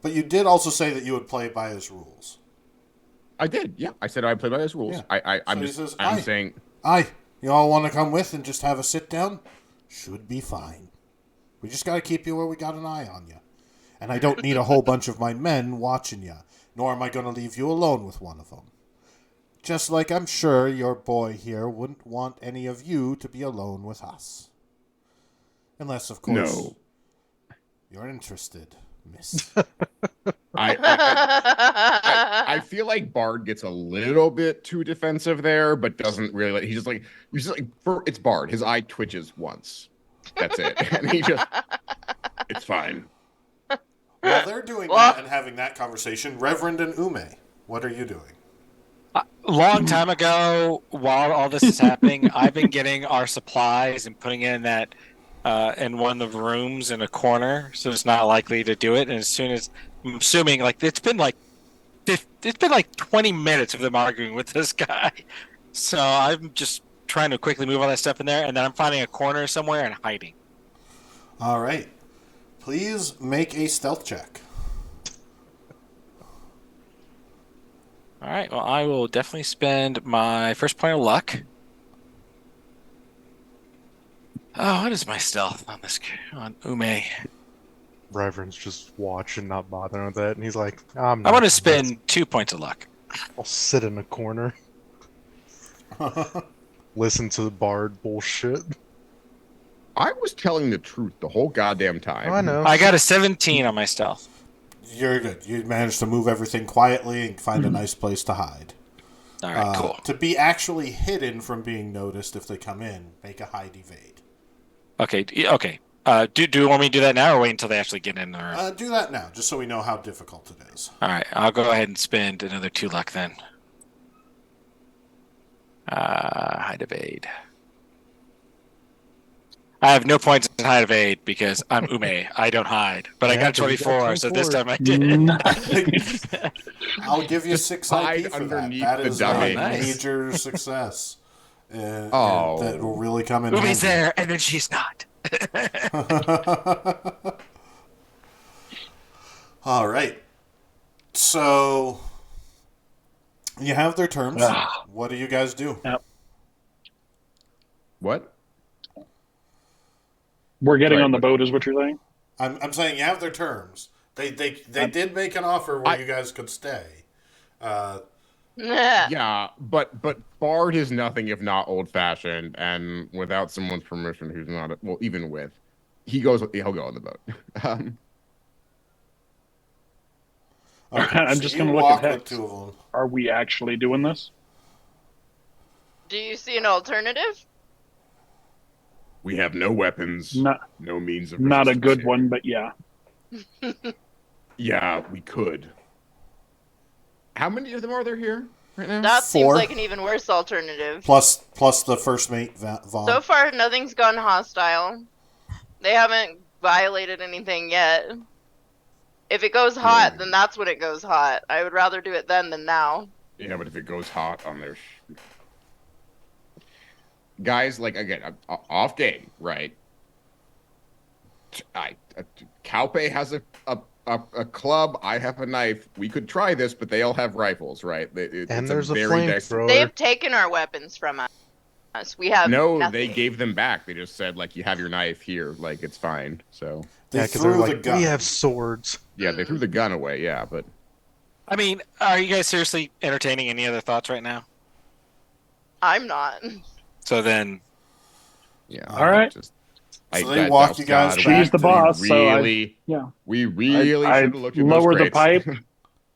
But you did also say that you would play by his rules. I did, yeah. I said I play by his rules. Yeah. I'm So he just says, I'm "Aye." saying Aye, you all want to come with and just have a sit down? Should be fine. We just got to keep you where we got an eye on you. And I don't need a whole bunch of my men watching you, nor am I going to leave you alone with one of them. Just like I'm sure your boy here wouldn't want any of you to be alone with us. Unless, of course, No. you're interested, miss. I feel like Bard gets a little bit too defensive there, but doesn't really. He's just like it's Bard. His eye twitches once. That's it, and it's fine. While they're doing that and having that conversation, Reverend and Ume, what are you doing? a long time ago, while all this is happening, I've been getting our supplies and putting it in that in one of the rooms in a corner, so it's not likely to do it. And as soon as I'm assuming, it's been like 20 minutes of them arguing with this guy, so I'm just trying to quickly move all that stuff in there, and then I'm finding a corner somewhere and hiding. All right. Please make a stealth check. All right. Well, I will definitely spend my first point of luck. Oh, what is my stealth on on Ume? Reverend's just watching, not bothering with it, and he's like, I'm I not want to gonna- spend 2 points of luck. I'll sit in a corner, listen to the Bard bullshit. I was telling the truth the whole goddamn time. I know. I got a 17 on my stealth. You're good. You managed to move everything quietly and find a nice place to hide. All right, cool. To be actually hidden from being noticed if they come in, make a hide evade. Okay, okay. Do you want me to do that now, or wait until they actually get in? Or... Do that now, just so we know how difficult it is. All right, I'll go ahead and spend another 2 luck then. Hide evade. I have no points in hide evade because I'm Ume. I don't hide, but I Yeah, got but you got 24, so this 24. time I did. I'll give you 6 hide IP for that. underneath That the is dummy. a Nice. major success. And Oh. that will really come in Ume's handy. there, and then she's not. All right. So you have their terms. What do you guys do? What? We're getting Sorry, on the what? boat, is what you're saying? I'm saying you have their terms. They did make an offer where you guys could stay. Yeah, but Bard is nothing if not old-fashioned, and without someone's permission, who's not well, even with, he'll go on the boat. Okay, I'm so just you gonna look at walk with Hex. two of them. Are we actually doing this? Do you see an alternative? We have no weapons, Not no means of not a resistance good here. one, but yeah. Yeah, we could. How many of them are there here right now? That seems 4. like an even worse alternative. Plus the first mate, Vaughn. So far, nothing's gone hostile. They haven't violated anything yet. If it goes hot, then that's when it goes hot. I would rather do it then than now. Yeah, but if it goes hot on their guys, like again, off game, right? Calpe has a club. I have a knife. We could try this, but they all have rifles, right? And there's a very flamethrower. They've taken our weapons from us. We have No, nothing. they gave them back. They just said like, you have your knife here, like it's fine. So They Yeah, because they're threw the like, gun. we have swords. yeah, they threw the gun away. Yeah, but I mean, are you guys seriously entertaining any other thoughts right now? I'm not. So then, yeah. All right. So they walk you guys God, back She's the to- boss, so I- Really, yeah. we really I should have looked at lower those the crates. pipe.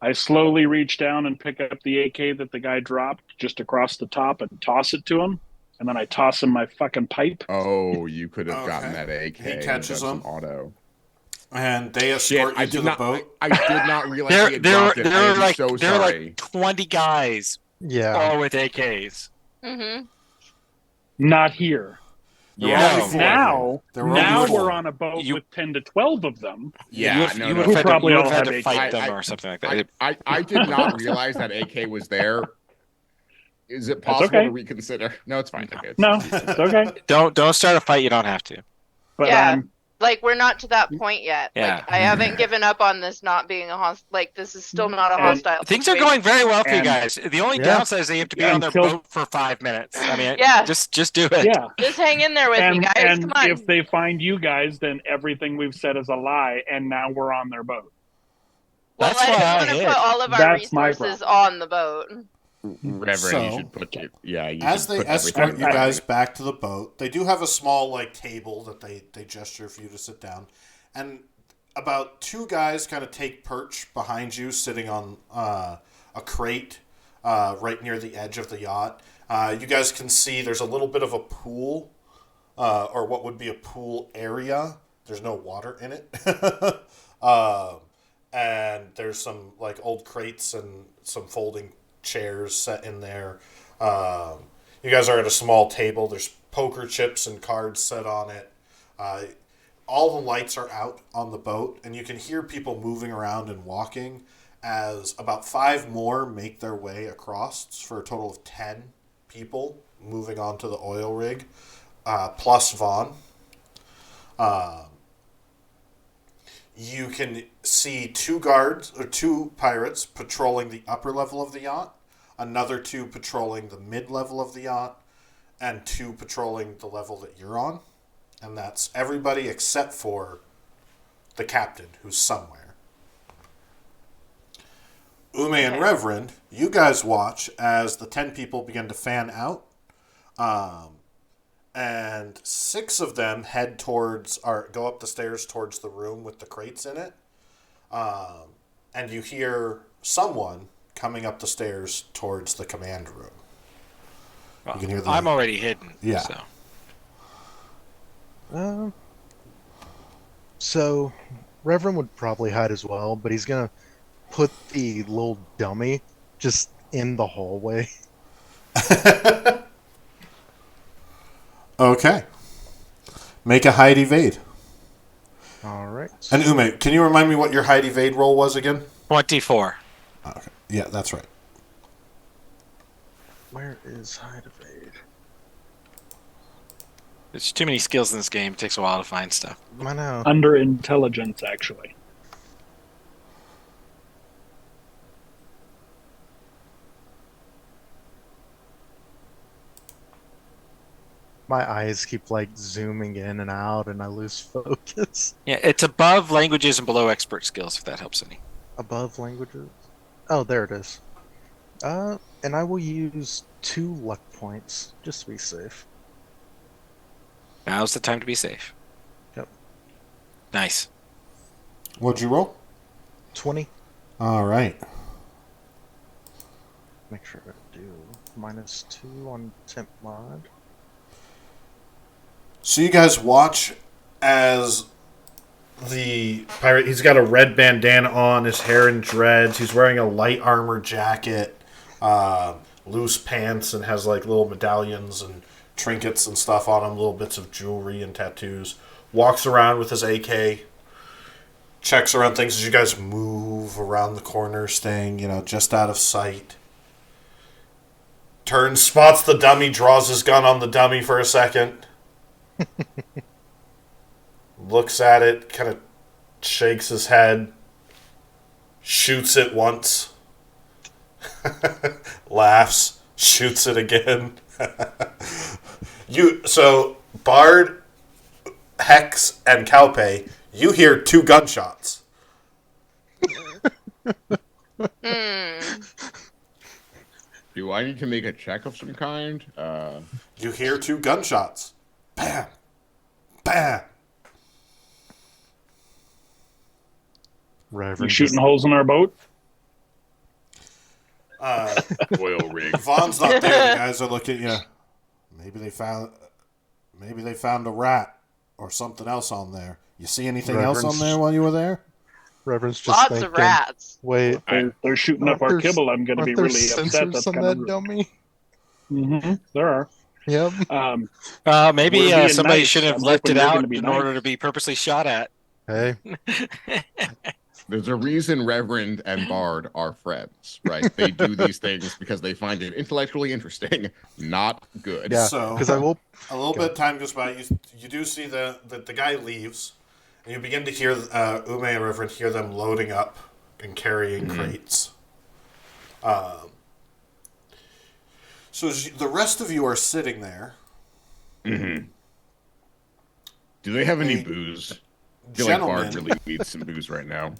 I slowly reach down and pick up the AK that the guy dropped just across the top and toss it to him. And then I toss him my fucking pipe. Oh, you could have gotten Okay. that AK. He and catches done some them. auto. And they Shit, escort I you to did the not. boat. I did not realize he there, had there, dropped it. there I are am like so there are sorry. like 20 guys, Yeah. all with AKs. Mm-hmm. Not here. Yeah, only No. four Now, here. There were only now four. we're on a boat You- with 10 to 12 of them. yeah. you no, would no, have Who had probably to, you all would have had have to fight AKs. them I- or something like that. I did not realize that AK was there. Is it That's possible okay. to reconsider? No, it's fine. Okay, No, it's okay. Don't start a fight. You don't have to. But Yeah. Like, we're not to that point yet. Yeah. Like, I haven't given up on this not being a hostile. Like, this is still not a And hostile. Things are situation. going very well for you And- guys. The only Yeah. downside is they have to be on their Until- boat for 5 minutes. I mean, Yeah. just do it. yeah. Just hang in there with me, guys. And Come on. if they find you guys, then everything we've said is a lie, and now we're on their boat. well, That's I why I don't want to hid. put all of our That's my resources on the boat. Reverend, So, you should put it. Yeah, you As should they put escort everything you on guys it. back to the boat, they do have a small like table that they gesture for you to sit down, and about 2 guys kind of take perch behind you, sitting on a crate right near the edge of the yacht. You guys can see there's a little bit of a pool, or what would be a pool area. There's no water in it. And there's some like old crates and some folding chairs set in there. You guys are at a small table. There's poker chips and cards set on it. All the lights are out on the boat, and you can hear people moving around and walking as about 5 more make their way across for a total of 10 people moving onto the oil rig, plus Vaughn. You can see 2 guards or 2 pirates patrolling the upper level of the yacht, another 2 patrolling the mid level of the yacht, and 2 patrolling the level that you're on. And that's everybody except for the captain, who's somewhere. Ume and Reverend, you guys watch as the 10 people begin to fan out. And 6 of them head towards, or go up the stairs towards the room with the crates in it. And you hear someone coming up the stairs towards the command room. You can hear the, I'm already hidden. Yeah. So, Reverend would probably hide as well, but he's gonna put the little dummy just in the hallway. Okay. Make a hide evade. All right. And Ume, can you remind me what your hide evade roll was again? 24. Okay. Yeah, that's right. Where is hide evade? There's too many skills in this game. It takes a while to find stuff. I know. Under intelligence, actually. My eyes keep like zooming in and out, and I lose focus. Yeah, it's above languages and below expert skills, if that helps any. Above languages. Oh, there it is. And I will use 2 luck points just to be safe. Now's the time to be safe. Yep. Nice. What'd you roll? 20. All right. Make sure I do -2 on temp mod. So you guys watch as the pirate, he's got a red bandana on, his hair in dreads, he's wearing a light armor jacket, loose pants, and has like little medallions and trinkets and stuff on him, little bits of jewelry and tattoos. Walks around with his AK, checks around things as you guys move around the corner, staying, just out of sight. Turns, spots the dummy, draws his gun on the dummy for a second. Looks at it, kind of shakes his head, shoots it once, laughs, shoots it again. So Bard, Hex, and Calpe, you hear 2 gunshots. Do I need to make a check of some kind? You hear 2 gunshots. Bam! Bam! You Reverend shooting holes in our boat? Oil rig. Vaughn's not there. The guys are looking. Maybe they found a rat or something else on there. You see anything else on there while you were there? Reverend's just Lots thinking, of rats. Wait, They're shooting up our Aren't there- kibble. I'm going to be aren't there really upset. That's sensors on kind that of dummy? there are. Yep. Maybe We're being somebody nice. should have I'm left hoping it you're out gonna be in nice. order to be purposely shot at. Hey, There's a reason Reverend and Bard are friends, right? They do these things because they find it intellectually interesting, not good. yeah, So- because I will. A little bit of time goes by. You do see that the guy leaves, and you begin to hear Ume and Reverend hear them loading up and carrying crates. So as the rest of you are sitting there, Mm-hmm. Do they have any A booze? I feel like Bard gentleman really needs some booze right now.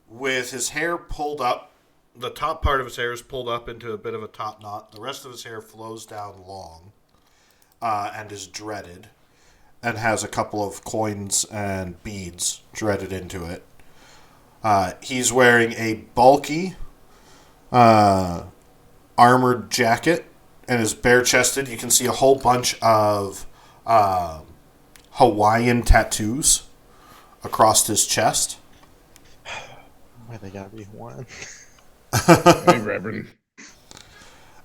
with his hair pulled up, the top part of his hair is pulled up into a bit of a top knot. The rest of his hair flows down long and is dreaded, and has a couple of coins and beads dreaded into it. He's wearing a bulky armored jacket and is bare-chested. You can see a whole bunch of Hawaiian tattoos across his chest. Why they gotta be one? Hey, Reverend.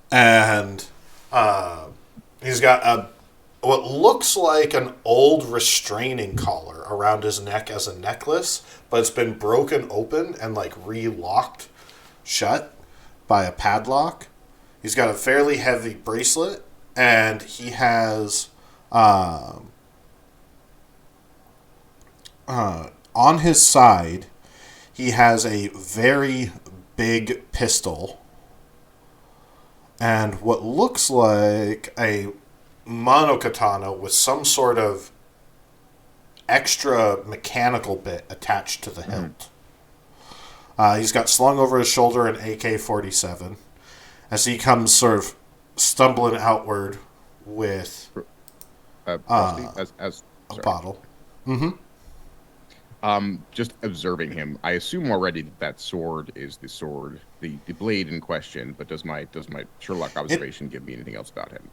And he's got what looks like an old restraining collar around his neck as a necklace, but it's been broken open and like re-locked shut by a padlock. He's got a fairly heavy bracelet, and he has on his side he has a very big pistol and what looks like a monokatana with some sort of extra mechanical bit attached to the hilt. He's got slung over his shoulder an AK-47 as he comes sort of stumbling outward with Frosty, a sorry. bottle. Just observing him, I assume already that sword is the sword, the blade in question. But does my Sherlock observation give me anything else about him?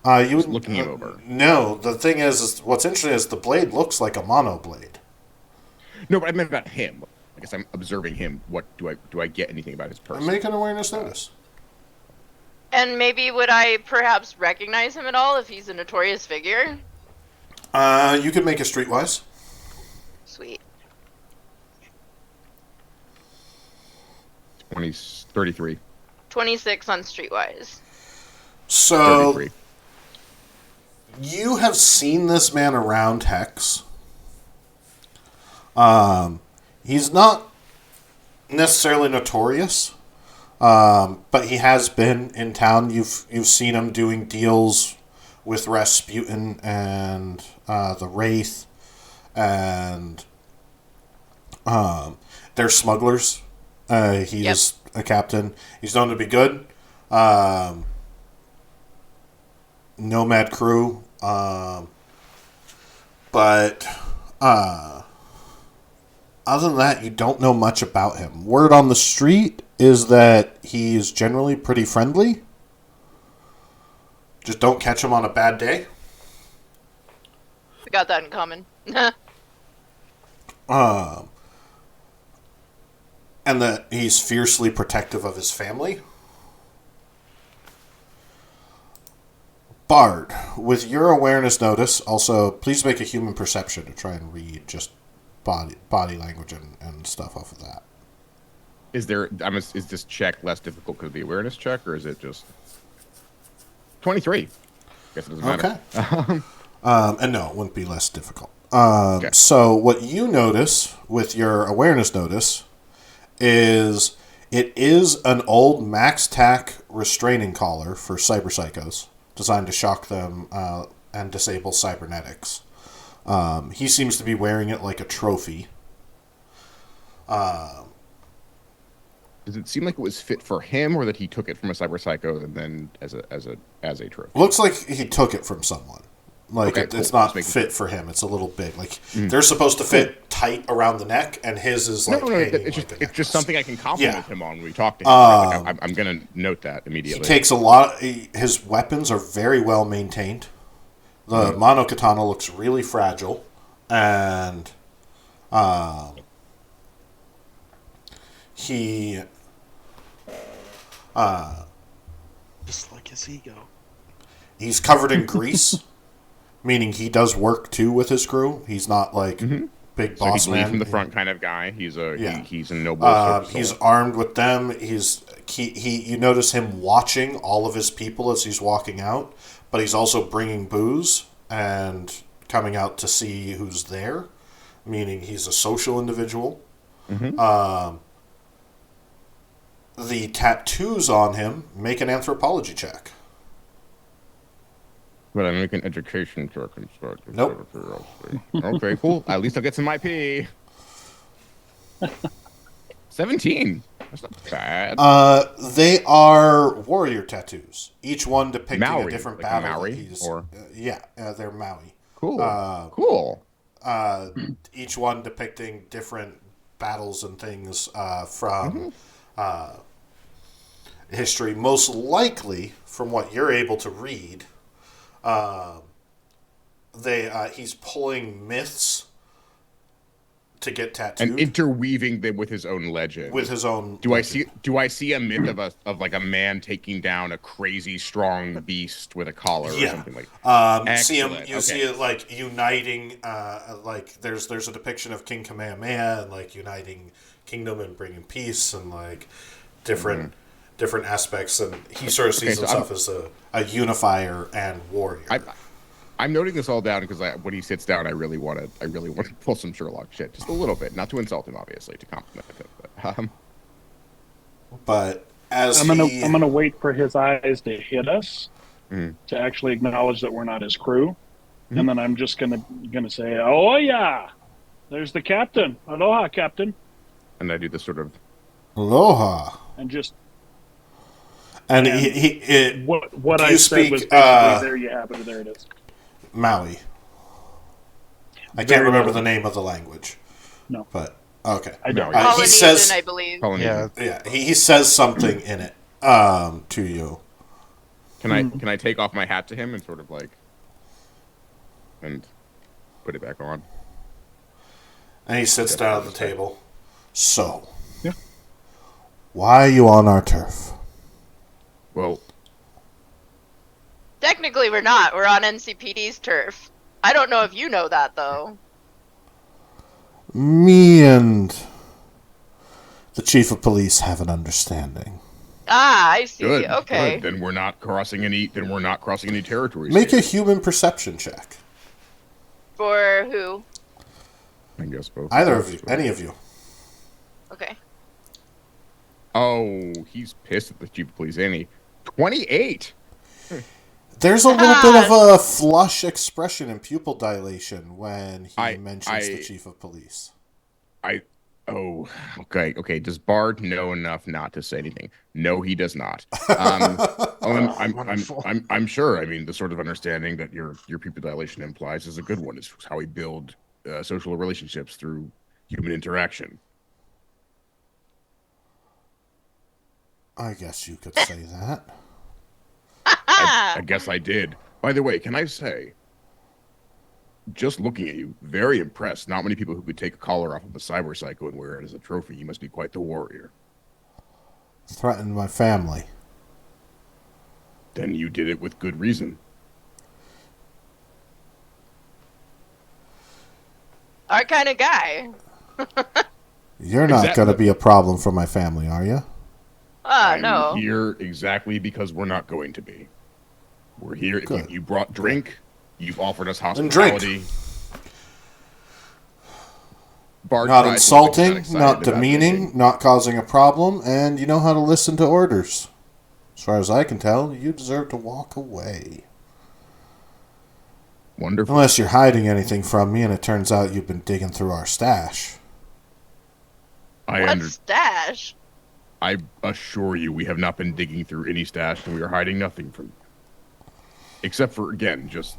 You Just would looking him over. No, the thing is what's interesting is the blade looks like a mono blade. No, but I meant about him. I guess I'm observing him. What do I get anything about his person? Make an awareness notice. And maybe would I perhaps recognize him at all if he's a notorious figure? You could make a streetwise. Sweet. 33. 26 on Streetwise. So 33. you have seen this man around, Hex. He's not necessarily notorious, but he has been in town. You've seen him doing deals with Rasputin and the Wraith, and they're smugglers He's a captain. He's known to be good. Nomad crew. But other than that, you don't know much about him. Word on the street is that he is generally pretty friendly. Just don't catch him on a bad day. We got that in common. And that he's fiercely protective of his family. Bard, with your awareness notice, also please make a human perception to try and read just body language and stuff off of that. Is this check less difficult because of the awareness check, or is it just 23? Guess it doesn't matter. Okay. And no, it wouldn't be less difficult. Okay. So what you notice with your awareness notice is it is an old max tac restraining collar for cyber psychos designed to shock them and disable cybernetics. He seems to be wearing it like a trophy. Does it seem like it was fit for him, or that he took it from a cyber psycho and then as a trophy? Looks like he took it from someone. Like Okay, it's cool. not Just fit for him. It's a little big. Like they're supposed to fit tight around the neck, and his is like No, hanging it's like just a it's just necklace. something I can compliment Yeah. him on when we talk to him. Like, I'm gonna note that He immediately. takes a lot. His weapons are very well maintained. The mono katana looks really fragile, and he Just like his ego. he's covered in grease, meaning he does work too with his crew. He's not like big So boss he's lead man from the front kind of guy. He's Yeah. he's a noble. sort of He's soul. armed with them. He you notice him watching all of his people as he's walking out, but he's also bringing booze and coming out to see who's there, meaning he's a social individual. The tattoos on him make an anthropology check. But I make an education check instead. Nope. Okay, cool. At least I'll get some IP. 17. That's not bad. They are warrior tattoos, each one depicting Maori, a different like a battle. Maori, that he's, or- they're Maui. Cool. cool. Cool. Each one depicting different battles and things from history. Most likely, from what you're able to read, he's pulling myths to get tattooed And interweaving them with his own legend. with his own. Do I legend. see a myth of like a man taking down a crazy strong beast with a collar or Yeah. something like? See him. Excellent, You okay. see it like uniting. Like there's a depiction of King Kamehameha and like uniting kingdom and bringing peace and like different aspects. And he sort of sees Okay, so himself as a unifier and warrior. I'm noting this all down because when he sits down, I really want to pull some Sherlock shit, just a little bit, not to insult him, obviously, to compliment him. But as I'm gonna wait for his eyes to hit us Mhm. to actually acknowledge that we're not his crew, and then I'm just gonna say, "Oh yeah, there's the captain. Aloha, captain," And I do this sort of aloha, and just and And he what Do I you said was speak, basically there you have it. There it is. Maui. I can't Very remember well. the name of the language. No. But okay. I don't. Maui. He Polynesian, says, I believe. Polynesian. Yeah, he says something in it to you. Can I take off my hat to him and sort of like and put it back on? And he sits down at the table. So, Yeah. why are you on our turf? Well, Technically, we're not. We're on NCPD's turf. I don't know if you know that, though. Me and the chief of police have an understanding. Ah, I see. good. Okay. Good. Then we're not crossing any territories. Make a here. human perception check. For who? I guess both. Either of you, any of you. Okay. Oh, he's pissed at the chief of police, ain't he? 28. There's a little bit of a flush expression and pupil dilation when he mentions the chief of police. Oh, okay. Does Bard know enough not to say anything? No, he does not. Wonderful. I'm sure. I mean, the sort of understanding that your pupil dilation implies is a good one. It's how we build social relationships through human interaction. I guess you could say that. I guess I did. By the way, can I say, just looking at you, very impressed. Not many people who could take a collar off of a cyber psycho and wear it as a trophy. You must be quite the warrior. Threatened my family. Then you did it with good reason. Our kind of guy. You're not going to be a problem for my family, are you? I'm No. here exactly because we're not going to be. We're here. Good. You brought drink. You've offered us And drink. hospitality. Bard Not tries to insulting, look not excited about demeaning, drinking. not causing a problem, and you know how to listen to orders. As far as I can tell, you deserve to walk away. Wonderful. Unless you're hiding anything from me and it turns out you've been digging through our stash. What stash? I assure you, we have not been digging through any stash, and we are hiding nothing from you. Except for, again, just,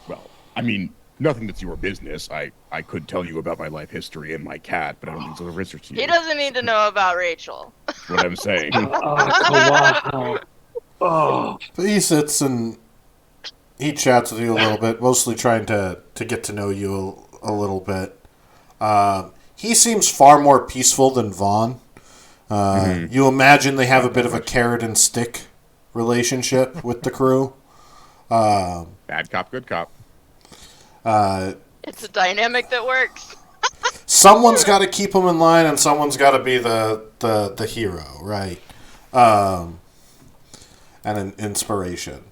well, I mean, nothing that's your business. I could tell you about my life history and my cat, but I don't think it's of interest to you. He doesn't need to know about Rachel. That's what I'm saying. Wow. Oh. But he sits and he chats with you a little bit, mostly trying to get to know you a little bit. He seems far more peaceful than Vaughn. You imagine they have a bit of a carrot and stick relationship with the crew. Bad cop, good cop. It's a dynamic that works. Someone's got to keep them in line, and someone's got to be the hero, right? And an inspiration.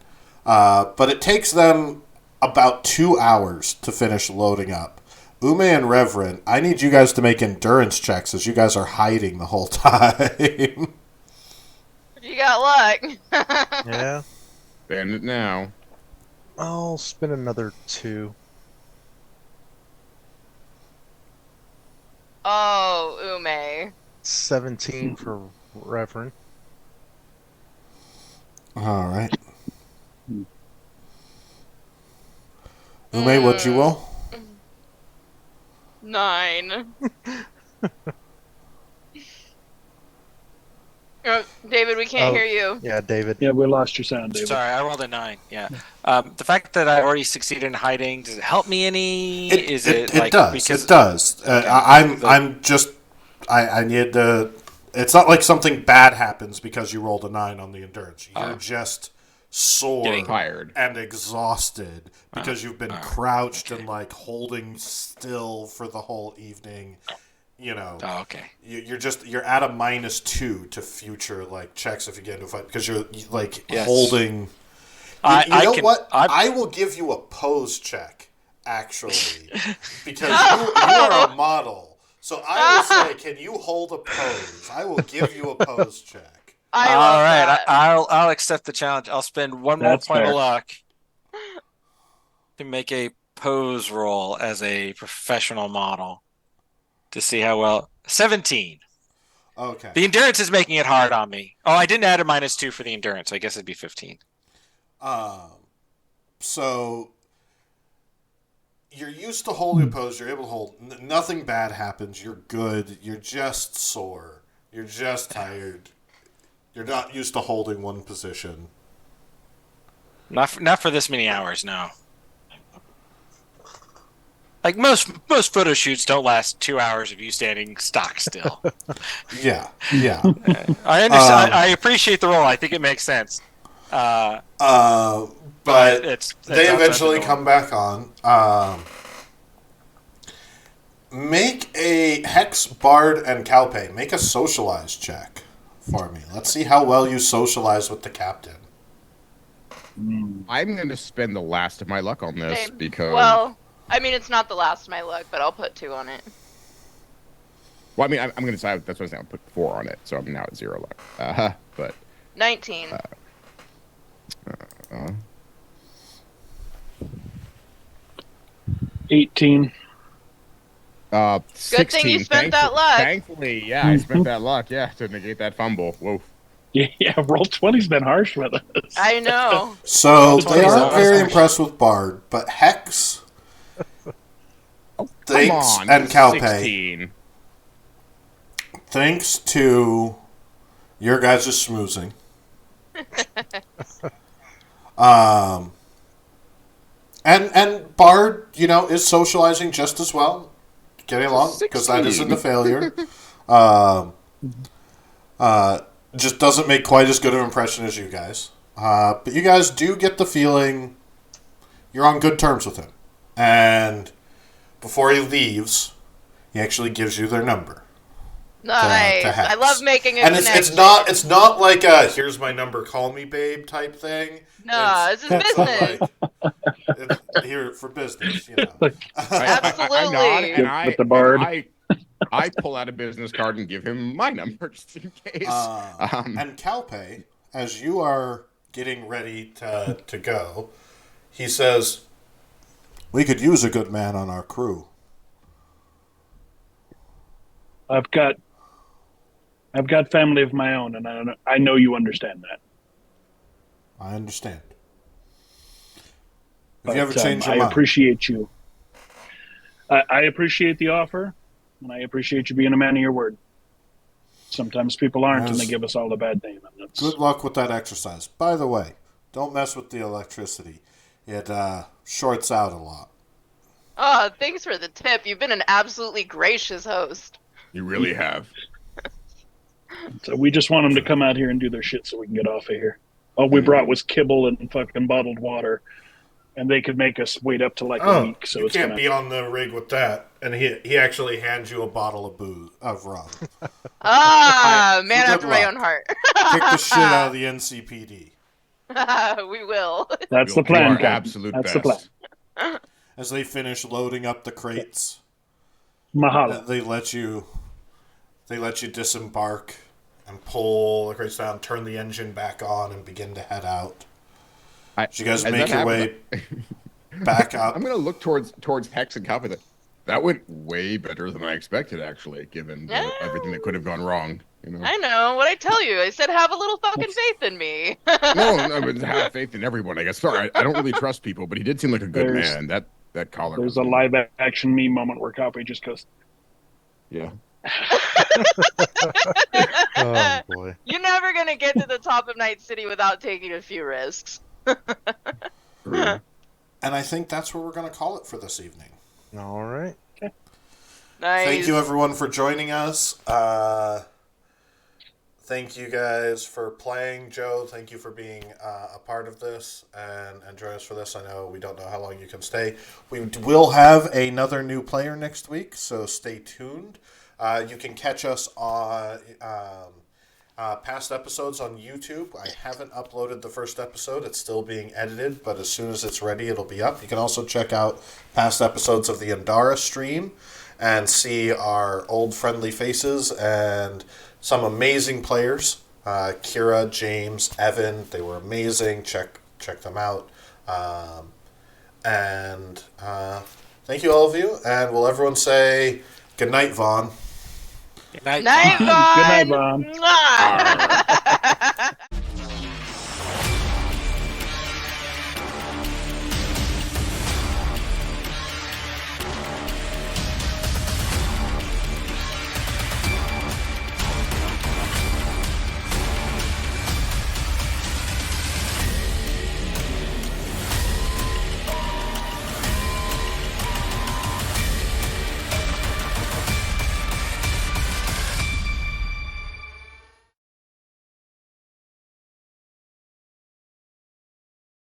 But it takes them about 2 hours to finish loading up. Ume and Reverend, I need you guys to make endurance checks as you guys are hiding the whole time. You got luck. Yeah. Spend it now. I'll spin another 2. Oh, Ume. 17 for Reverend. All right. Ume, what'd you roll? 9. David, we can't hear you. Yeah, David. Yeah, we lost your sound, David. Sorry, I rolled a 9. Yeah. The fact that I already succeeded in hiding, does it help me any? It like does. because It does. Okay. I need to. It's not like something bad happens because you rolled a 9 on the endurance. You're just sore Getting tired and exhausted because you've been crouched and like holding still for the whole evening. You know. Oh, okay. You're at a -2 to future like checks if you get into a fight because you're like Yes. holding. What? I will give you a pose check, actually, because you are a model. So I will say, can you hold a pose? I will give you a pose check. I All love right, that. I'll accept the challenge. I'll spend one more That's point fair. of luck to make a pose roll as a professional model to see how well. 17. Okay. The endurance is making it hard on me. Oh, I didn't add a -2 for the endurance. I guess it'd be 15. So you're used to holding a pose. You're able to hold. Nothing bad happens. You're good. You're just sore. You're just tired. You're not used to holding one position. Not for this many hours, no. Like most photo shoots don't last 2 hours of you standing stock still. Yeah. I understand. I appreciate the role. I think it makes sense. But it's they outside eventually the norm. come back on. Make a Hex, Bard, and Calpe. Make a socialize check for me. Let's see how well you socialize with the captain. I'm going to spend the last of my luck on this Same. because... Well, I mean, it's not the last of my luck, but I'll put 2 on it. Well, I mean, I'm going to decide. That's what I'm saying. I'll put 4 on it, so I'm now at 0 luck. But 19. 18. Good thing you 16. spent that luck. Thankfully, yeah, I spent that luck, to negate that fumble. Whoa. Yeah, roll 20's been harsh with us. I know. So Well, they 20's aren't always very harsh. impressed with Bard, but Hex Come thanks on, and Calpe, 16. thanks to your guys' schmoozing. And Bard, is socializing just as well, getting along, because that 16. isn't a failure. Just doesn't make quite as good of an impression as you guys. But you guys do get the feeling you're on good terms with him. And before he leaves, he actually gives you their number. Nice. to Hex. I love making a And connection. it's not like a here's my number, call me babe type thing. No, it's his business. It's here for business, Absolutely. I nod and With the Bard. I pull out a business card and give him my number just in case. And Calpe, as you are getting ready to go, he says, "We could use a good man on our crew." I've got family of my own, and I know you understand that. I understand. If But, you ever change your I mind, appreciate you. I appreciate the offer, and I appreciate you being a man of your word. Sometimes people aren't, and they Yes. give us all a bad name. And that's, good luck with that exercise. By the way, don't mess with the electricity. It shorts out a lot. Oh, thanks for the tip. You've been an absolutely gracious host. You really have. so we just want them to come out here and do their shit so we can get off of here. All we brought was kibble and fucking bottled water, and they could make us wait up to like a week. So you it's can't gonna be on the rig with that. And he actually hands you a bottle of rum. Ah, man Good after my luck. own heart. Kick the shit out of the NCPD. We will. That's the You plan. are Captain. absolute That's best. the plan. As they finish loading up the crates, Mahalo. they let you disembark and pull the crates down, turn the engine back on, and begin to head out. So you guys as make that your way happens, back up. I'm gonna look towards Hex and Calvin. That went way better than I expected, actually, given everything that could have gone wrong. I know what I tell you. I said have a little fucking faith in me. No, but have faith in everyone. I guess. Sorry, I don't really trust people, but he did seem like a good There's- man. That collar. There's was a live action meme moment where Copy just goes, Yeah. Oh boy. You're never gonna get to the top of Night City without taking a few risks. And I think that's where we're going to call it for this evening. All right. Nice. Thank you, everyone, for joining us. Thank you guys for playing. Joe, thank you for being a part of this and join us for this. I know we don't know how long you can stay. We will have another new player next week, so stay tuned. You can catch us on past episodes on YouTube. I haven't uploaded the first episode. It's still being edited, but as soon as it's ready, it'll be up. You can also check out past episodes of the Andara stream and see our old friendly faces and some amazing players. Kira, James, Evan, they were amazing. Check them out. And thank you, all of you. And will everyone say good night, Vaughn? Good night. Night, Good night, Vaughn. Vaughn. Mwah.